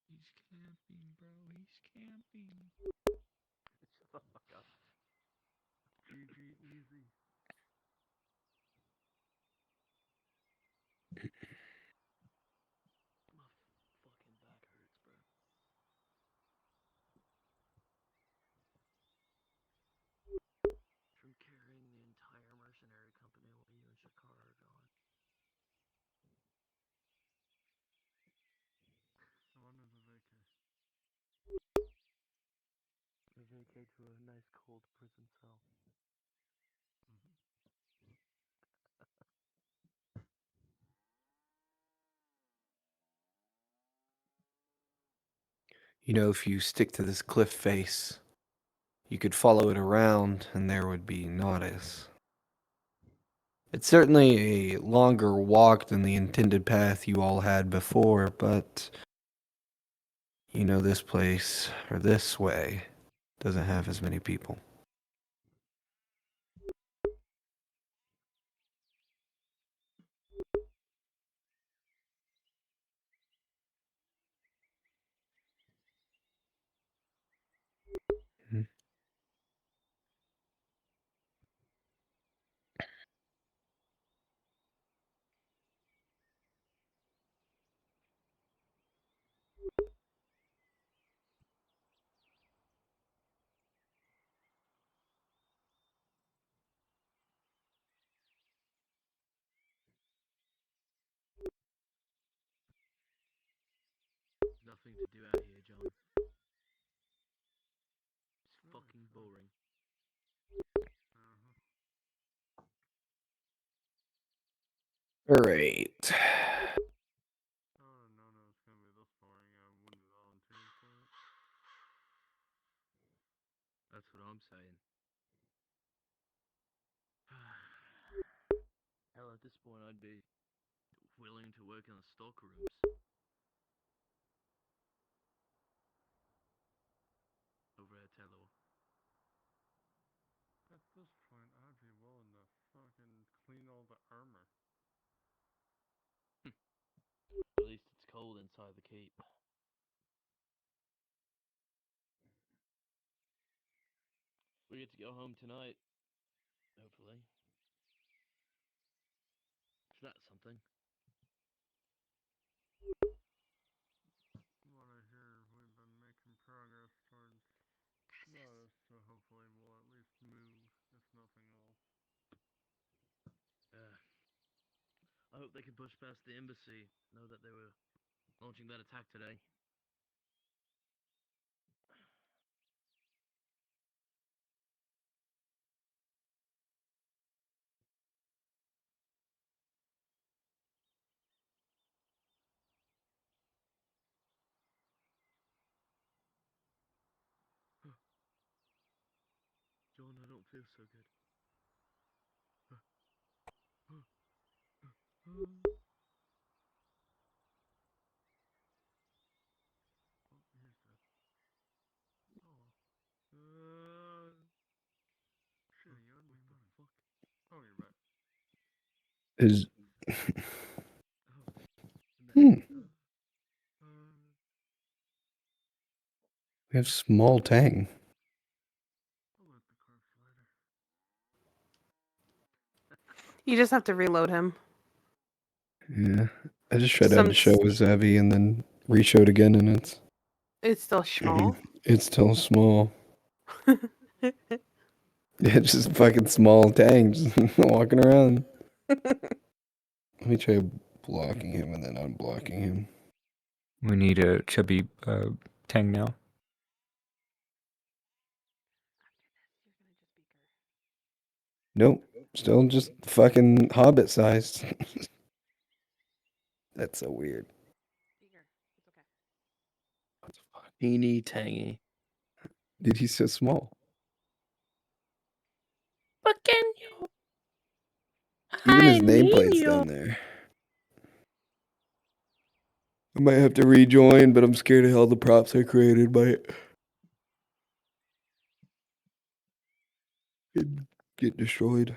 He's camping, bro. He's camping. Shut the fuck up. Easy. Fucking back hurts, bro. From carrying the entire mercenary company while you and Shakar are gone. When is the vacay? The vacay to a nice cold prison cell. You know, if you stick to this cliff face, you could follow it around and there would be Nautice. It's certainly a longer walk than the intended path you all had before, but you know this place, or this way, doesn't have as many people. Mhm. nothing to do out here, John. It's fucking boring. All right. That's what I'm saying. Hell, at this point, I'd be willing to work in the stock rooms. Over at Tello. At this point, I'd be willing to fucking clean all the armor. At least it's cold inside the keep. We get to go home tonight. Hopefully. So that's something. What I hear, we've been making progress towards those, so hopefully we'll at least move, if nothing else. Yeah. I hope they can push past the embassy. Know that they were launching that attack today. John, I don't feel so good. Shit, you what the fuck? Oh, you're back. Is we have small Tang. You just have to reload him. Yeah, I just shut down the show with Zavi and then reshowed again, and It's still small. it's still small. It's just fucking small Tang just walking around. Let me try blocking him and then unblocking him. We need a chubby Tang now. Nope, still just fucking hobbit sized. That's so weird. Teeny tangy. Dude, he's so small. Pequeño. Even his Ay, nameplate's niño. down there. I might have to rejoin, but I'm scared of how the props I created might get destroyed.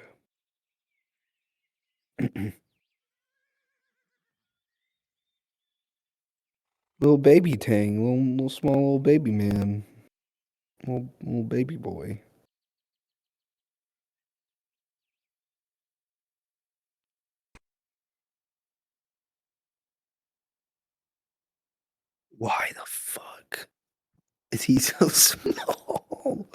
Little baby Tang, little small little baby man, little baby boy. Why the fuck is he so small?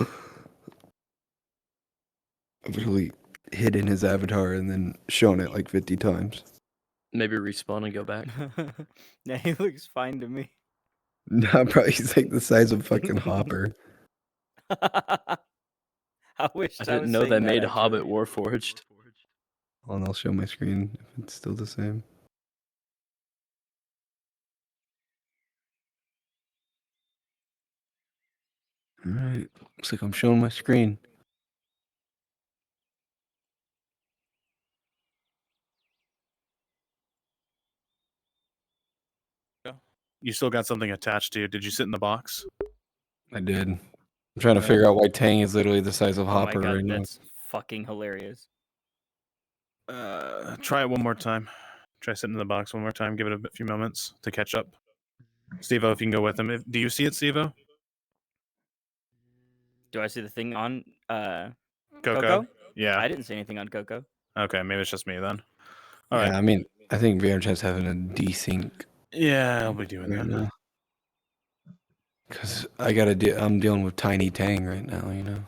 I've really hidden his avatar and then shown it like 50 times. Maybe respawn and go back. Yeah, he looks fine to me. Nah, bro, he's like the size of fucking Hopper. I wish I I didn't was know saying they that, made actually. Hobbit Warforged. Hold on, I'll show my screen if it's still the same. Alright, looks like I'm showing my screen. You still got something attached to you. Did you sit in the box? I did. I'm trying to figure out why Tang is literally the size of Oh my Hopper god, right now. that's fucking hilarious. Try it one more time. Try sitting in the box one more time. Give it a few moments to catch up. Steve-O, if you can go with him. Do you see it, Steve-O? Do I see the thing on Coco? Yeah. I didn't see anything on Coco. Okay, maybe it's just me then. All Yeah, right. I mean, I think VRChat's having a desync Yeah, I'll be doing right that. now. Because I'm dealing with Tiny Tang right now, you know.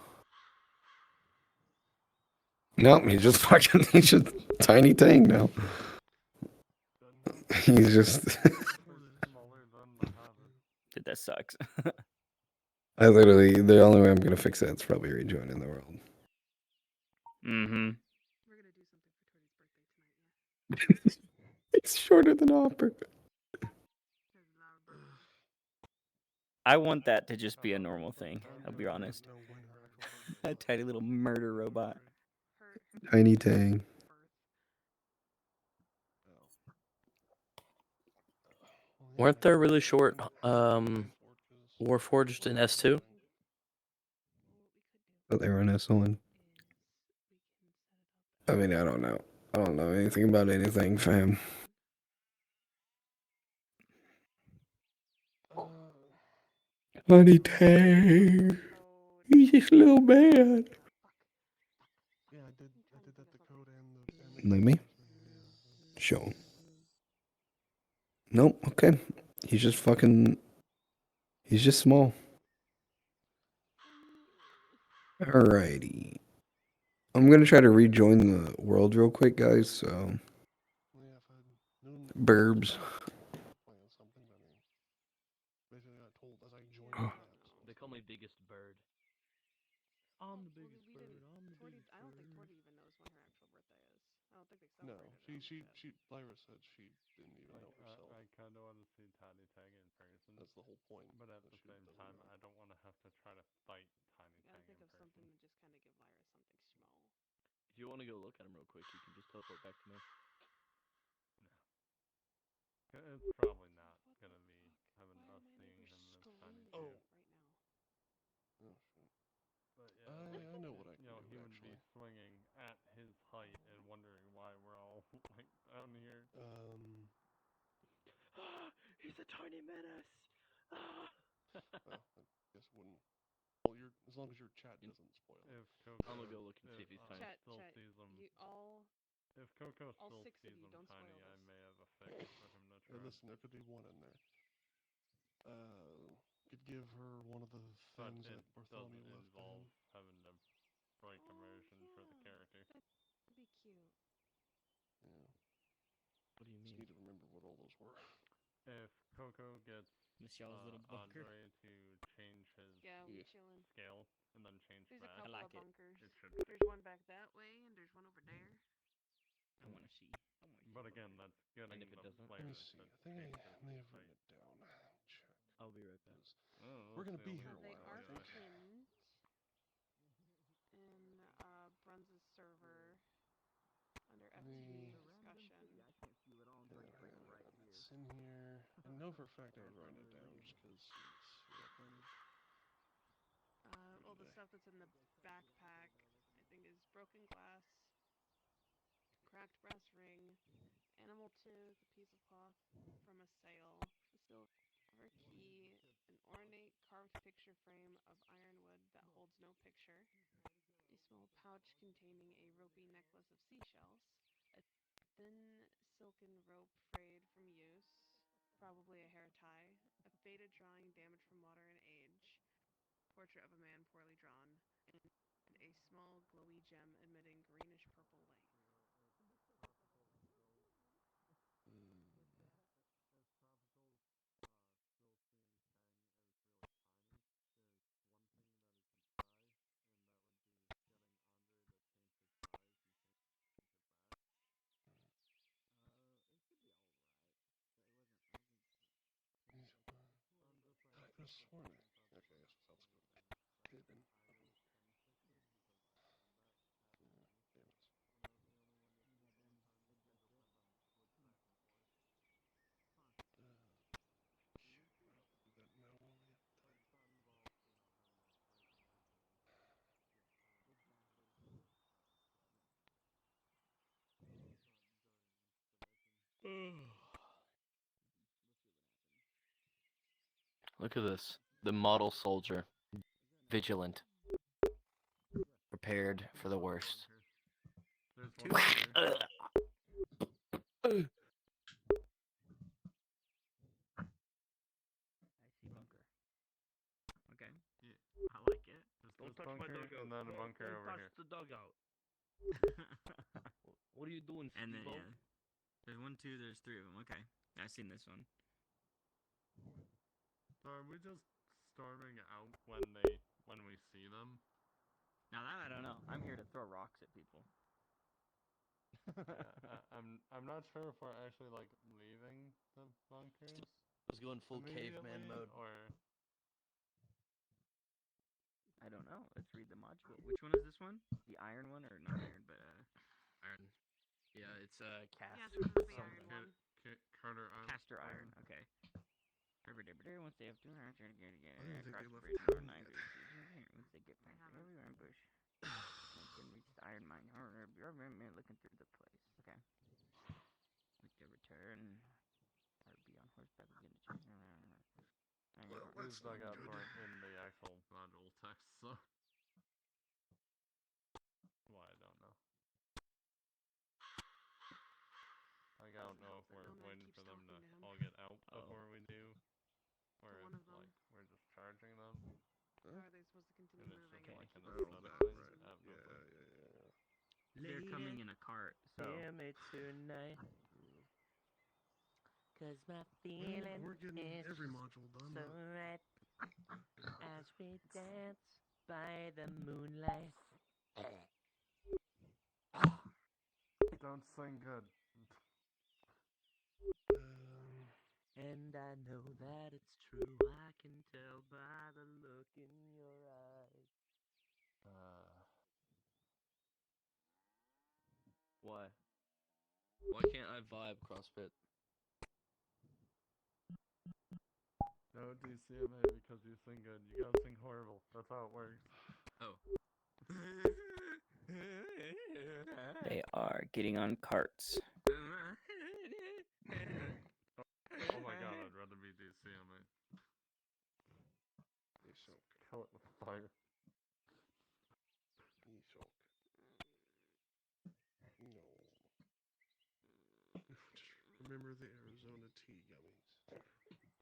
Nope, he's just Tiny Tang now. He's just. Smaller than the Hobbit. that sucks. I literally, the only way I'm gonna fix that is probably rejoining the world. Mm-hmm. It's shorter than Hopper. I want that to just be a normal thing. I'll be honest. A tiny little murder robot. Tiny Tang. Weren't there really short Warforged in S2? But they were an S1. I mean, I don't know. I don't know anything about anything, fam. Tiny Tang. He's just a little man. Yeah, I did that the code and Let me show him. Nope. Okay. He's just fucking. He's just small. Alrighty. I'm gonna try to rejoin the world real quick, guys. So. Burbs. They call me biggest bird. I'm the biggest bird. I'm the biggest bird. I don't think Torty even knows when her actual birthday is. I don't think they No, celebrated it. Lyra said she didn't even know herself. I kind of want to see Tiny Tang in person. That's the whole point. But at the same time, I don't want to have to try to fight Tiny You gotta Tang think in of something person. to just kind of give Lyra something small. If you want to go look at him real quick, you can just teleport back to me. It's probably not gonna be having us seeing him this tiny too. Oh shit. But yeah, I know what I can do. He would be swinging at his height and wondering why we're all like down here. He's a tiny menace. Well, I guess it wouldn't. Well, as long as your chat doesn't spoil it. If Coco, I'm gonna go look and see if he's tiny. Still sees him. You all. If Coco all still 6 of sees you, him don't tiny, spoil I this. may have a fix for him to try. Hey, listen, there could be one in there. Could give her one of the things that Bartholomew left to him. Having to break immersion for the character. That'd be cute. Yeah. What do you Just mean? need to remember what all those were. If Coco gets Andre to change his chillin'. scale and then change There's a back, couple of bunkers. it should. There's one back that way, and there's one over there. I want to see. But again, that's getting if it the doesn't? player Let me to see. I think I may have written it down. Check. I'll be right back. We're gonna be here a They while, are I think. pinned in Bruns's server under FTV discussion. It's in here. I know for a fact I was writing it down just because Well, the stuff that's in the backpack, I think, is broken glass, cracked brass ring, animal tooth, a piece of cloth from a sail, a silver key, an ornate carved picture frame of ironwood that holds no picture, a small pouch containing a ropey necklace of seashells, a thin silken rope frayed from use, probably a hair tie, a faded drawing damaged from water and age, portrait of a man poorly drawn, and a small glowy gem emitting greenish purple light. I could have sworn it. Okay, I guess let's go to hidden. Yeah, damn it. Shit, do that now while we have time. Look at this. The model soldier. Vigilant. Prepared for the worst. There's one I see bunker. Okay. Yeah. I like it. Don't touch my dugout. And then a bunker Don't over touch here. the dugout. What are you doing, And then, Steve-O? yeah. There's 1, 2, there's 3 of them. Okay. I've seen this one. So are we just storming out when we see them? Now that I don't know. I'm here to throw rocks at people. I'm not sure if we're actually like leaving the bunkers. I was going full caveman immediately, mode. Or I don't know. Let's read the module. Which one is this one? The iron one, or not iron, but Iron. Yeah, it's cast. Yeah, this is the some iron one. Carter Island. caster iron. Okay. Once they have 200 to get I didn't think across they the left bridge, town nine yet. degrees. Once they get past every ambush, they can reach the iron mine. Looking through the place. Okay. With the return, or be on horseback again to change. Well, These that's not dugouts good. weren't in the actual module text, so. Well, I don't know. Like, I don't know if we're waiting for them to all get out before we do, or To one if, of them. like, we're just charging them. How are they supposed to continue And it's moving? just and like an keep Oh, aesthetic that, thing. right. I have no clue. Yeah. They're coming in a cart, so. Hear me tonight. Cause my feeling We're getting is every module done. so right as we dance by the moonlight. Don't sing good. And I know that it's true. I can tell by the look in your eyes. Why? Why can't I vibe CrossFit? No DCMA because you sing good. You gotta sing horrible. That's how it works. Oh. They are getting on carts. Oh my god, I'd rather be DCMA. Kill it with fire. No. Remember the Arizona tea gummies.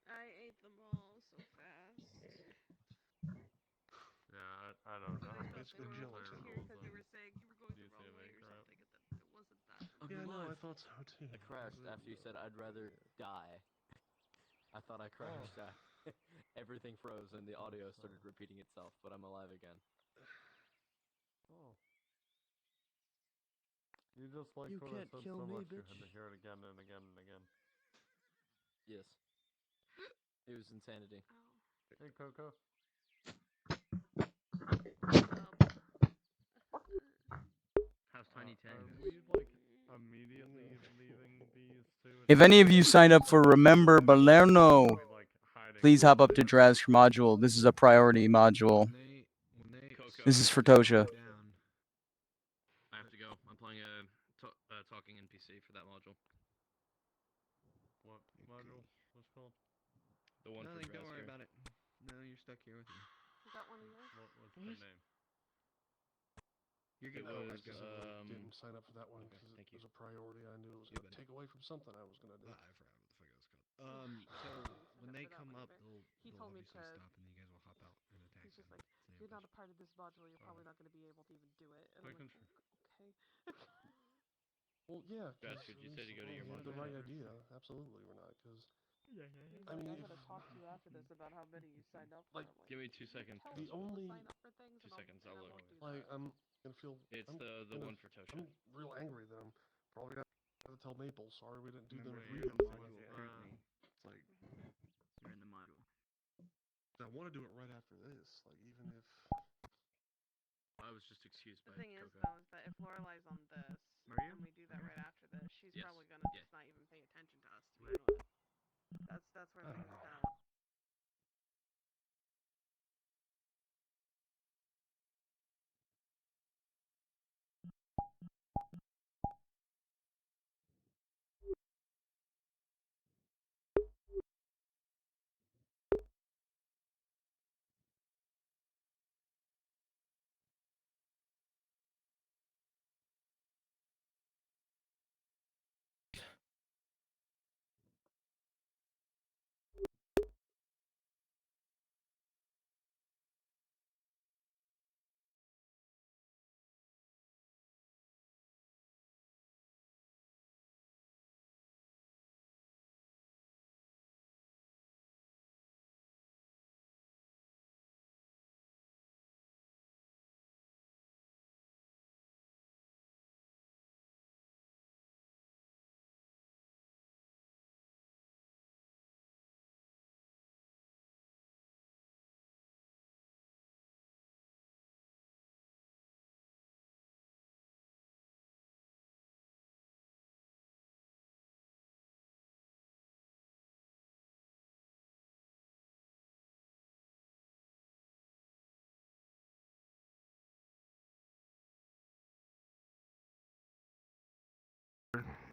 I ate them all so fast. Yeah, I don't know. It's good gelatin. Here because they were saying you were going the wrong way or something, and then it wasn't that. Yeah, no, I thought so too. I crashed after you said I'd rather die. I thought I crashed. Everything froze and the audio started repeating itself, but I'm alive again. Oh. You just like You what can't I said kill so me, much you bitch. had to hear it again and again and again. Yes. It was insanity. Hey, Coco. How's Tiny Ten? Are we, like, immediately leaving these two? If any of you signed up for Remember Balerno, please hop up to Drazk module. This is a priority module. This is for Tosha. I have to go. I'm playing a talking NPC for that module. What module? What's called? The one Nothing, for don't worry Drazk. about it. No, you're stuck here with me. Is that one of yours? What's the name? You're It good. was, I guess I didn't sign up for that one because thank it you. was a priority. I knew it was Yeah, going to buddy. take away from something I was going to do. I forgot what the fuck it was called. So when they come up, He they'll told me obviously to. stop, and then you guys will hop out and attack. He's just them. like, It's an you're not a ambush. part of this module. You're probably not going to be able to even do it. And I'm like, okay. Well, yeah. Bastard, you said to go to your You had module the right first. idea. Absolutely, we're not. Because I mean, I'm gonna talk to you after this about how many you signed up for. Like, I'm like, Give me 2 seconds. tell the people to only sign up for things, 2 and seconds, I I'll won't look. do like that. I'm gonna feel. It's I'm the gonna- one for Tosha. I'm real angry that I'm probably gonna have to tell Maple. Sorry, we didn't do Remember, the you're in reading the thing. module currently. It's like You're in the module. I want to do it right after this. Like even if I was just excused The by thing is, Coco. though, is that if Lorelai's on this, and we do that right after this, she's Yes. probably gonna Yeah. just not even pay attention to us. To be honest, that's where I don't things know. kind of.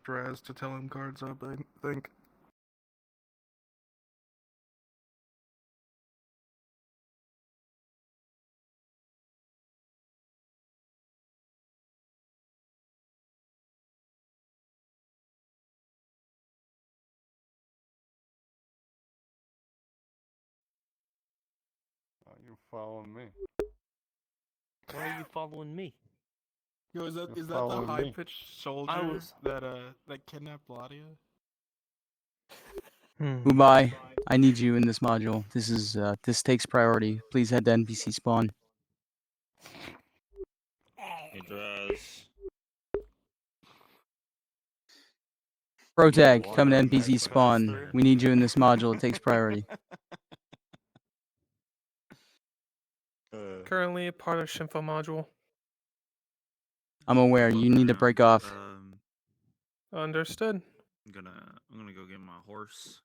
contact Raz to tell him guards up, I think. Oh, you're following me. Why are you following me? Yo, is You're that the following me. high-pitched soldier was- that kidnapped Ladia? Ubai, I need you in this module. This takes priority. Please head to NPC spawn. Hey, Draz. Protag, Water coming to on that NPC spawn. bastard. We need you in this module. It takes priority. Currently a part of Shinfo module. I'm aware. You need to break off. Understood. I'm gonna go get my horse.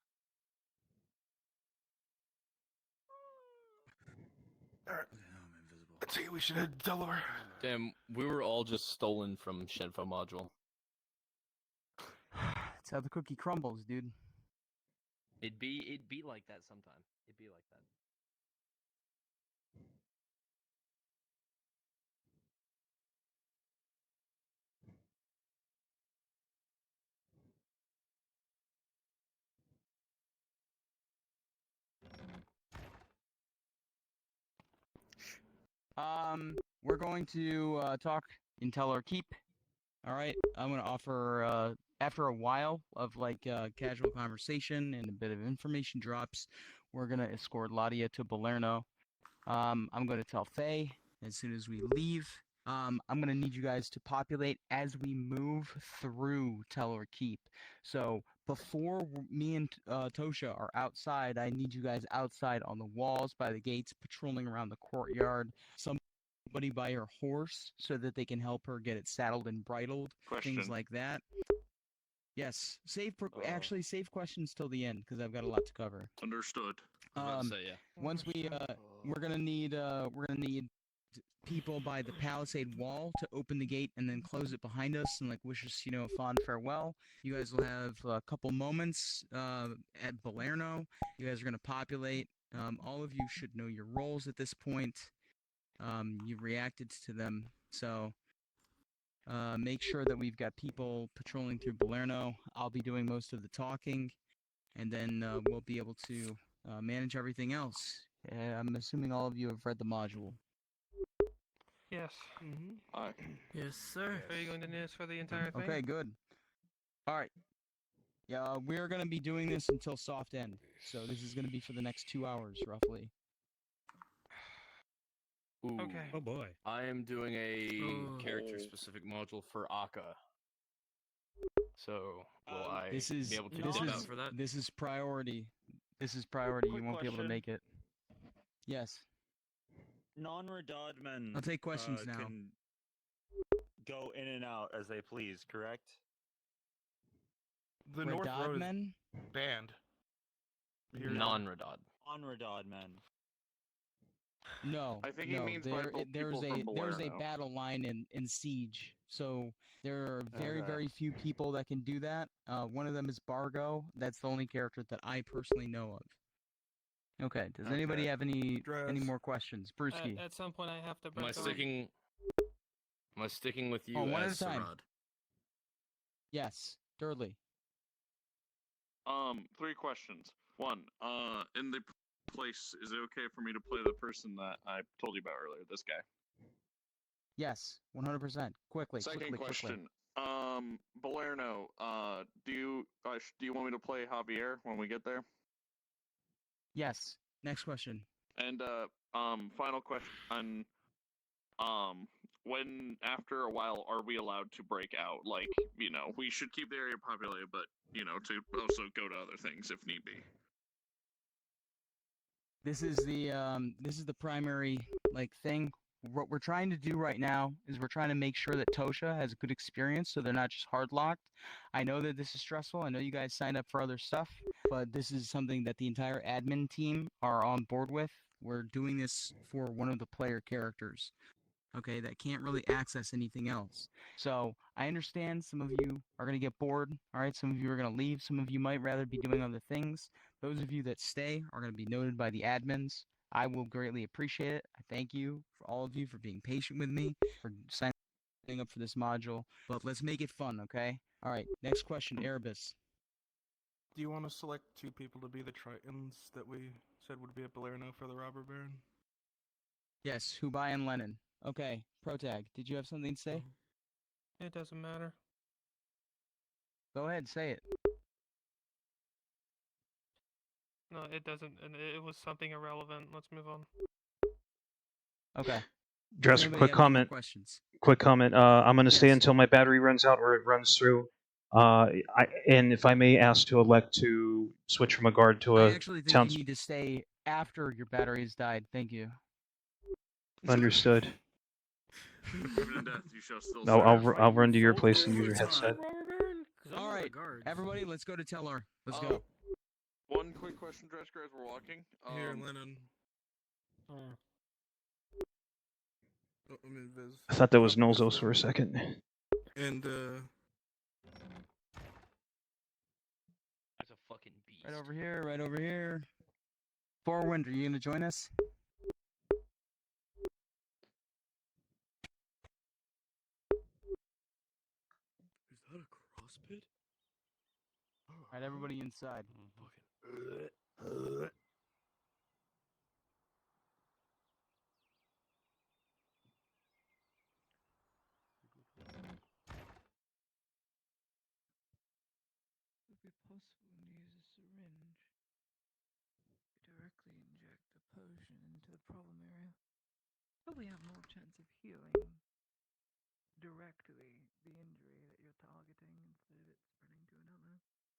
I'd say we should head to Delaware. Damn, we were all just stolen from Shinfo module. That's how the cookie crumbles, dude. It'd be like that sometime. It'd be like that. We're going to talk in Teller Keep. All right. I'm gonna offer after a while of like casual conversation and a bit of information drops, we're gonna escort Ladia to Balerno. I'm gonna tell Faye as soon as we leave. I'm gonna need you guys to populate as we move through Teller Keep. So before me and Tosha are outside, I need you guys outside on the walls by the gates, patrolling around the courtyard. Somebody by her horse so that they can help her get it saddled and bridled. Things Question. like that. Yes, actually save questions till the end because I've got a lot to cover. Understood. Once we're gonna need people by the palisade wall to open the gate and then close it behind us and like wish us a fond farewell. You guys will have a couple moments at Balerno. You guys are gonna populate. All of you should know your roles at this point. You've reacted to them, so make sure that we've got people patrolling through Balerno. I'll be doing most of the talking, and then we'll be able to manage everything else. I'm assuming all of you have read the module. Yes. Aye. Yes, sir. Are you going to need us for the entire thing? Okay, good. All right. Yeah, we're going to be doing this until soft end, so this is going to be for the next 2 hours, roughly. Ooh. Okay. Oh boy. I am doing a character-specific module for Akka. So, will I This is be able to this dip is out for that? this is priority. This is priority. Quick You won't be able to question. make it. Yes. Non-Radad men. I'll take questions now. Can go in and out as they please, correct? The North Radad Road is men? banned. Non-Radad. Non-Radad men. No, I think he no. means by both there's people from there's a Balerno. battle line in Siege, so there are Okay. very few people that can do that. One of them is Bargo. That's the only character that I personally know of. Okay. Does anybody have any more questions, Brewski? At some point, I have to. Am I sticking with you one at as a time. Sarad? Yes, Dudley. 3 questions. 1, in the place, is it okay for me to play the person that I told you about earlier, this guy? Yes, 100%. Quickly. Second question. Balerno, do you want me to play Javier when we get there? Yes. Next question. And final question. When after a while are we allowed to break out? Like, we should keep the area populated, but to also go to other things if need be. This is the primary thing. What we're trying to do right now is we're trying to make sure that Tosha has a good experience, so they're not just hard locked. I know that this is stressful. I know you guys signed up for other stuff, but this is something that the entire admin team are on board with. We're doing this for one of the player characters. okay, that can't really access anything else. So I understand some of you are going to get bored, all right? Some of you are going to leave. Some of you might rather be doing other things. Those of you that stay are going to be noted by the admins. I will greatly appreciate it. I thank you for all of you for being patient with me, for signing up for this module. But let's make it fun, okay? All right, next question, Erebus. Do you want to select 2 people to be the Tritons that we said would be at Balerno for the robber baron? Yes, Hubai and Lennon. Okay, Protag, did you have something to say? It doesn't matter. Go ahead, say it. No, it doesn't. And it was something irrelevant. Let's move on. Okay. Just Anybody quick have any more comment. questions? Quick comment. I'm going to stay Yes. until my battery runs out or it runs through. And if I may ask to elect to switch from a guard to I a actually think town. you need to stay after your battery's died. Thank you. Understood. Even in death, you shall still I'll run to your place and use your headset. All right, everybody, let's go to Teller. Let's Uh, go. One quick question, Dresker, as we're walking. Here, Lennon. I mean, Viz. I thought that was Nolzos for a second. And, That's a fucking beast. Right over here, right over here. Forwind, are you going to join us? Is that a cross pit? All right, everybody inside. Would it be possible to use a syringe to directly inject a potion into the problem area? Probably have more chance of healing directly the injury that you're targeting instead of it spreading to another.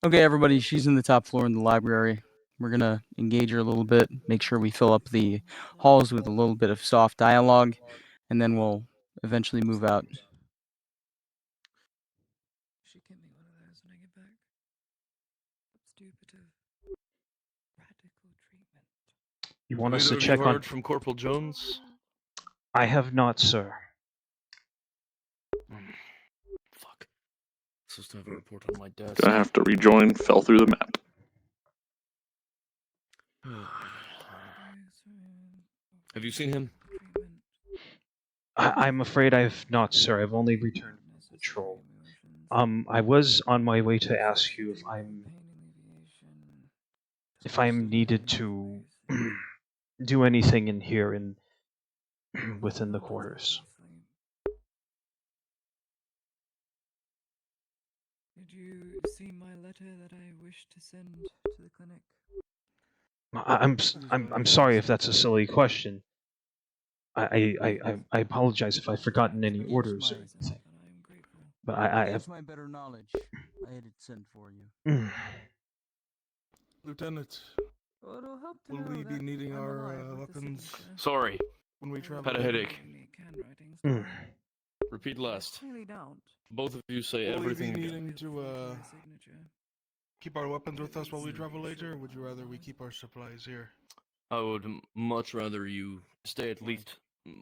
Okay, everybody, she's in the top floor in the library. We're going to engage her a little bit, make sure we fill up the halls with a little bit of soft dialogue, and then we'll eventually move out. She give me one of those when I get back. Let's do a bit of radical treatment. You want us to Have check you on? heard from Corporal Jones? I have not, sir. Fuck. Supposed to have a report on my desk. Gonna have to rejoin. Fell through the map. Have you seen him? I'm afraid I've not, sir. I've only returned from patrol. I was on my way to ask you if I'm needed to do anything in here in within the quarters. Did you see my letter that I wish to send to the clinic? I'm sorry if that's a silly question. I apologize if I've forgotten any orders or anything. But I Against my better knowledge, I had it sent for you. Lieutenant, Well, it'll help to will know we be that needing I'm our alive with the weapons signature. Sorry. when we travel? Had a headache. Handwriting Repeat last. Clearly don't. Both of you say Will we be everything again. needing to keep our weapons with us while we travel later, or would you rather we keep our supplies here? I would much rather you stay at least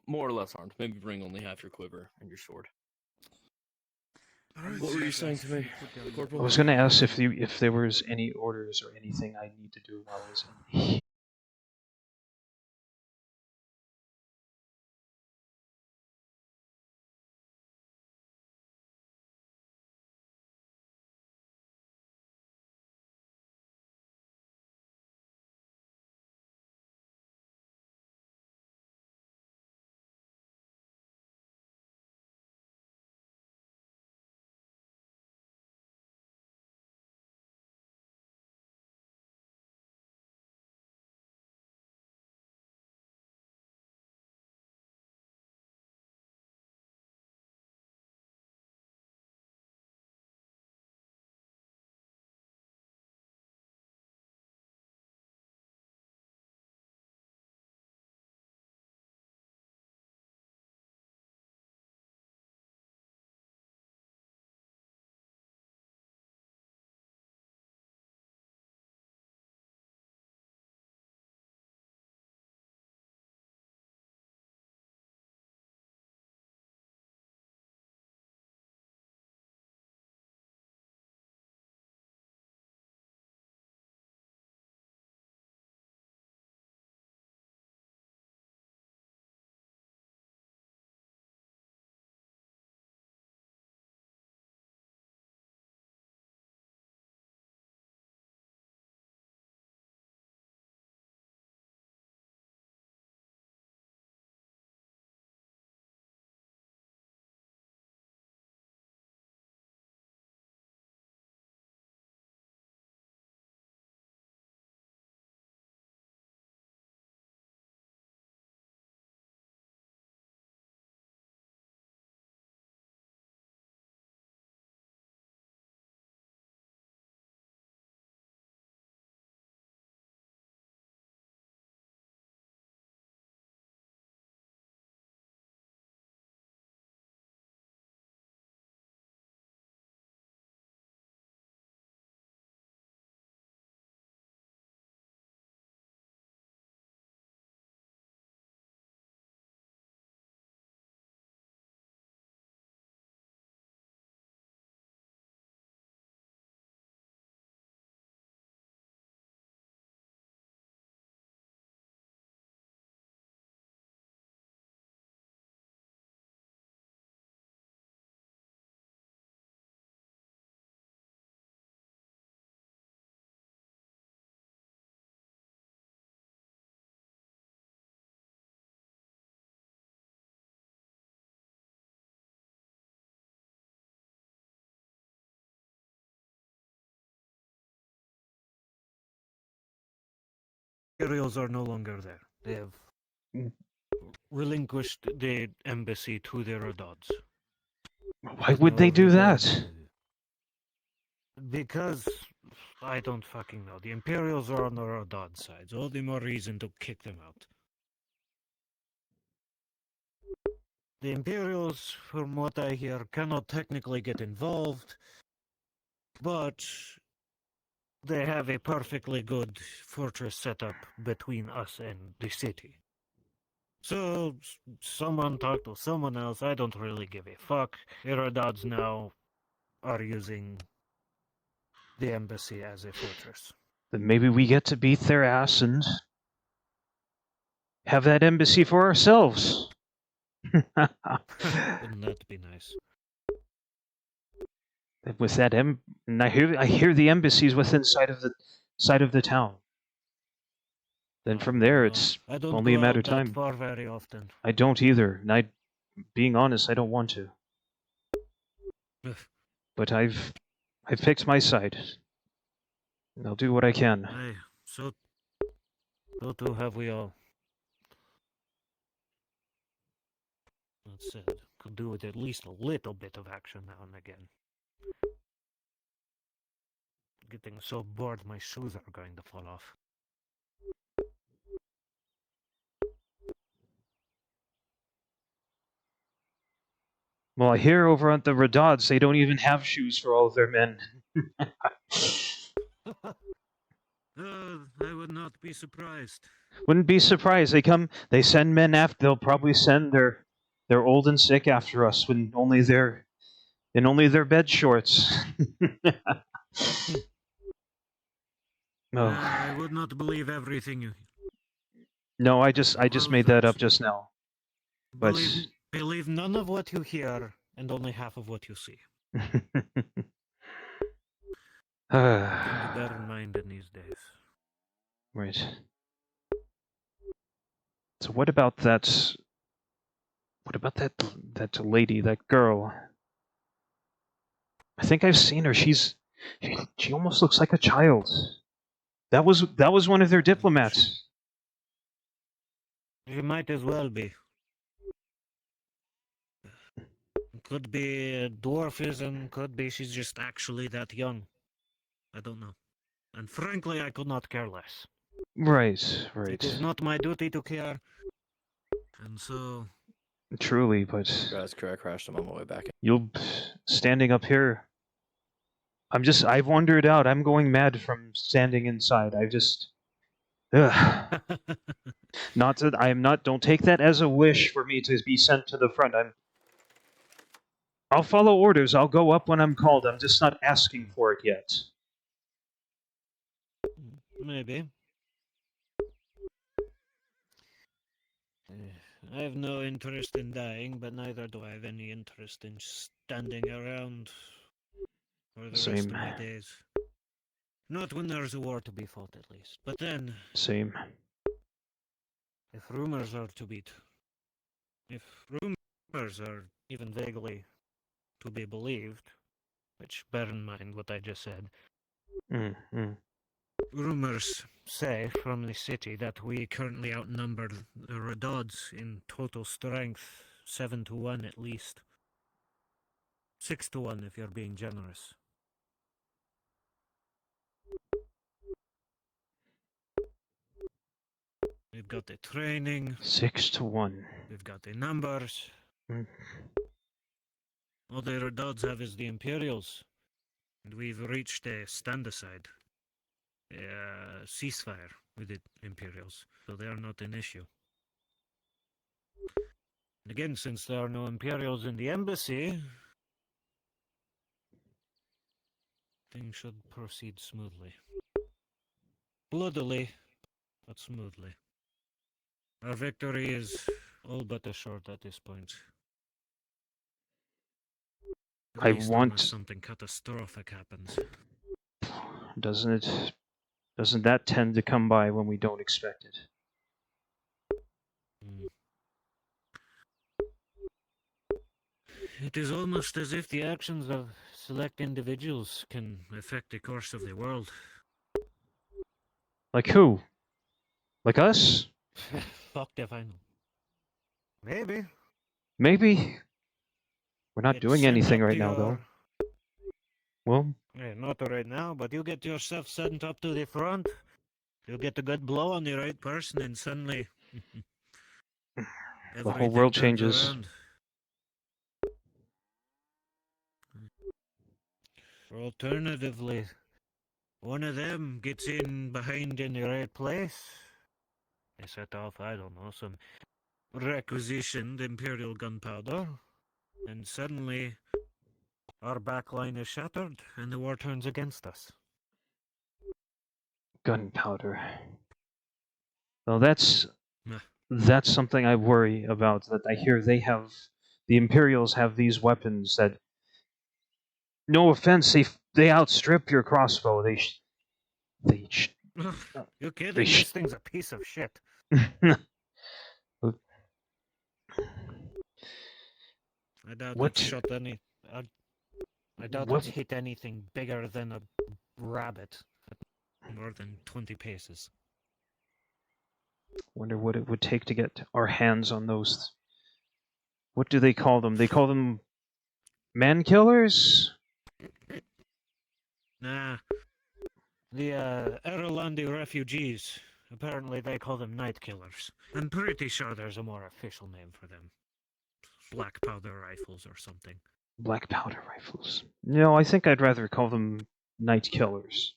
more or less armed. Maybe bring only half your quiver and your sword. What were you saying to me, Corporal? I was going to ask if there was any orders or anything I need to do while I was in. Imperials are no longer there. They have relinquished the embassy to their Rodods. Why would they do that? Because I don't fucking know. The Imperials are on the Rodod side. All the more reason to kick them out. The Imperials, from what I hear, cannot technically get involved, but they have a perfectly good fortress set up between us and the city. So, someone talk to someone else. I don't really give a fuck. Iradods now are using the embassy as a fortress. Then maybe we get to beat their ass and have that embassy for ourselves. Wouldn't that be nice? With that and I hear the embassy's within sight of the town. Then from there, it's I don't only a go matter out of time. that far very often. I don't either. And being honest, I don't want to. But I've picked my side. And I'll do what I can. Aye, so too have we all. That said, could do with at least a little bit of action now and again. Getting so bored my shoes are going to fall off. Well, I hear over at the Radods, they don't even have shoes for all of their men. I would not be surprised. Wouldn't be surprised. They send men after. They'll probably send their old and sick after us when only their bed shorts. No. I would not believe everything you No, I just made that up just now. But believe none of what you hear and only half of what you see. Thing to bear in mind in these days. Right. So what about that? What about that lady, that girl? I think I've seen her. She almost looks like a child. That was one of their diplomats. She might as well be. Could be dwarfism, could be she's just actually that young. I don't know. And frankly, I could not care less. Right. It is not my duty to care. And so... Truly, but... That's correct, I crashed him on my way back. You'll... Standing up here... I've wandered out. I'm going mad from standing inside. Ugh. Don't take that as a wish for me to be sent to the front. I'll follow orders. I'll go up when I'm called. I'm just not asking for it yet. Maybe. I have no interest in dying, but neither do I have any interest in standing around for the rest of my days. Not when there's a war to be fought, at least. But then... Same. If rumors are even vaguely to be believed, which bear in mind what I just said, rumors say from the city that we currently outnumber the Radods in total strength 7-1 at least. 6-1 if you're being generous. We've got the training. 6-1. We've got the numbers. All the Radods have is the Imperials. And we've reached a stand-aside. A ceasefire with the Imperials. So they are not an issue. And again, since there are no Imperials in the embassy, things should proceed smoothly. Bloodily, but smoothly. Our victory is all but assured at this point. At least unless something catastrophic happens. Doesn't that tend to come by when we don't expect it? It is almost as if the actions of select individuals can affect the course of the world. Like who? Like us? Fuck if I know. Maybe. Maybe. We're not Get doing sent anything up right to now, though. your- Well, Not right now, but you get yourself sent up to the front. You get a good blow on the right person, and suddenly the whole world everything turns changes. around. Or alternatively, one of them gets in behind in the right place. They set off, I don't know, some requisitioned Imperial gunpowder, and suddenly our backline is shattered, and the war turns against us. Gunpowder. Well, that's Meh. something I worry about. That I hear the Imperials have these weapons that, no offense, they outstrip your crossbow. You're kidding? They This thing's a piece of shit. I doubt What? it's shot any. I doubt What? it's hit anything bigger than a rabbit at more than 20 paces. Wonder what it would take to get our hands on those. What do they call them? They call them man killers? Nah. The Erlandi refugees. Apparently they call them night killers. I'm pretty sure there's a more official name for them. Black powder rifles or something. Black powder rifles. No, I think I'd rather call them night killers.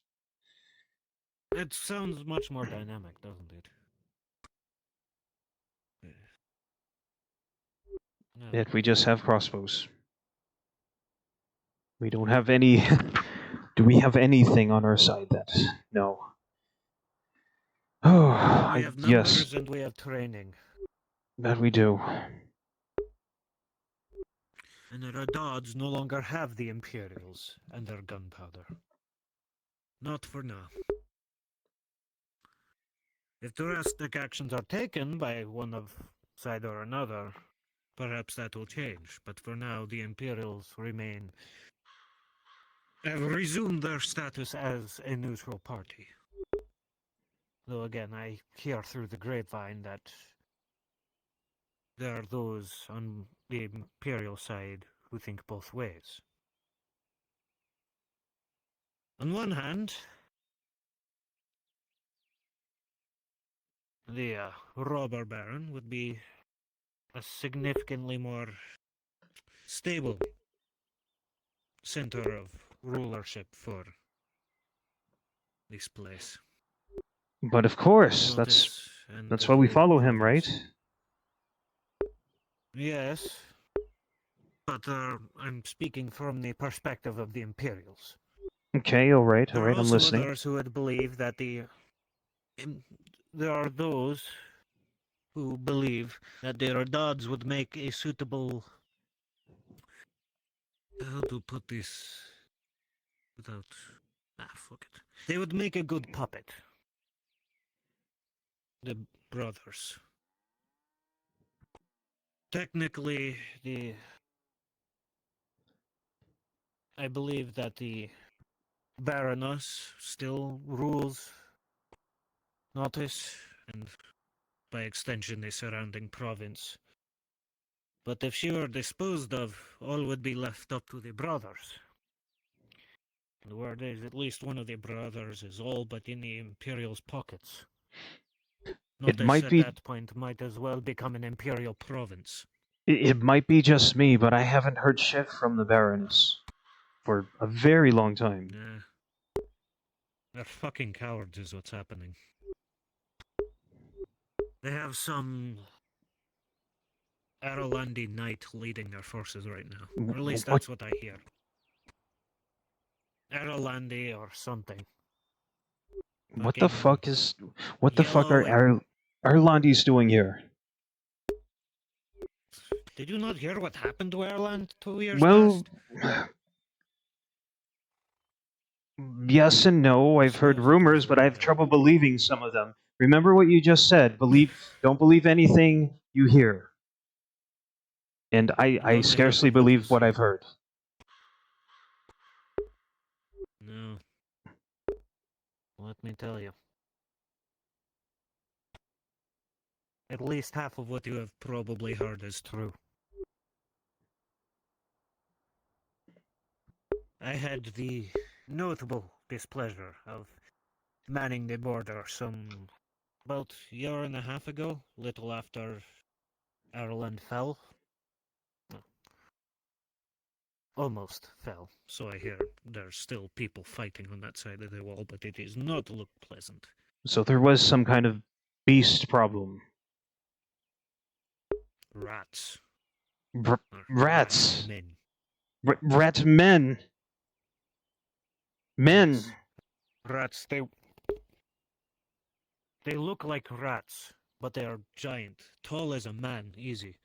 It sounds much more dynamic, doesn't it? No. Yet we just have crossbows. We don't have any. Do we have anything on our side that? No. Oh, We have yes, numbers and we have training. that we do. And the Radauds no longer have the Imperials and their gunpowder. Not for now. If drastic actions are taken by one of side or another, perhaps that will change. But for now, the Imperials have resumed their status as a neutral party. Though again, I hear through the grapevine that there are those on the Imperial side who think both ways. On one hand, the robber baron would be a significantly more stable center of rulership for this place. But of course, Notice and that's the why we whole follow him, right? province. Yes, but I'm speaking from the perspective of the Imperials. Okay, all right, There are I'm also listening. others who would believe that there are those who believe that the Radauds would make a suitable. How to put this without. Fuck it. They would make a good puppet. The brothers. Technically, I believe that the Baroness still rules Notice, and by extension the surrounding province. But if she were disposed of, all would be left up to the brothers. The word is at least one of the brothers is all but in the Imperial's pockets. Notice might at be- that point might as well become an Imperial province. It might be just me, but I haven't heard shit from the Baroness for a very long time. Yeah. They're fucking cowards is what's happening. They have some Arolandi knight leading their forces right now. Or at least that's what I hear. Arolandi or something. What the fuck is? What the fuck are yellow Erlandis doing here? Did you not hear what happened to Ireland 2 years Well, past? yes and no. I've heard rumors, but I have trouble believing some of them. Remember what you just said. Don't believe anything you hear. And I scarcely believe what I've heard. No. Let me tell you. at least half of what you have probably heard is true. I had the notable displeasure of manning the border about a year and a half ago, little after Ireland fell. Well, almost fell, so I hear there's still people fighting on that side of the wall, but it does not look pleasant. So there was some kind of beast problem. Rats. Rats. Men. Rat men. Men. Yes. Rats, they look like rats, but they are giant, tall as a man, easy.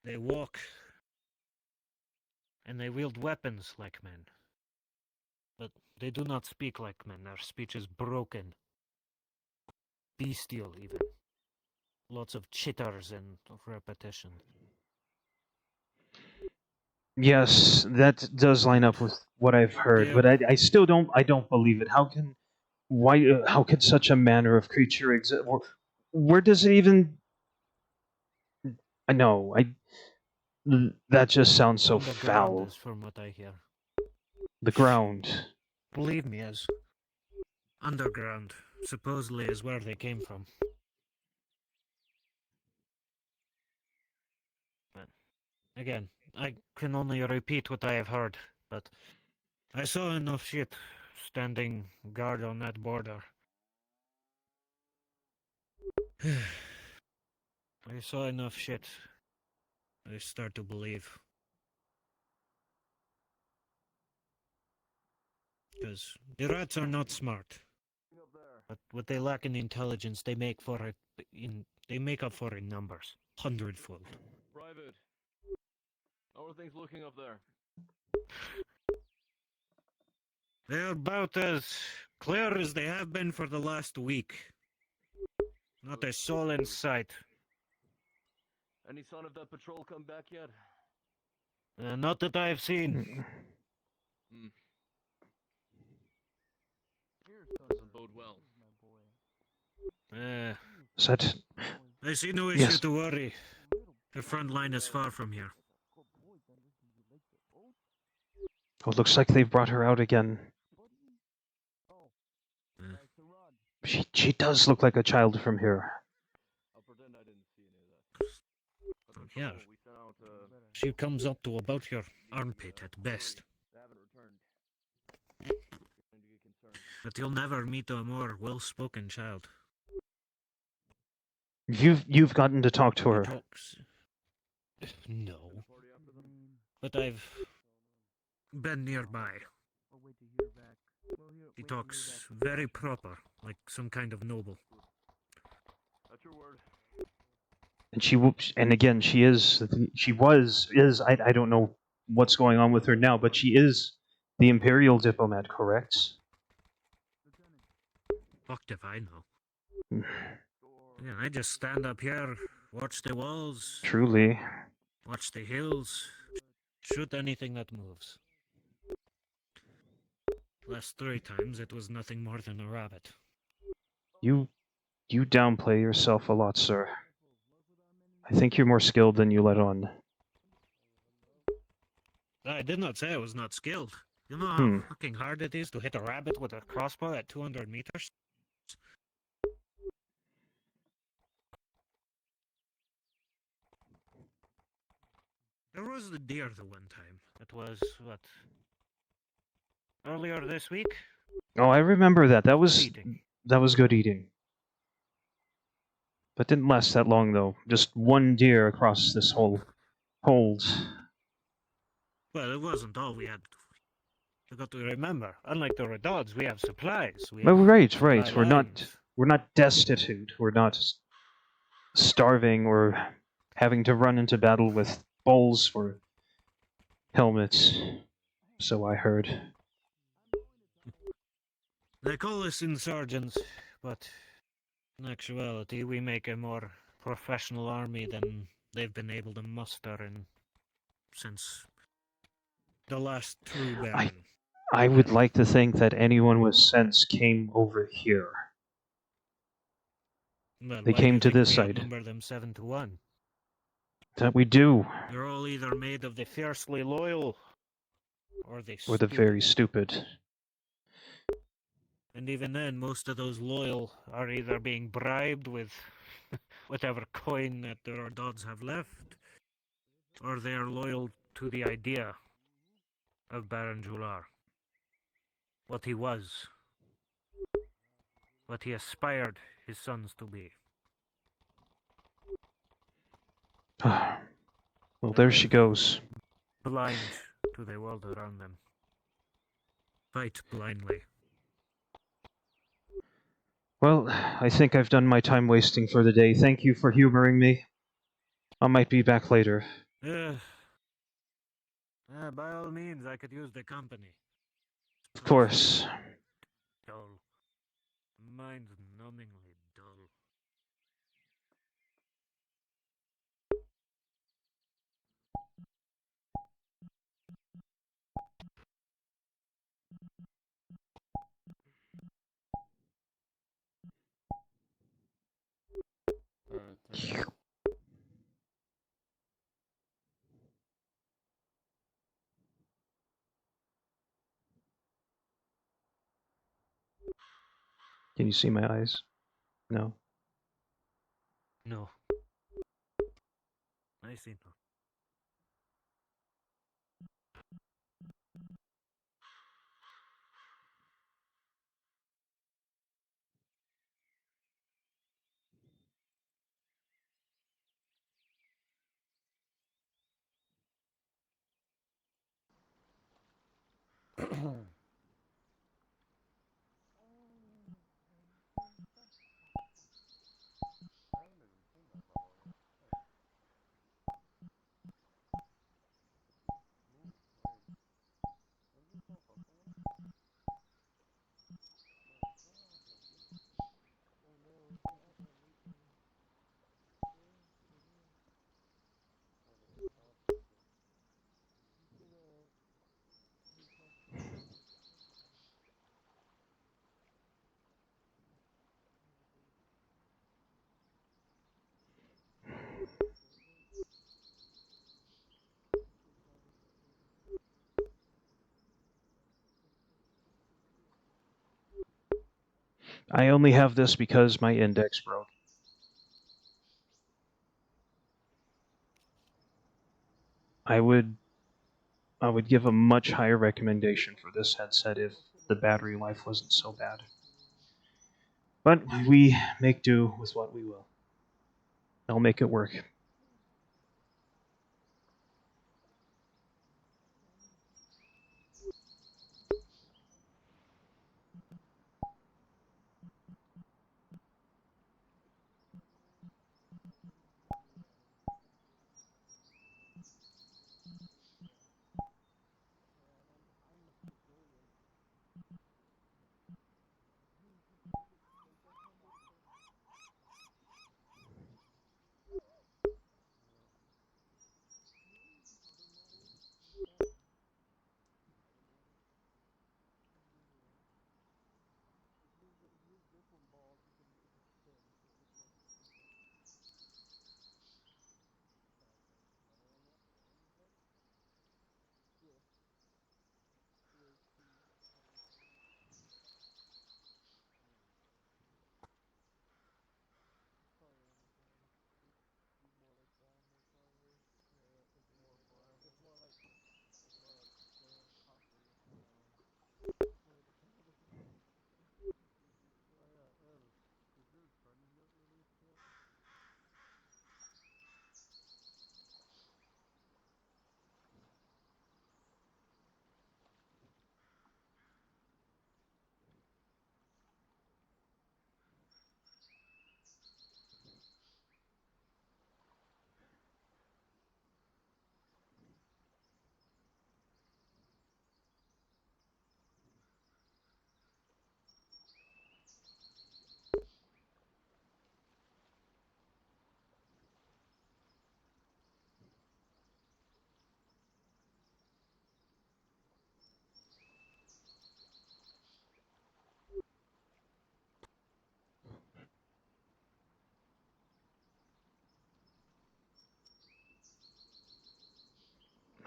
They walk, and they wield weapons like men. But they do not speak like men, their speech is broken. Bestial, even. Lots of chitters and repetition. Yes, that does line up with what I've heard, but I still don't believe it. How could such a manner of creature exist? Where does it even? That just sounds so Underground foul. is from what I hear. The ground. Believe me, as underground supposedly is where they came from. But again, I can only repeat what I have heard, but I saw enough shit standing guard on that border. I saw enough shit. I start to believe. Because the rats are not smart. But what they lack in intelligence, they make for it they make up for in numbers, 100-fold. Private. How are things looking up there? They're about as clear as they have been for the last week. Not a soul in sight. Any sign of that patrol come back yet? Not that I've seen. Doesn't bode well. I see no issue Yes. to worry. The front line is far from here. Oh, it looks like they've brought her out again. She does look like a child from here. Yeah. She comes up to about your armpit at best. But you'll never meet a more well-spoken child. You've gotten to talk to her. Talks. No. But I've been nearby. He talks very proper, like some kind of noble. That's your word. And again, I don't know what's going on with her now, but she is the Imperial diplomat, correct? Fucked if I know. Yeah, I just stand up here, watch the walls. Truly. Watch the hills. Shoot anything that moves. Last 3 times it was nothing more than a rabbit. You downplay yourself a lot, sir. I think you're more skilled than you let on. I did not say I was not skilled. You know how fucking hard it is to hit a rabbit with a crossbow at 200 meters? There was the deer the one time. It was, what, earlier this week? Oh, I remember that. That was good eating. But didn't last that long, though. Just one deer across this whole hold. Well, it wasn't all we had. You got to remember, unlike the Redods, we have supplies. Right. We're not destitute. We're not starving or having to run into battle with bulls for helmets. So I heard. They call us insurgents, but in actuality, we make a more professional army than they've been able to muster since the last true Baron. I would like to think that anyone with sense came over here. Well, They why do came you to think this we side. outnumber them 7-1? That we do. They're all either made of the fiercely loyal, or the Or the stupid. very stupid. And even then, most of those loyal are either being bribed with whatever coin that their gods have left, or they are loyal to the idea of Baron Jular. What he was. What he aspired his sons to be. Well, there she goes. Blind to the world around them. Fight blindly. Well, I think I've done my time wasting for the day. Thank you for humoring me. I might be back later. By all means, I could use the company. Of course. Dull. Mind-numbingly dull. Can you see my eyes? No. No. I see no. I only have this because my index broke. I would give a much higher recommendation for this headset if the battery life wasn't so bad. But we make do with what we will. I'll make it work.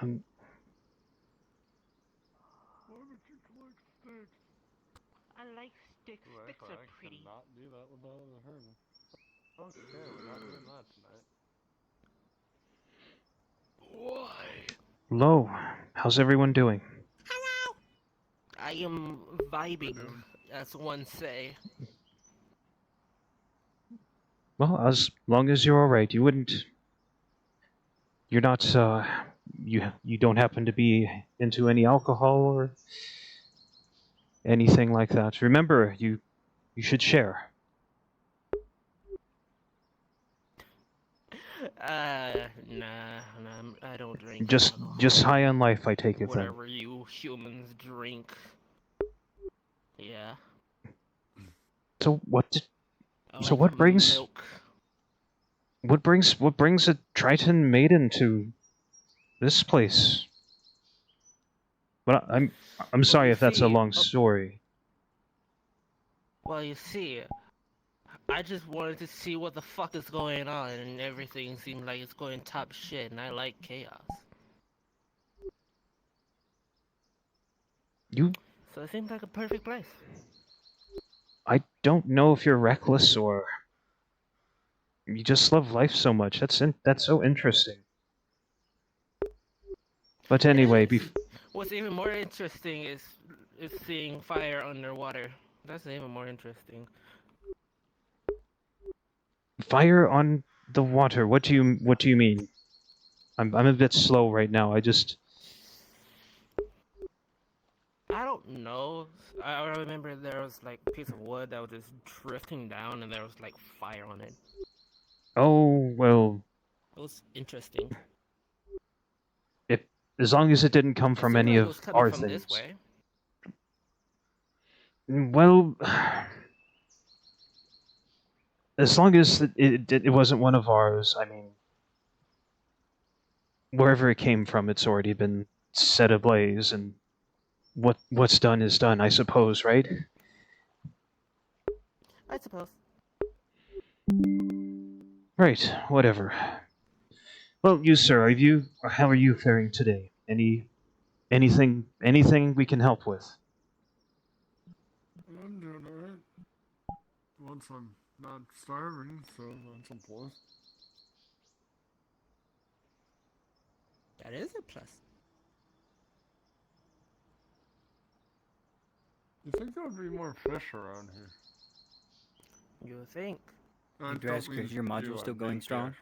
Why would you collect sticks? I like sticks. Sticks are pretty. Not do that without a hurt. Okay, we're not doing that tonight. Why? Lo, how's everyone doing? I am vibing, as one say. Well, as long as you're alright, you wouldn't... You're not, you don't happen to be into any alcohol or anything like that. Remember, you should share. Nah, I don't drink Just alcohol. high on life, I take it then. Whatever you humans drink. Yeah. So what did... I So like what brings... milk. What brings a Triton maiden to this place? But I'm sorry you if that's a see, long story. Well, you see, I just wanted to see what the fuck is going on, and everything seems like it's going top shit, and I like chaos. You... So it seems like a perfect place. I don't know if you're reckless or... You just love life so much. That's so interesting. But anyway, What's even more interesting is seeing fire underwater. That's even more interesting. fire on the water. What do you mean? I'm a bit slow right now. I don't know. I remember there was like a piece of wood that was just drifting down, and there was like fire on it. Oh, well, It was interesting. as long as it didn't come from any It of was coming our from things. this way. Well, as long as it wasn't one of ours, I mean, wherever it came from, it's already been set ablaze, and what's done is done, I suppose, right? I suppose. Right, whatever. Well, you, sir, how are you faring today? Anything we can help with? I'm doing alright. Once I'm not starving, so that's a plus. That is a plus. You think there would be more fish around here? You think? I Hey, Drasker, is your module still going strong?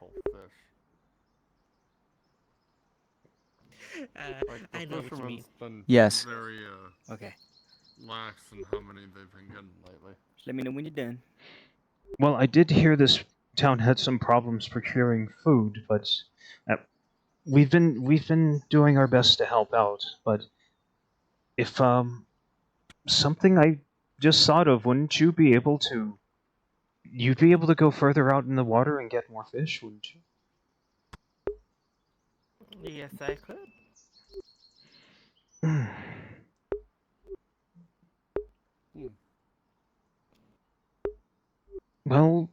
I know what you mean. Been Yes. very Okay. lax in how many they've been getting lately. Just let me know when you're done. Well, I did hear this town had some problems procuring food, but we've been doing our best to help out. But if something I just thought of, wouldn't you be able to? You'd be able to go further out in the water and get more fish, wouldn't you? Yes, I could. Well,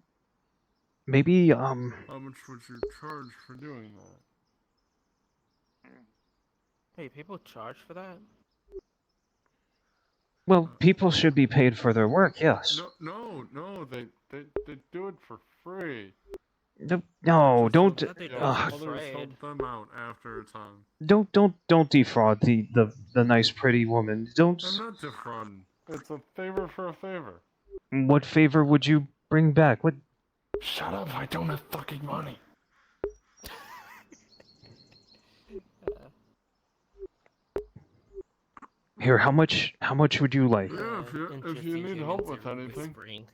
maybe How much would you charge for doing that? Hey, people charge for that? Well, people should be paid for their work, yes. No, they do it for free. No, don't. Others help them out after a time. Don't defraud the nice pretty woman. Don't. I'm not defrauding. It's a favor for a favor. What favor would you bring back? What? Shut up! I don't have fucking money. Here, how much would you like? Yeah, if you need help with anything.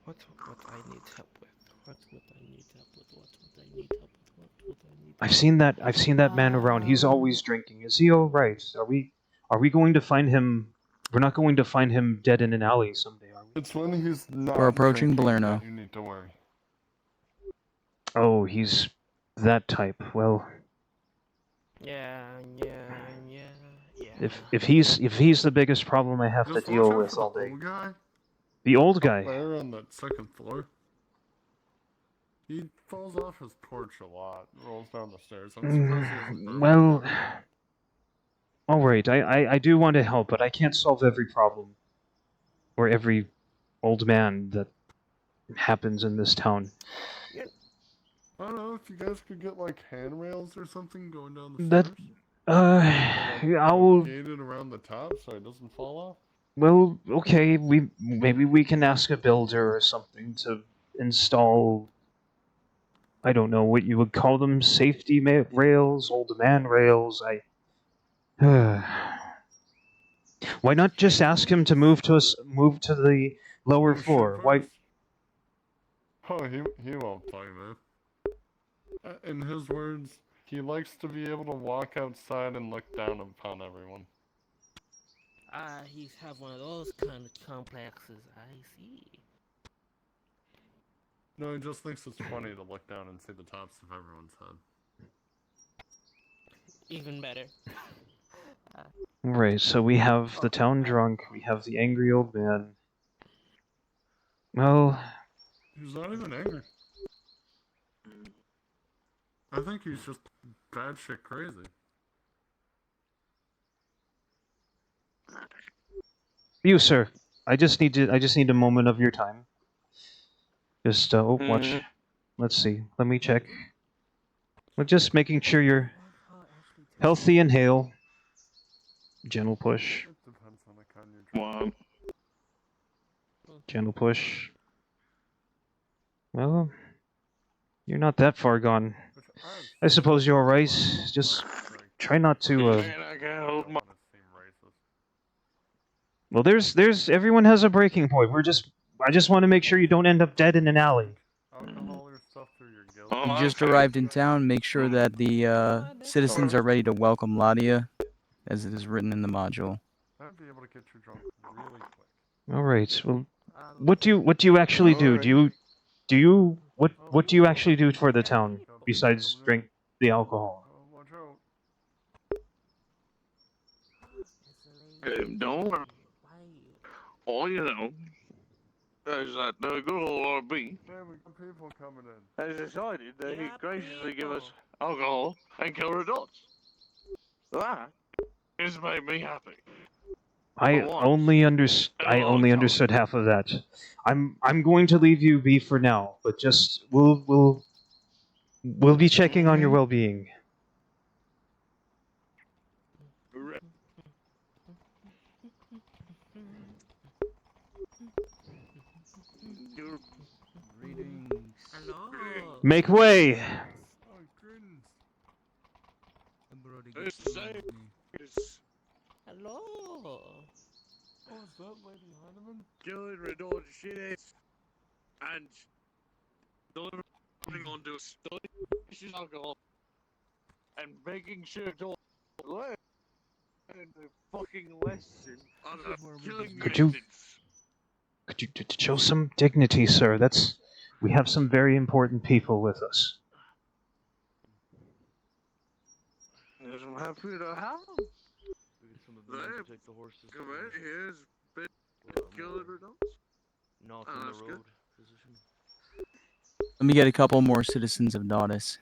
What I need help with? What would I need help with? What would I need help with? What would I need? I've seen that man around. He's always drinking. Is he all right? Are we going to find him? We're not going to find him dead in an alley someday, are we? It's when he's not. We're approaching drinking Balerno. that you need to worry. Oh, he's that type. Well, Yeah. if he's the biggest problem I have to Just deal watch out with for the all day. old guy. The old Up guy. there on that second floor. He falls off his porch a lot, rolls down the stairs. I'm surprised he hasn't broken Well, down. all right. I do want to help, but I can't solve every problem or every old man that happens in this town. I don't know if you guys could get like handrails or something going down the That stairs. I'll. Gate it around the top so it doesn't fall off. Well, okay. Maybe we can ask a builder or something to install. I don't know what you would call them, safety rails, old man rails. Why not just ask him to move to the lower floor? Why? Oh, he won't play, man. In his words, he likes to be able to walk outside and look down upon everyone. He's have one of those kind of complexes. I see. No, he just thinks it's funny to look down and see the tops of everyone's head. Even better. Right, so we have the town drunk, we have the angry old man. Well... He's not even angry. I think he's just batshit crazy. You, sir. I just need a moment of your time. Just, watch. Let's see. Let me check. We're just making sure you're healthy and hale. Gentle push. It depends on the kind you're One. Gentle push. Well, you're not that far gone. I suppose you're alright. Just try not to, Well, there's everyone has a breaking point. I just want to make sure you don't end up dead in an alley. Alcohol or stuff through your guilt. You just arrived in town. Make sure that the citizens are ready to welcome Ladia, as it is written in the module. I'd be able to get you drunk really quick. All right. Well, what do you actually do? What do you actually do for the town besides drink the alcohol? Watch out. Don't worry. All you know is that the good old RB Man, we got people coming in. has decided that he'd graciously give us alcohol and kill adults. That has made me happy. I only understood half of that. I'm going to leave you be for now, but just we'll be checking on your well-being. Make way! Hello. Oh, is that Lady Heineman? Killing redundant shitheads and delivering onto us delicious alcohol and making sure to learn the fucking lesson of killing Could you show some dignity, sir? We have some very important people with us. Yes, I'm happy to have them. There, come in, here's bit killing redundant. Not on the road position. Let me get a couple more citizens of Nautis.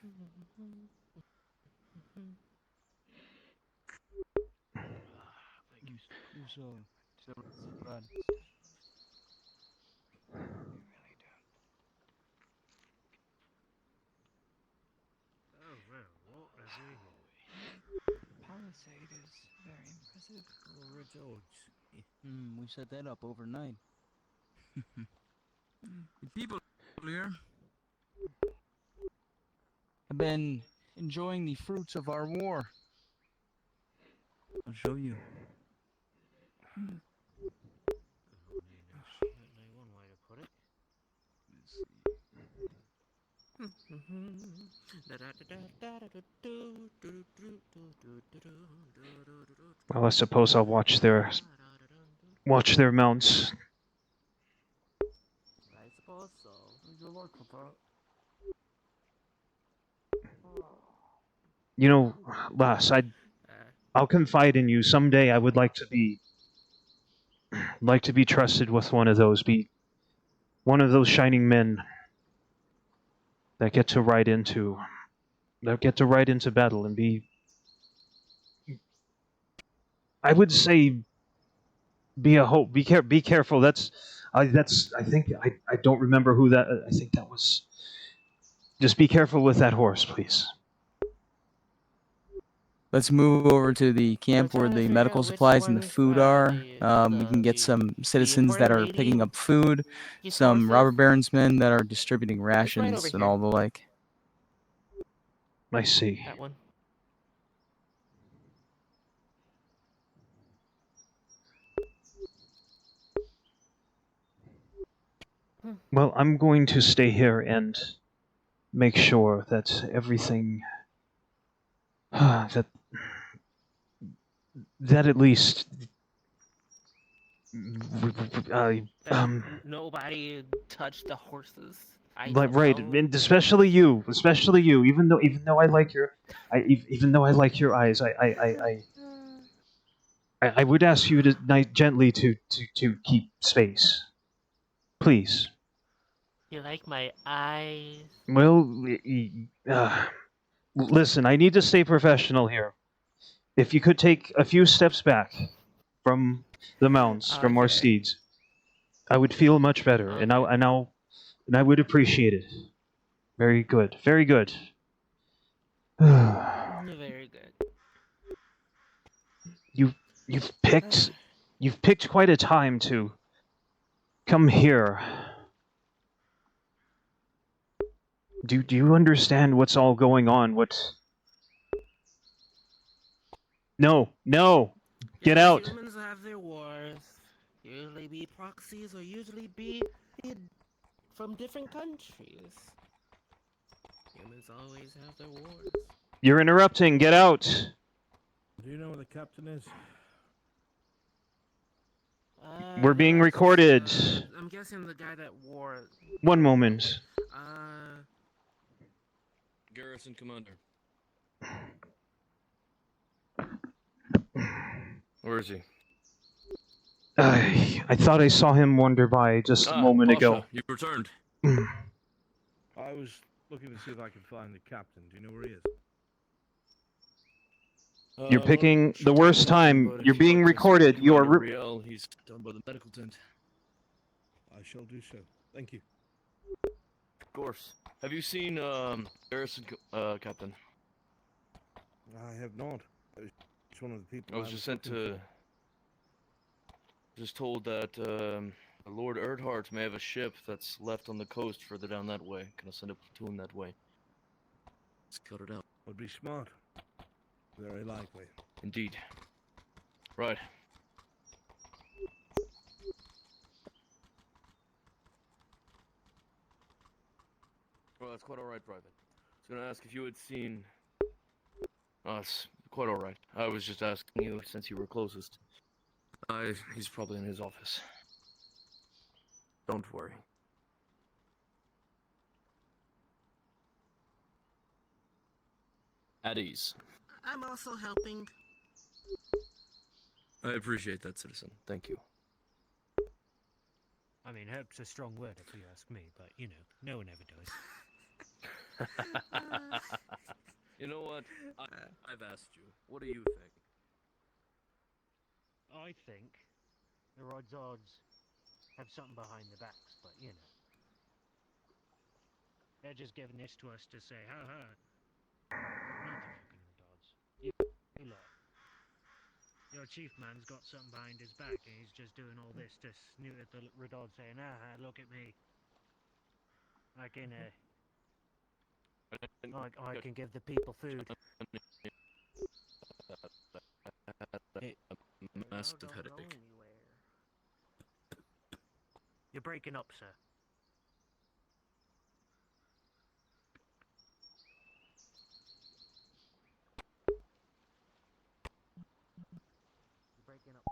Palisade is very impressive. We set that up overnight. The people here have been enjoying the fruits of our war. I'll show you. One way to put it. Well, I suppose I'll watch their mounts. I suppose so. Good luck with that. You know, Lass, I'll confide in you. Someday I would like to be trusted with one of those. Be one of those shining men that get to ride into battle and be. I would say be a hope. Be careful. That's. I think I don't remember who that. I think that was. Just be careful with that horse, please. Let's move over to the camp where the medical supplies and the food are. We can get some citizens that are picking up food, some robber barons men that are distributing rations and all the like. I see. That one. Well, I'm going to stay here and make sure that everything that at least Nobody touched the horses. I like don't right, know. and especially you. Even though I like your, even though I like your eyes, I would ask you to gently to keep space, please. You like my eyes? Well, listen, I need to stay professional here. If you could take a few steps back from the mounts, from our Okay. steeds, I would feel much better, and I would appreciate it. Very good, very good. Very good. You've picked quite a time to come here. Do you understand what's all going on? No, get out. Humans have their wars. Usually be proxies or usually be from different countries. Humans always have their wars. You're interrupting. Get out. Do you know where the captain is? We're being recorded. I'm guessing the guy that wore. One moment. Garrison commander. Where is he? I thought I saw him wander by just a moment Pasha, ago. you returned. I was looking to see if I could find the captain. Do you know where he is? You're picking the worst time. You're being recorded. You are. Riel, he's down by the medical tent. I shall do so. Thank you. Of course. Have you seen Garrison, Captain? I have not. It's one of the people. I was just sent to. Just told that Lord Erdhart may have a ship that's left on the coast further down that way. Can I send a platoon that way? Let's cut it out. Would be smart. Very likely. Indeed. Right. Well, that's quite alright, Private. I was gonna ask if you had seen... Oh, it's quite alright. I was just asking you since you were closest. He's probably in his office. Don't worry. At ease. I'm also helping. I appreciate that, citizen. Thank you. I mean, help's a strong word if you ask me, but you know, no one ever does. You know what? I've asked you. What do you think? I think the odds have something behind their backs, but you know. They're just giving this to us to say, ha ha. Not the fucking odds. You lot. Your chief man's got something behind his back and he's just doing all this to snoot at the Redod saying, ah, look at me. I can give the people food. Massive headache. You're breaking up, sir. You're breaking up.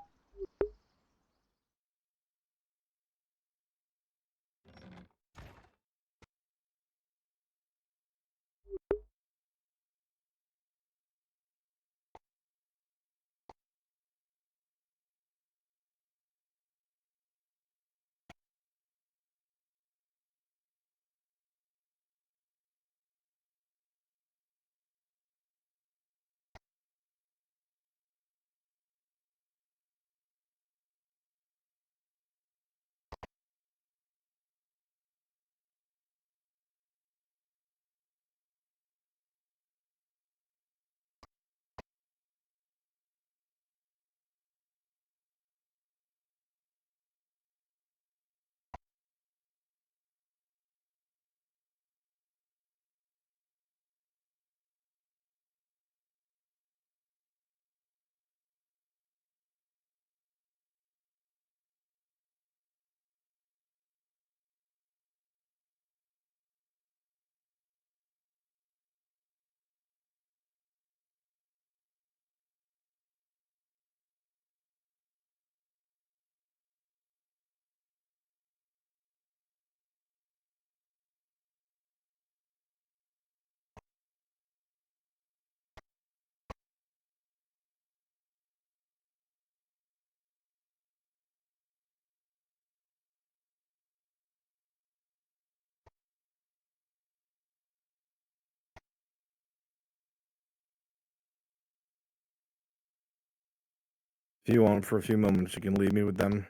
If you want, for a few moments, you can leave me with them.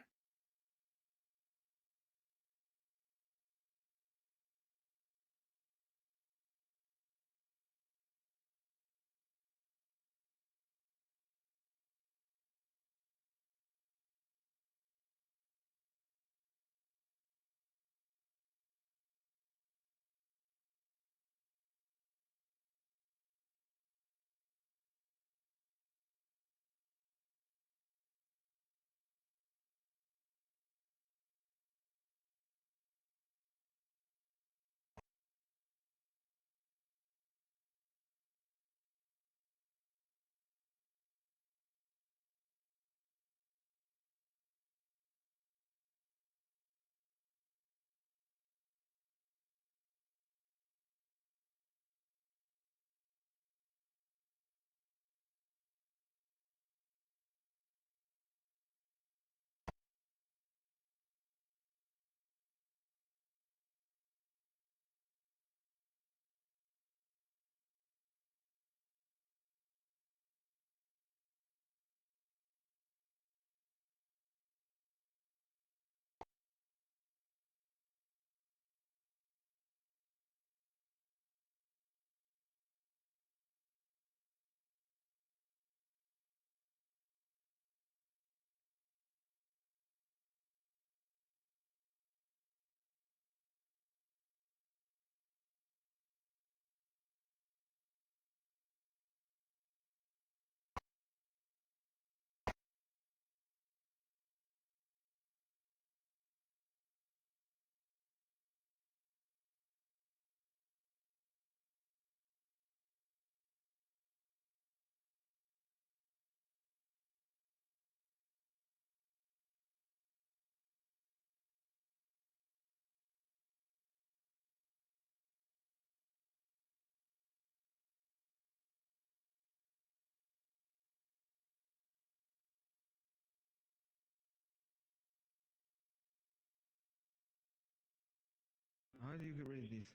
How do you get rid of these?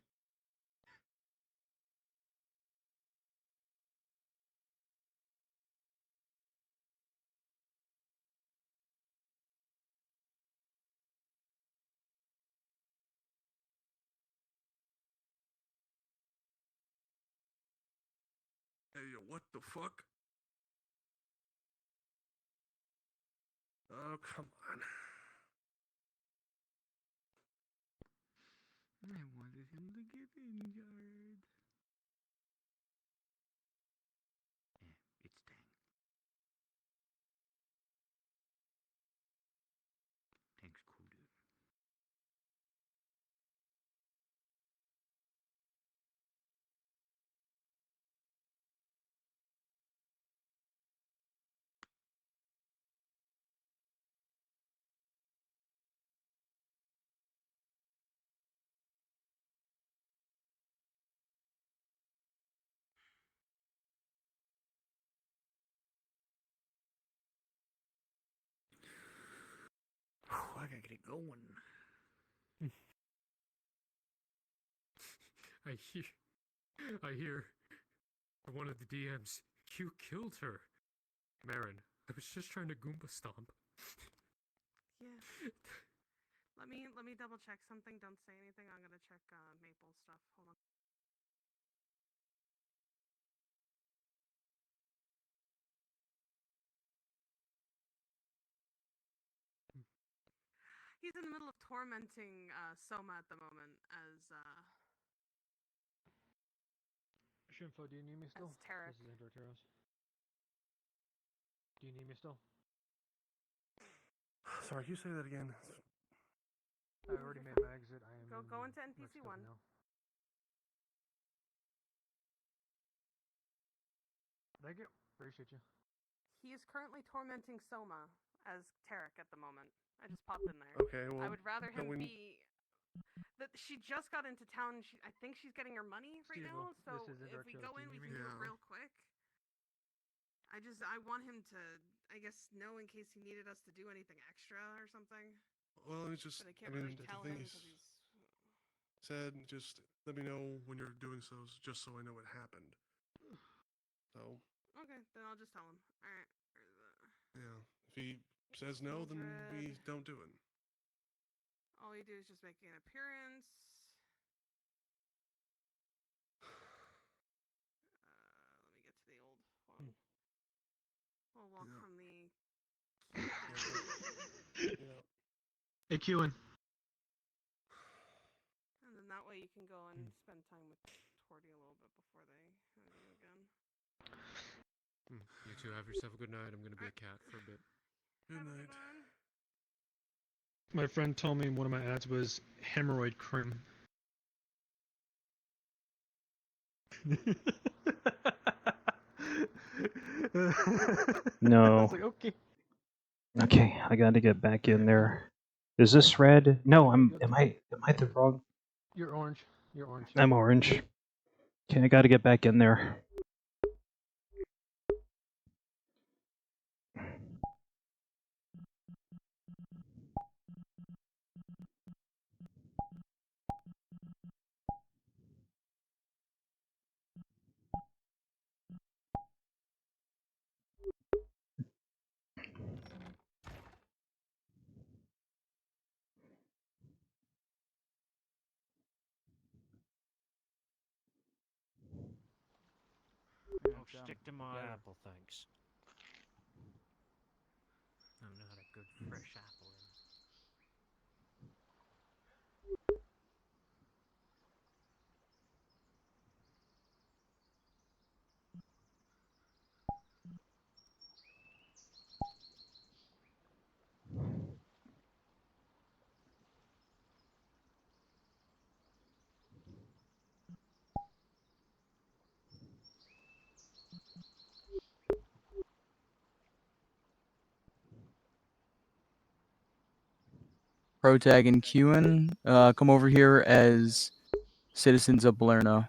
Hey, yo, what the fuck? Oh, come on. I wanted him to get injured. It's Tang. Tang's cool, dude. I gotta get it going. I hear one of the DMs, you killed her. Marin, I was just trying to Goomba stomp. Yeah. Let me double check something. Don't say anything. I'm gonna check Maple stuff. Hold on. He's in the middle of tormenting Soma at the moment as Shinfo, do you need me still? Tarek. This is Andrew Teros. Do you need me still? Sorry, can you say that again? I already made my exit. I am Go into NPC Mexico 1. now. Thank you. Appreciate you. He is currently tormenting Soma as Tarek at the moment. I just popped in there. Okay, well, I would rather him when- be. That she just got into town. I think she's getting her money right Steve, now. So this is if we Andrew go Teros. in, Do we you can need do me? it real quick. I want him to, I guess, know in case he needed us to do anything extra or something. Well, it's just, But I can't really the tell thing him is, because he's. said, just let me know when you're doing so, just so I know what happened. So, Okay, then I'll just tell him. All right. yeah, If he says no, then we don't do it. All we do is just make an appearance. Let me get to the old one. We'll walk from the. Hey, Kewen. And then that way you can go and spend time with Torty a little bit before they have you again. You two have yourself a good night. I'm gonna be a cat for a bit. Good night. My friend told me one of my ads was hemorrhoid cream. No. I was like, okay. Okay, I gotta get back in there. Is this red? No, am I the wrong? You're orange. You're orange. I'm orange. Okay, I gotta get back in there. Oh, stick to my apple, thanks. I've not a good fresh apple in. Protag and Qin, come over here as citizens of Balerno.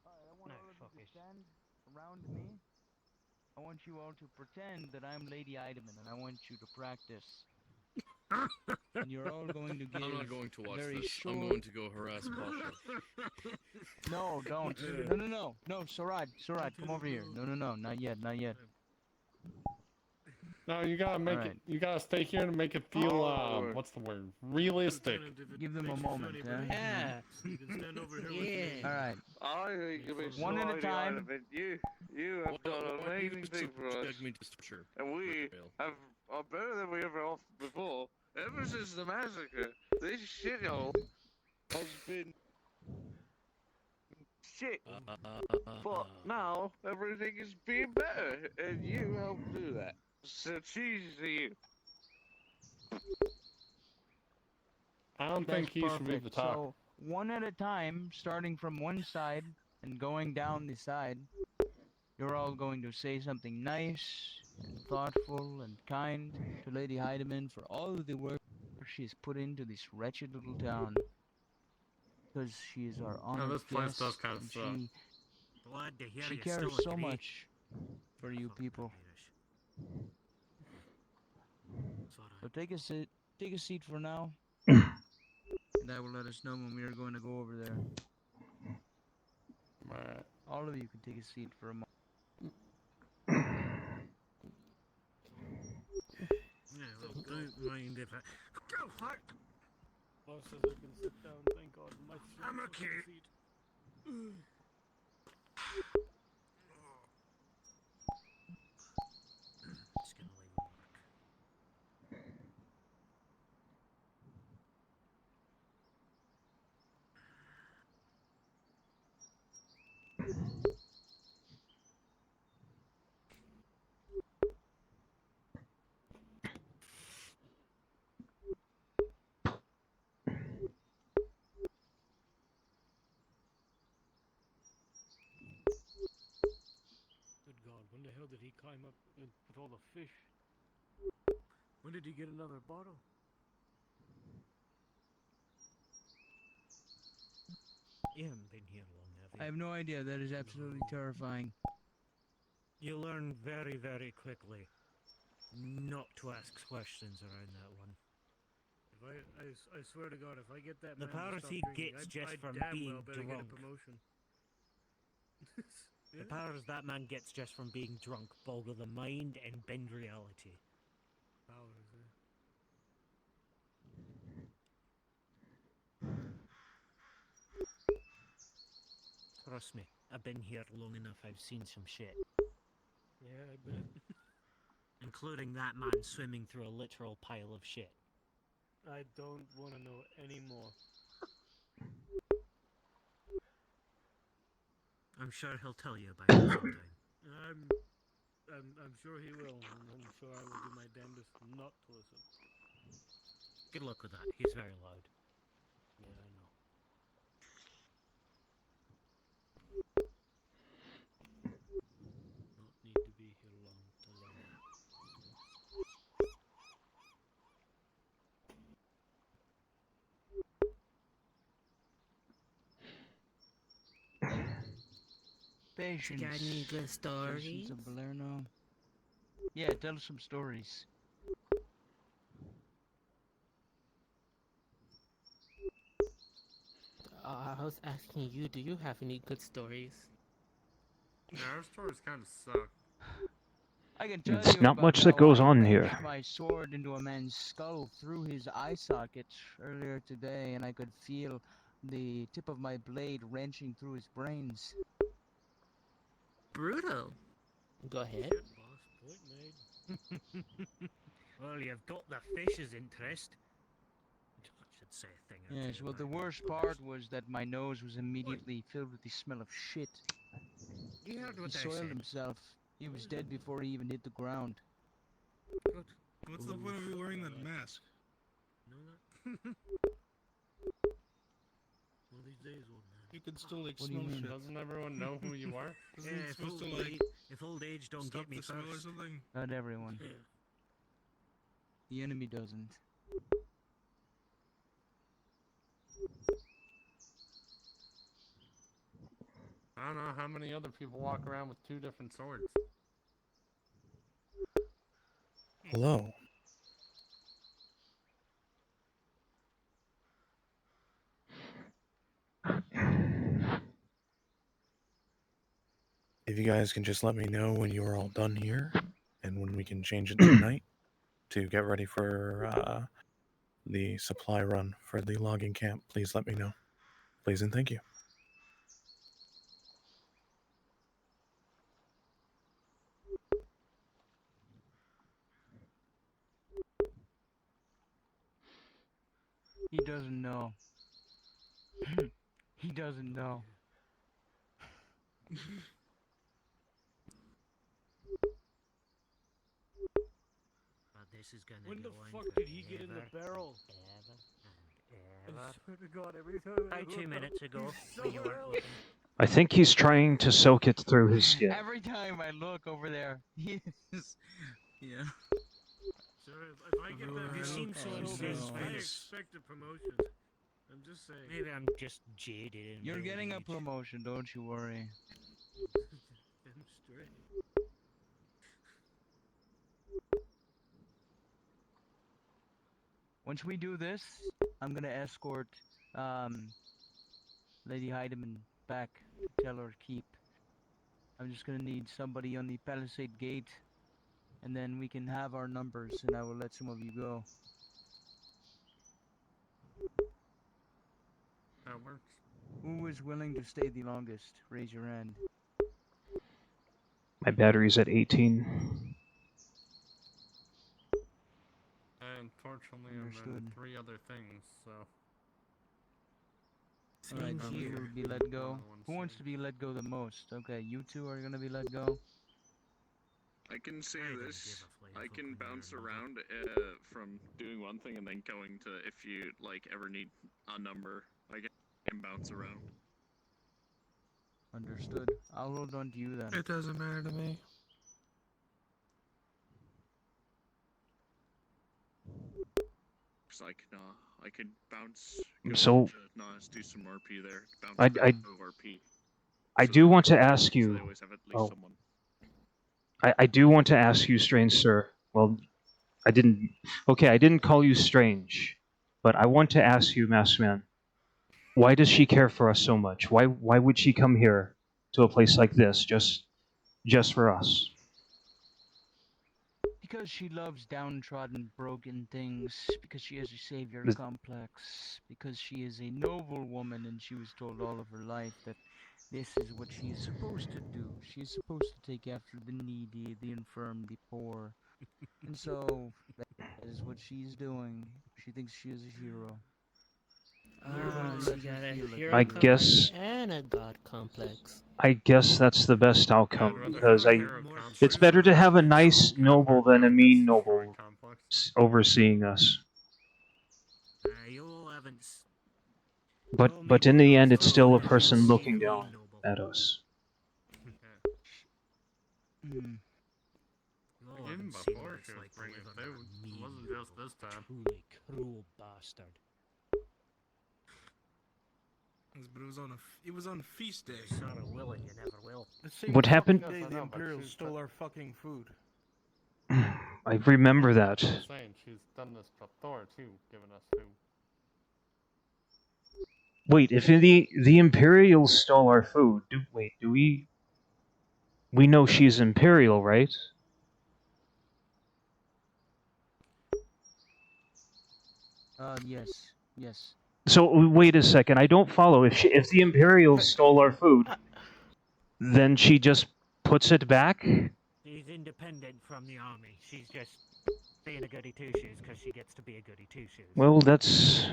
Alright, I want all of you to stand around me. I want you all to pretend that I'm Lady Eidemann, and I want you to practice. And you're all going to give I'm not going to watch very this. short... I'm going to go harass Pasha. No, don't. No, Sarad, come over here. No, not yet. No, you gotta make Alright. it. You gotta stay here to make it feel. What's the word? Realistic. Give them a moment, huh? Yeah. You can stand over here with me. Alright. I think of it One at a slightly time. out of it. You have done an amazing thing for us, and we are better than we ever have before. Ever since the massacre, this shithole has been shit. But now everything is being better, and you helped do that. So cheese to you. I don't That's think he should be the perfect. top. So, one at a time, starting from one side and going down the side, you're all going to say something nice and thoughtful and kind to Lady Heidemann for all of the work she's put into this wretched little town. Because she is our honored this place guest, does kind of and suck. Glad to hear she you cares still so looking much for you people. So take a seat for now. And that will let us know when we are going to go over there. Alright. All of you can take a seat for a moment. Yeah, well, wouldn't mind if I. Go, fuck! Boss says I can sit down, thank God. My feet I'm are okay. feet. It's gonna leave a mark. Good God, when the hell did he climb up with all the fish? When did he get another bottle? You haven't been here long, have you? I have no idea. That is absolutely terrifying. You learn very, very quickly not to ask questions around that one. If I swear to God, if I get that The man to powers stop he drinking, gets I just from damn being well better get a drunk. promotion. The powers that man gets just from being drunk boggle the mind and bend reality. Powers, eh? Trust me, I've been here long enough, I've seen some shit. Yeah, I bet. Including that man swimming through a literal pile of shit. I don't want to know any more. I'm sure he'll tell you about it sometime. I'm sure he will, and I'm sure I will do my damnedest not to listen. Good luck with that, he's very loud. Yeah, I know. Not need to be here long to learn. Patience. You got any good stories? Patience of Balerno. Yeah, tell us some stories. I was asking you, do you have any good stories? Yeah, our stories kind of suck. I can tell It's you not about much that how goes I on wrenched here. my sword into a man's skull through his eye socket earlier today, and I could feel the tip of my blade wrenching through his brains. Brutal. Go ahead. Shit, boss. Point made. Well, you've got the fish's interest. I should say a thing or Yes, two well, about the that worst first. part was that my nose was immediately filled with the smell of shit. You heard He what I soiled said. himself. He was dead before he even hit the ground. Good. What's the point of you wearing that mask? Know that? One of these days, old man. You can still like What do you smell mean? shit. Doesn't everyone know who you are? Isn't Yeah, it supposed to like if old age don't stop get me the smell or first. something? Not everyone. The enemy doesn't. I don't know how many other people walk around with two different swords. Hello. If you guys can just let me know when you are all done here, and when we can change it tonight to get ready for the supply run for the logging camp, please let me know. Please and thank you. He doesn't know. He doesn't know. But this is gonna When go the on fuck for did he get in the barrel? Ever I and ever. swear to God, every time I About 2 look minutes up, ago, he's when you somewhere weren't else. looking. I think he's trying to soak it through his skin. Every time I look over there, he is. Yeah. Sir, if I get that You barrel seem so open, incensed I by this. expect a promotion. I'm just saying. Maybe I'm just jaded in You're my getting a old age. promotion, don't you worry. Damn straight. Once we do this, I'm gonna escort Lady Heidemann back to tell her keep. I'm just gonna need somebody on the Palisade Gate and then we can have our numbers, and I will let some of you go. That works. Who is willing to stay the longest? Raise your hand. My battery's at 18. Unfortunately, I'm in Understood. 3 other things, so. Alright, you will be let go. Who wants to be let go the most? Okay, you two are gonna be let go. I can say this. I can bounce around from doing one thing and then going to if you like ever need a number. I can bounce around. Understood. I'll hold on to you then. It doesn't matter to me. Cause I could bounce. Go So, to Nas, do some RP there. Bounce I back to RP. I So do that want to way- ask so you. they always have at least someone. I do want to ask you, strange sir. Well, I didn't. Okay, I didn't call you strange, but I want to ask you, Masked Man. Why does she care for us so much? Why would she come here to a place like this just for us? Because she loves downtrodden, broken things. Because she has a savior This- complex. Because she is a noble woman and she was told all of her life that this is what she is supposed to do. She is supposed to take after the needy, the infirm, the poor. And so, that is what she's doing. She thinks she is a hero. She got a hero I complex guess and a god complex. I guess that's the best outcome rather because have a hero it's complex better to than have a its nice own noble than a mean noble complex. overseeing us. You haven't. But in the end, it's still a person looking down at us. Hmm. Even before she was bringing food. It wasn't just this time. Truly cruel bastard. But it was on feast day. Sort of will and you never will. The same What happened- fucking day the Imperials stole our fucking food. I remember that. I'm saying she's done this before too, giving us food. Wait, if the Imperials stole our food, do we? We know she's Imperial, right? Yes. Yes. So wait a second, I don't follow. If the Imperials stole our food, then she just puts it back? She's independent from the army. She's just being a goody two shoes because she gets to be a goody two shoes. Well, that's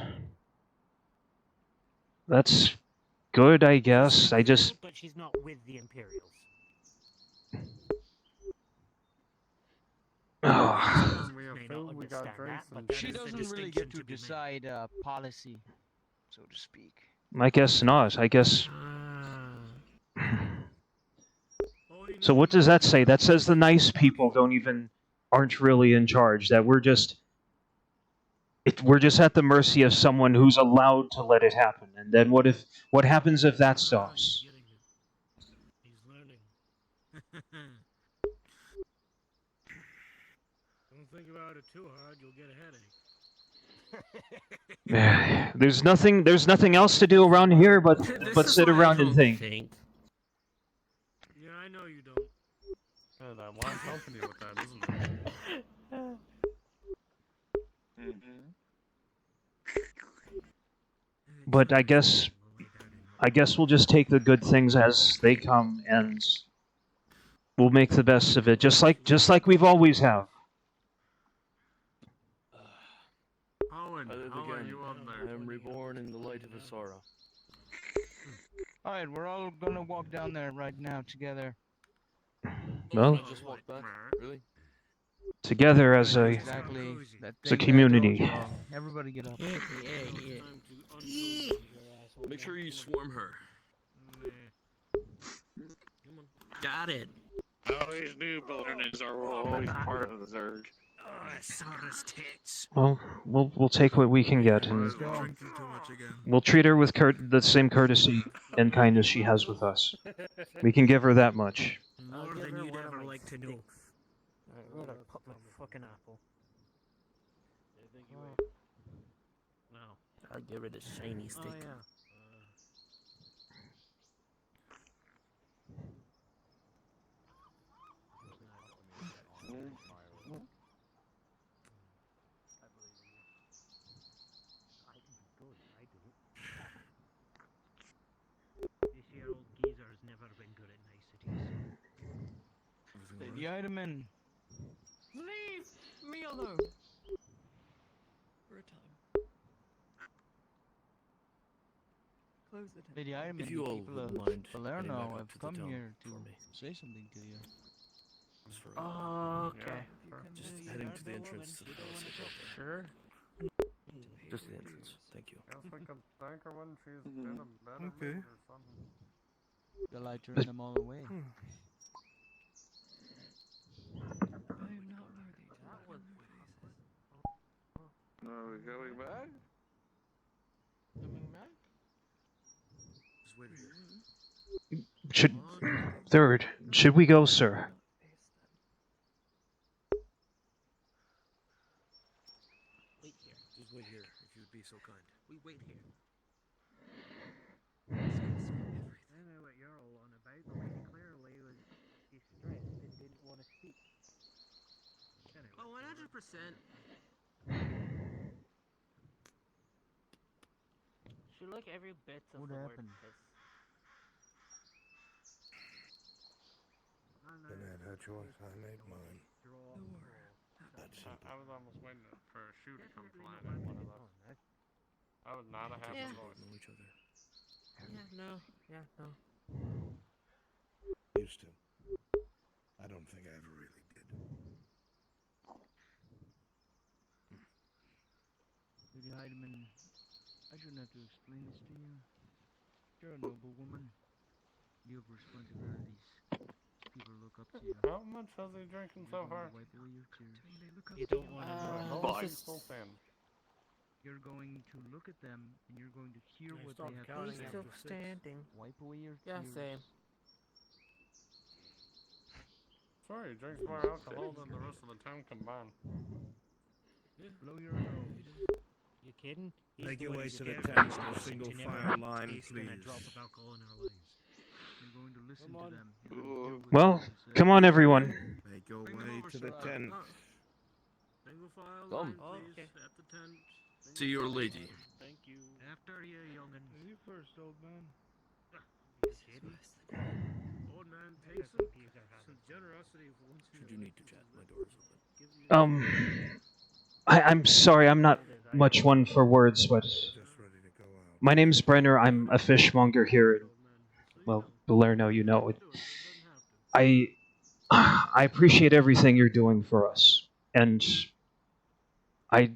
good, I guess. I just But she's not with the Imperials. We have food, we got drinks, and She doesn't really get to decide policy, so to speak. I guess not. I guess. So what does that say? That says the nice people aren't really in charge. That we're just at the mercy of someone who's allowed to let it happen. And then what happens if that stops? He's learning. Don't think about it too hard, you'll get a headache. There's nothing else to do around here but sit around and think. Yeah, I know you don't. Yeah, that one company with that, isn't it? But I guess we'll just take the good things as they come, and we'll make the best of it, just like we've always have. Owen, how are you up there? I am reborn in the light of Asara. Alright, we're all gonna walk down there right now together. Well, I just walked back. Really? Together as a Exactly. community. Everybody get up. Make sure you swarm her. Got it. Always knew balloons are always part of the Zerg. Sora's tits. Well, we'll take what we can get, and Drinking too much again. we'll treat her with the same courtesy and kindness she has with us. We can give her that much. More than you'd ever like to know. Where'd I put my fucking apple? No. I'll give her the shiny stick. Oh, yeah. Lady Idaman. Leave me alone. For a time. Close the tent. Lady Idaman, If you all people wouldn't of mind heading Palermo back up have to the come town here to for me. say something to you. Just for Okay. just heading to the entrance to the palace. Sure. Just the entrance. Thank you. Guess we can thank her when she's been a better Okay. maid or something. Shall I turn them all away? I am not worthy to look on their faces. Are we going back? Coming back? Just wait here. Should we go, sir? Wait here. Just wait here, if you would be so kind. We wait here. I know what you're all on about. The lady clearly was distressed and didn't want to speak. Anyway, Oh, 100%. She look every bit of What the happened? word piss. You made her choice, I made mine. I was almost waiting for a shoe to come flying in one of those. I was not a happy boy. Know each other. Yeah, no. Used to. I don't think I ever really did. Lady Heidemann, I shouldn't have to explain this to you. You're a noble woman. You have responsibilities. People look up to you. How much has he drinking so far? Wipe away your tears. You don't want to this is... You're going to look at them and you're going to hear what stop they have counting to say. Still standing. Wipe away your Yeah, tears. same. Sorry, he drinks more alcohol than the rest of the town combined. Blow your nose. You kidding? Make your the one way who's to the scared tent of in a us single to never file line, taste in a please. drop of alcohol in our lives. You're going to listen Come to on. them. You're going to hear what Well, they have to say. come on, everyone. Make your Bring them way over, to the sir. tent. Single file Come. line, please, Okay. at the tent. See your lady. Thank you. After you, young'un. You first, old man. Kidding? Old man, take some generosity for once. Should you need to chat, my door is open. I'm sorry, I'm not much one for words, but Just ready to go out. my name's Brenner. I'm a fishmonger here in, well, Palermo, you know it. I appreciate everything you're doing for us, and I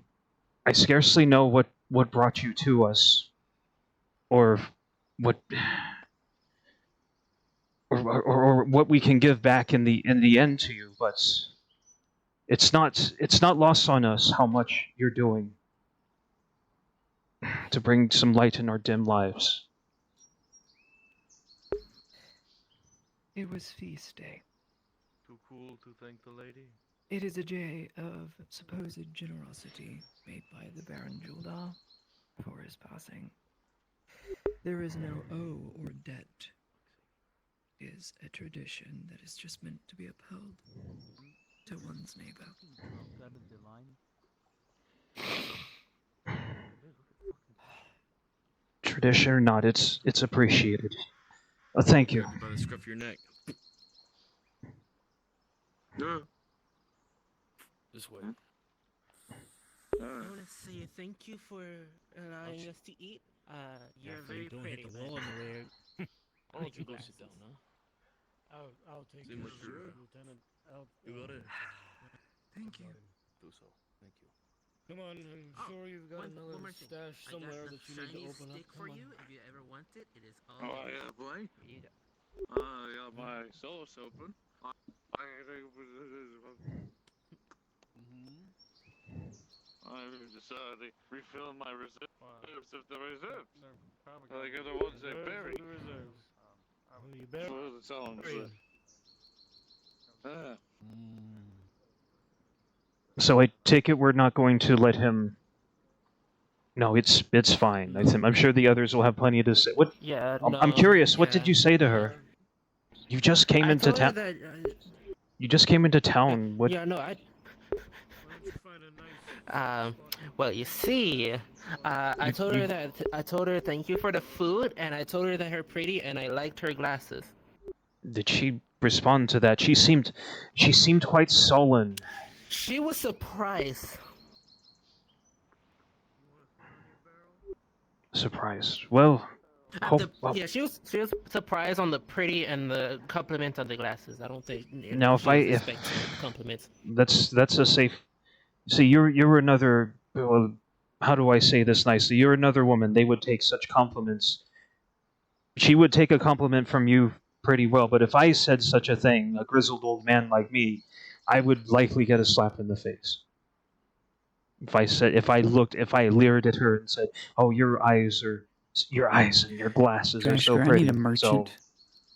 scarcely know what brought you to us, or what what we can give back in the end to you, but it's not lost on us how much you're doing to bring some light in our dim lives. It was feast day. Too cool to thank the lady? It is a day of supposed generosity made by the Baron Juldar for his passing. There is no owe or debt. It is a tradition that is just meant to be upheld to one's neighbor. That is the line. Tradition or not, it's appreciated. Thank you. By the scruff of your neck. This way. I want to say thank you for allowing us to eat. You're very don't pretty. hit the wall on the way out. Why don't you go sit down, huh? I'll take See you, what you're- Lieutenant. You got it. Thank you. Do so. Thank you. Come on, I'm sure you've got another one more thing. stash I somewhere got the that you need to Chinese open up. stick for you if you ever want it. It is all Oh, yours. yeah, boy. Here you go. I got my solos open. I'm deciding refilling my reserves of the reserves. Like the ones they bury. You better. What does it sound like? So I take it we're not going to let him. No, it's fine. I'm sure the others will have plenty to say. What? Yeah, I'm curious. What yeah. did you say to her? You just came into town. You just came into town. What? Yeah, no, well, you see, I told her thank you for the food, and I told her that her pretty, and I liked her glasses. Did she respond to that. She seemed quite sullen. She was surprised. Surprised. Well, Yeah, she was surprised on the pretty and the compliment on the glasses. I don't think now she was expecting compliments. that's a safe. See, you're another. Well, how do I say this nicely? You're another woman. They would take such compliments. She would take a compliment from you pretty well, but if I said such a thing, a grizzled old man like me, I would likely get a slap in the face. If I leered at her and said, "Oh, your eyes and your glasses are so Transfer, I pretty." need a merchant.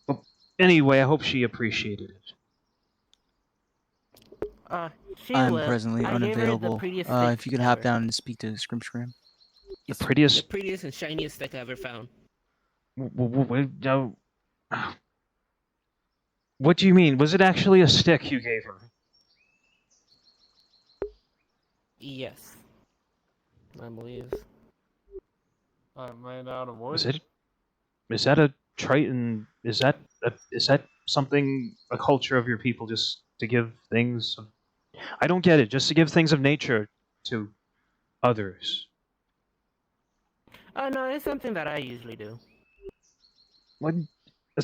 So, anyway, I hope she appreciated it. She I'm will. presently I gave her the unavailable. prettiest If you could hop ever. down and speak to Scrimscram. The prettiest. The prettiest and shiniest stick I ever found. What do you mean? Was it actually a stick you gave her? Yes. I believe. Made out of wood. Is that a Triton? Is that something, a culture of your people, just to give things? I don't get it. Just to give things of nature to others. Oh no, it's something that I usually do. What? A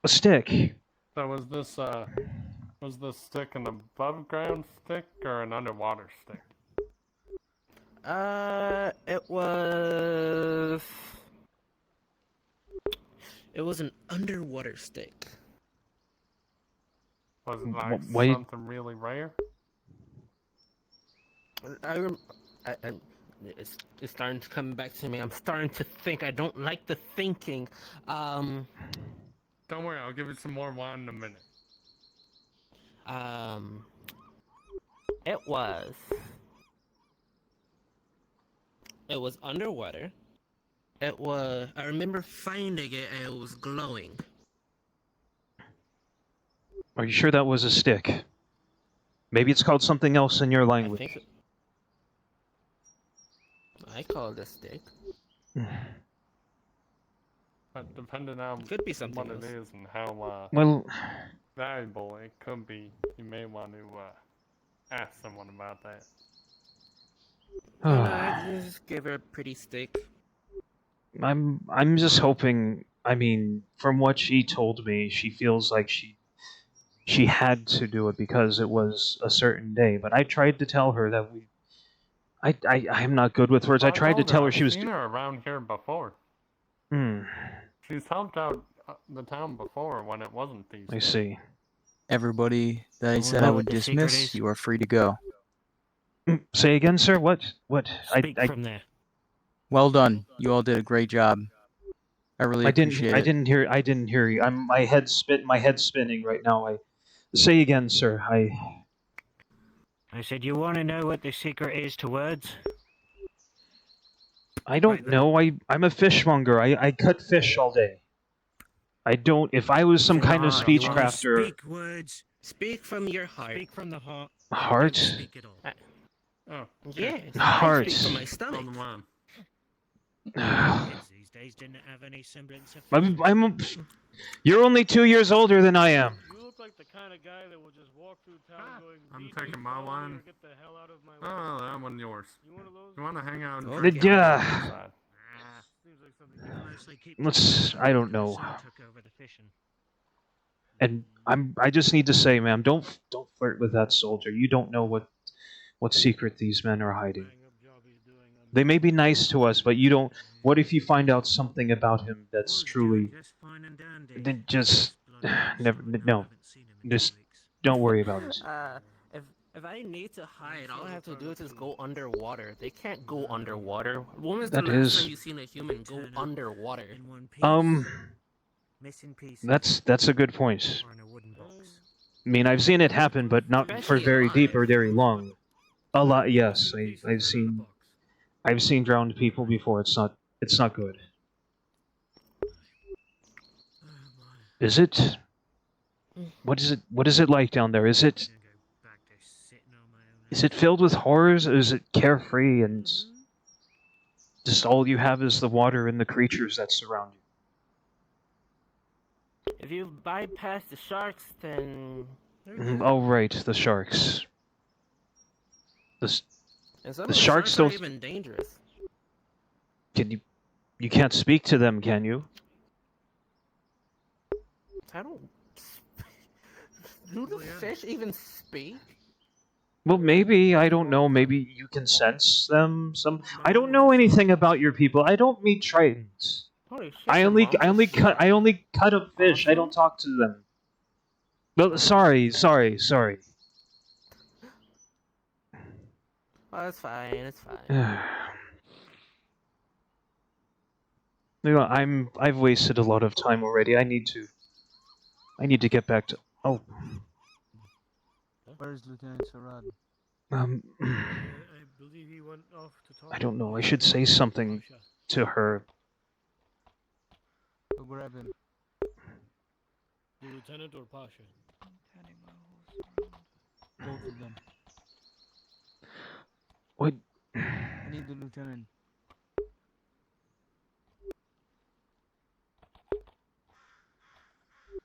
stick. So was this stick an above ground stick or an underwater stick? It was an underwater stick. Was it like something really rare? It's starting to come back to me. I'm starting to think. I don't like the thinking. Don't worry, I'll give you some more wine in a minute. It was underwater. I remember finding it and it was glowing. Are you sure that was a stick? Maybe it's called something else in your language. I call it a stick. But depending on Could be something what else. it is and how valuable it could be, you may want to ask someone about that. I just gave her a pretty stick. I'm just hoping. I mean, from what she told me, she feels like she had to do it because it was a certain day. But I tried to tell her that I'm not good with words. I tried to tell her she was. I've seen her around here before. She's helped out the town before when it wasn't these. I see. Everybody that I said I would dismiss, you are free to go. Say again, sir. What? Speak from there. Well done. You all did a great job. I really appreciate it. I didn't hear you. My head's spinning right now. Say again, sir. I said, you want to know what the secret is to words? I don't know. I'm a fishmonger. I cut fish all day. I don't. If I was some kind of speech crafter. Speak words. Speak from your heart. Speak from the heart. Heart? Speak it all. Oh, yes. Heart. I speak from my stomach. Kids these days didn't have any semblance of. You're only 2 years older than I am. You look like the kind of guy that will just walk through town going, I'm taking my wine. Get the hell out of my way. Oh, that one's yours. You want to hang out? And Okay. drink Yeah. outside? Seems like something. Let's. I don't know. And I just need to say, ma'am, don't flirt with that soldier. You don't know what secret these men are hiding. They may be nice to us, but you don't. What if you find out something about him that's truly? Then just never. No, just don't worry about it. If I need to hide, all I have to do is just go underwater. They can't go underwater. When was the last time you seen a human go underwater? Missing pieces. That's a good point. I mean, I've seen it happen, but not for very deep or very long. A lot, yes. I've seen drowned people before. It's not good. Is it? What is it like down there? Is it filled with horrors, or is it carefree and just all you have is the water and the creatures that surround you? If you bypass the sharks, then Oh right, the sharks. and some The of the sharks sharks don't. aren't even dangerous. Can you? You can't speak to them, can you? I don't. Do the fish even speak? Well, maybe I don't know. Maybe you can sense them. I don't know anything about your people. I don't meet tritons. Holy shit! I your mom's a shark? only cut up fish. I don't talk to them. Well, sorry. Oh, it's fine. It's fine. You know, I've wasted a lot of time already. I need to get back to. Oh. Where's Lieutenant Sarad? I believe he went off to talk. I don't know. I should say something to her. Go grab him. The lieutenant or Pasha? Both of them. What? I need the lieutenant.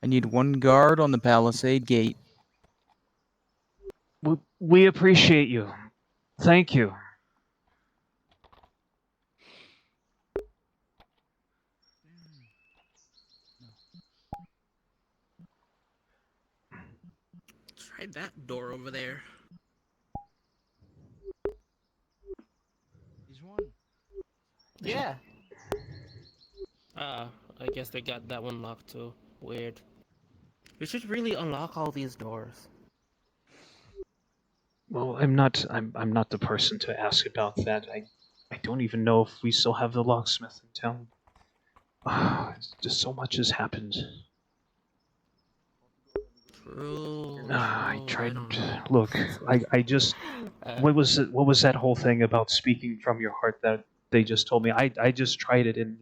I need one guard on the palisade gate. We appreciate you. Thank you. Try that door over there. He's one. Yeah. I guess they got that one locked too. Weird. We should really unlock all these doors. Well, I'm not the person to ask about that. I don't even know if we still have the locksmith in town. Just so much has happened. True. I tried. Look, I just. What was that whole thing about speaking from your heart that they just told me? I just tried it and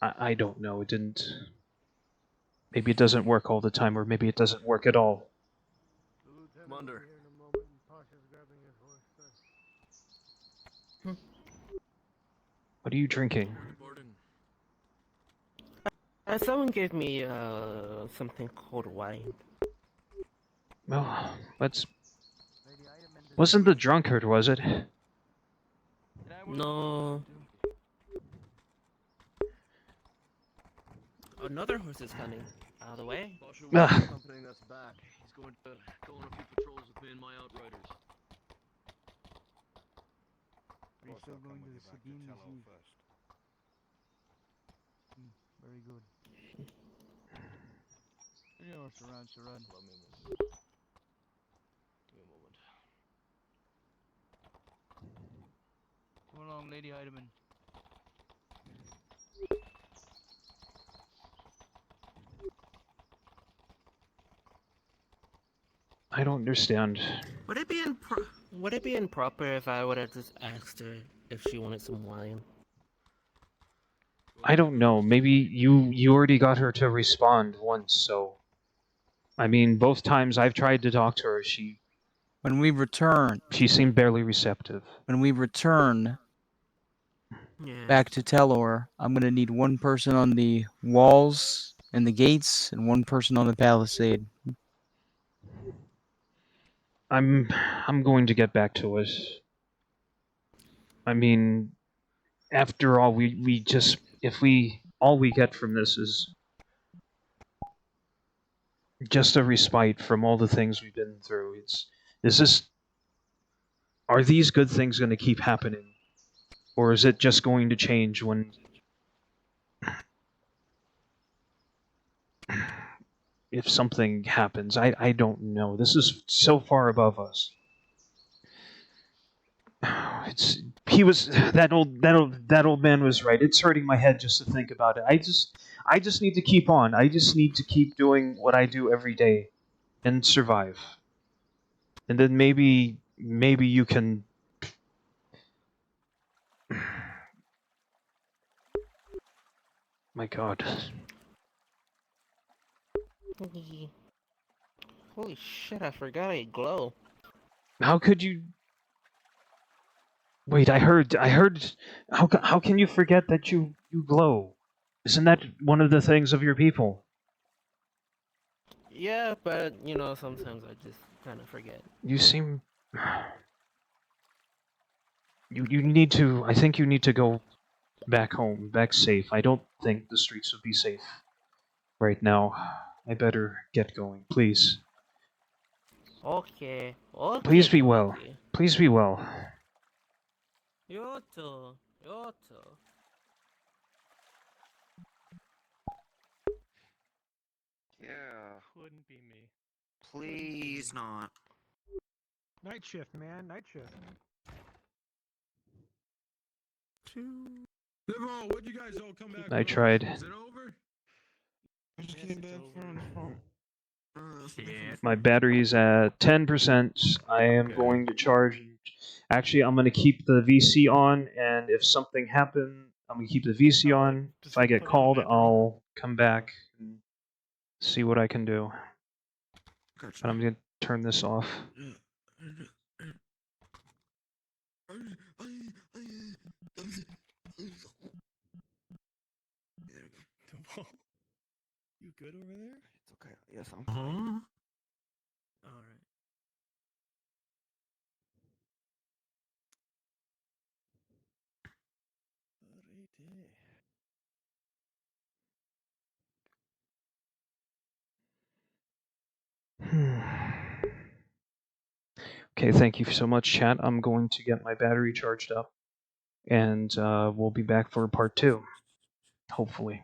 I don't know. It didn't. Maybe it doesn't work all the time, or maybe it doesn't work at all. Commander. What are you drinking? Someone gave me something called wine. Well, let's. Wasn't the drunkard, was it? No. Another horse is coming. Out of the way. Pasha will be accompanying us back. He's going to go on a few patrols with me and my outriders. Are you still going to the Sabine first? Very good. You know, Sarad. Allow me a moment. Give me a moment. Come along, Lady Heidemann. I don't understand. Would it be improper if I would have just asked her if she wanted some wine? I don't know. Maybe you already got her to respond once, so. I mean, both times I've tried to talk to her, When we return. She seemed barely receptive. When we return back to Telor, I'm gonna need one person on the walls and the gates, and one person on the palisade. I'm going to get back to it. I mean, after all, we just all we get from this is just a respite from all the things we've been through. Are these good things going to keep happening, or is it just going to change when if something happens? I don't know. This is so far above us. That old man was right. It's hurting my head just to think about it. I just need to keep on. I just need to keep doing what I do every day and survive. And then maybe you can. My God. Holy shit, I forgot I glow. How could you? Wait, I heard. How can you forget that you glow? Isn't that one of the things of your people? Yeah, but you know, sometimes I just kind of forget. You seem... You need to... I think you need to go back home, back safe. I don't think the streets would be safe right now. I better get going, please. Okay. Okay. Please be well. Okay. Please be well. You too. You too. Yeah. Wouldn't be me. Please not. Night shift, man. Night shift. Nivol, what'd you guys all come back I with? tried. Is it over? I just came back from. My battery's at 10%. I am going to charge. Actually, I'm going to keep the VC on, and if something happens, I'm going to keep the VC on. If I get called, I'll come back and see what I can do. But I'm going to turn this off. You good over there? It's okay. Yes, I'm Huh? fine. Alright. Okay, thank you so much, chat. I'm going to get my battery charged up, and we'll be back for part 2, hopefully.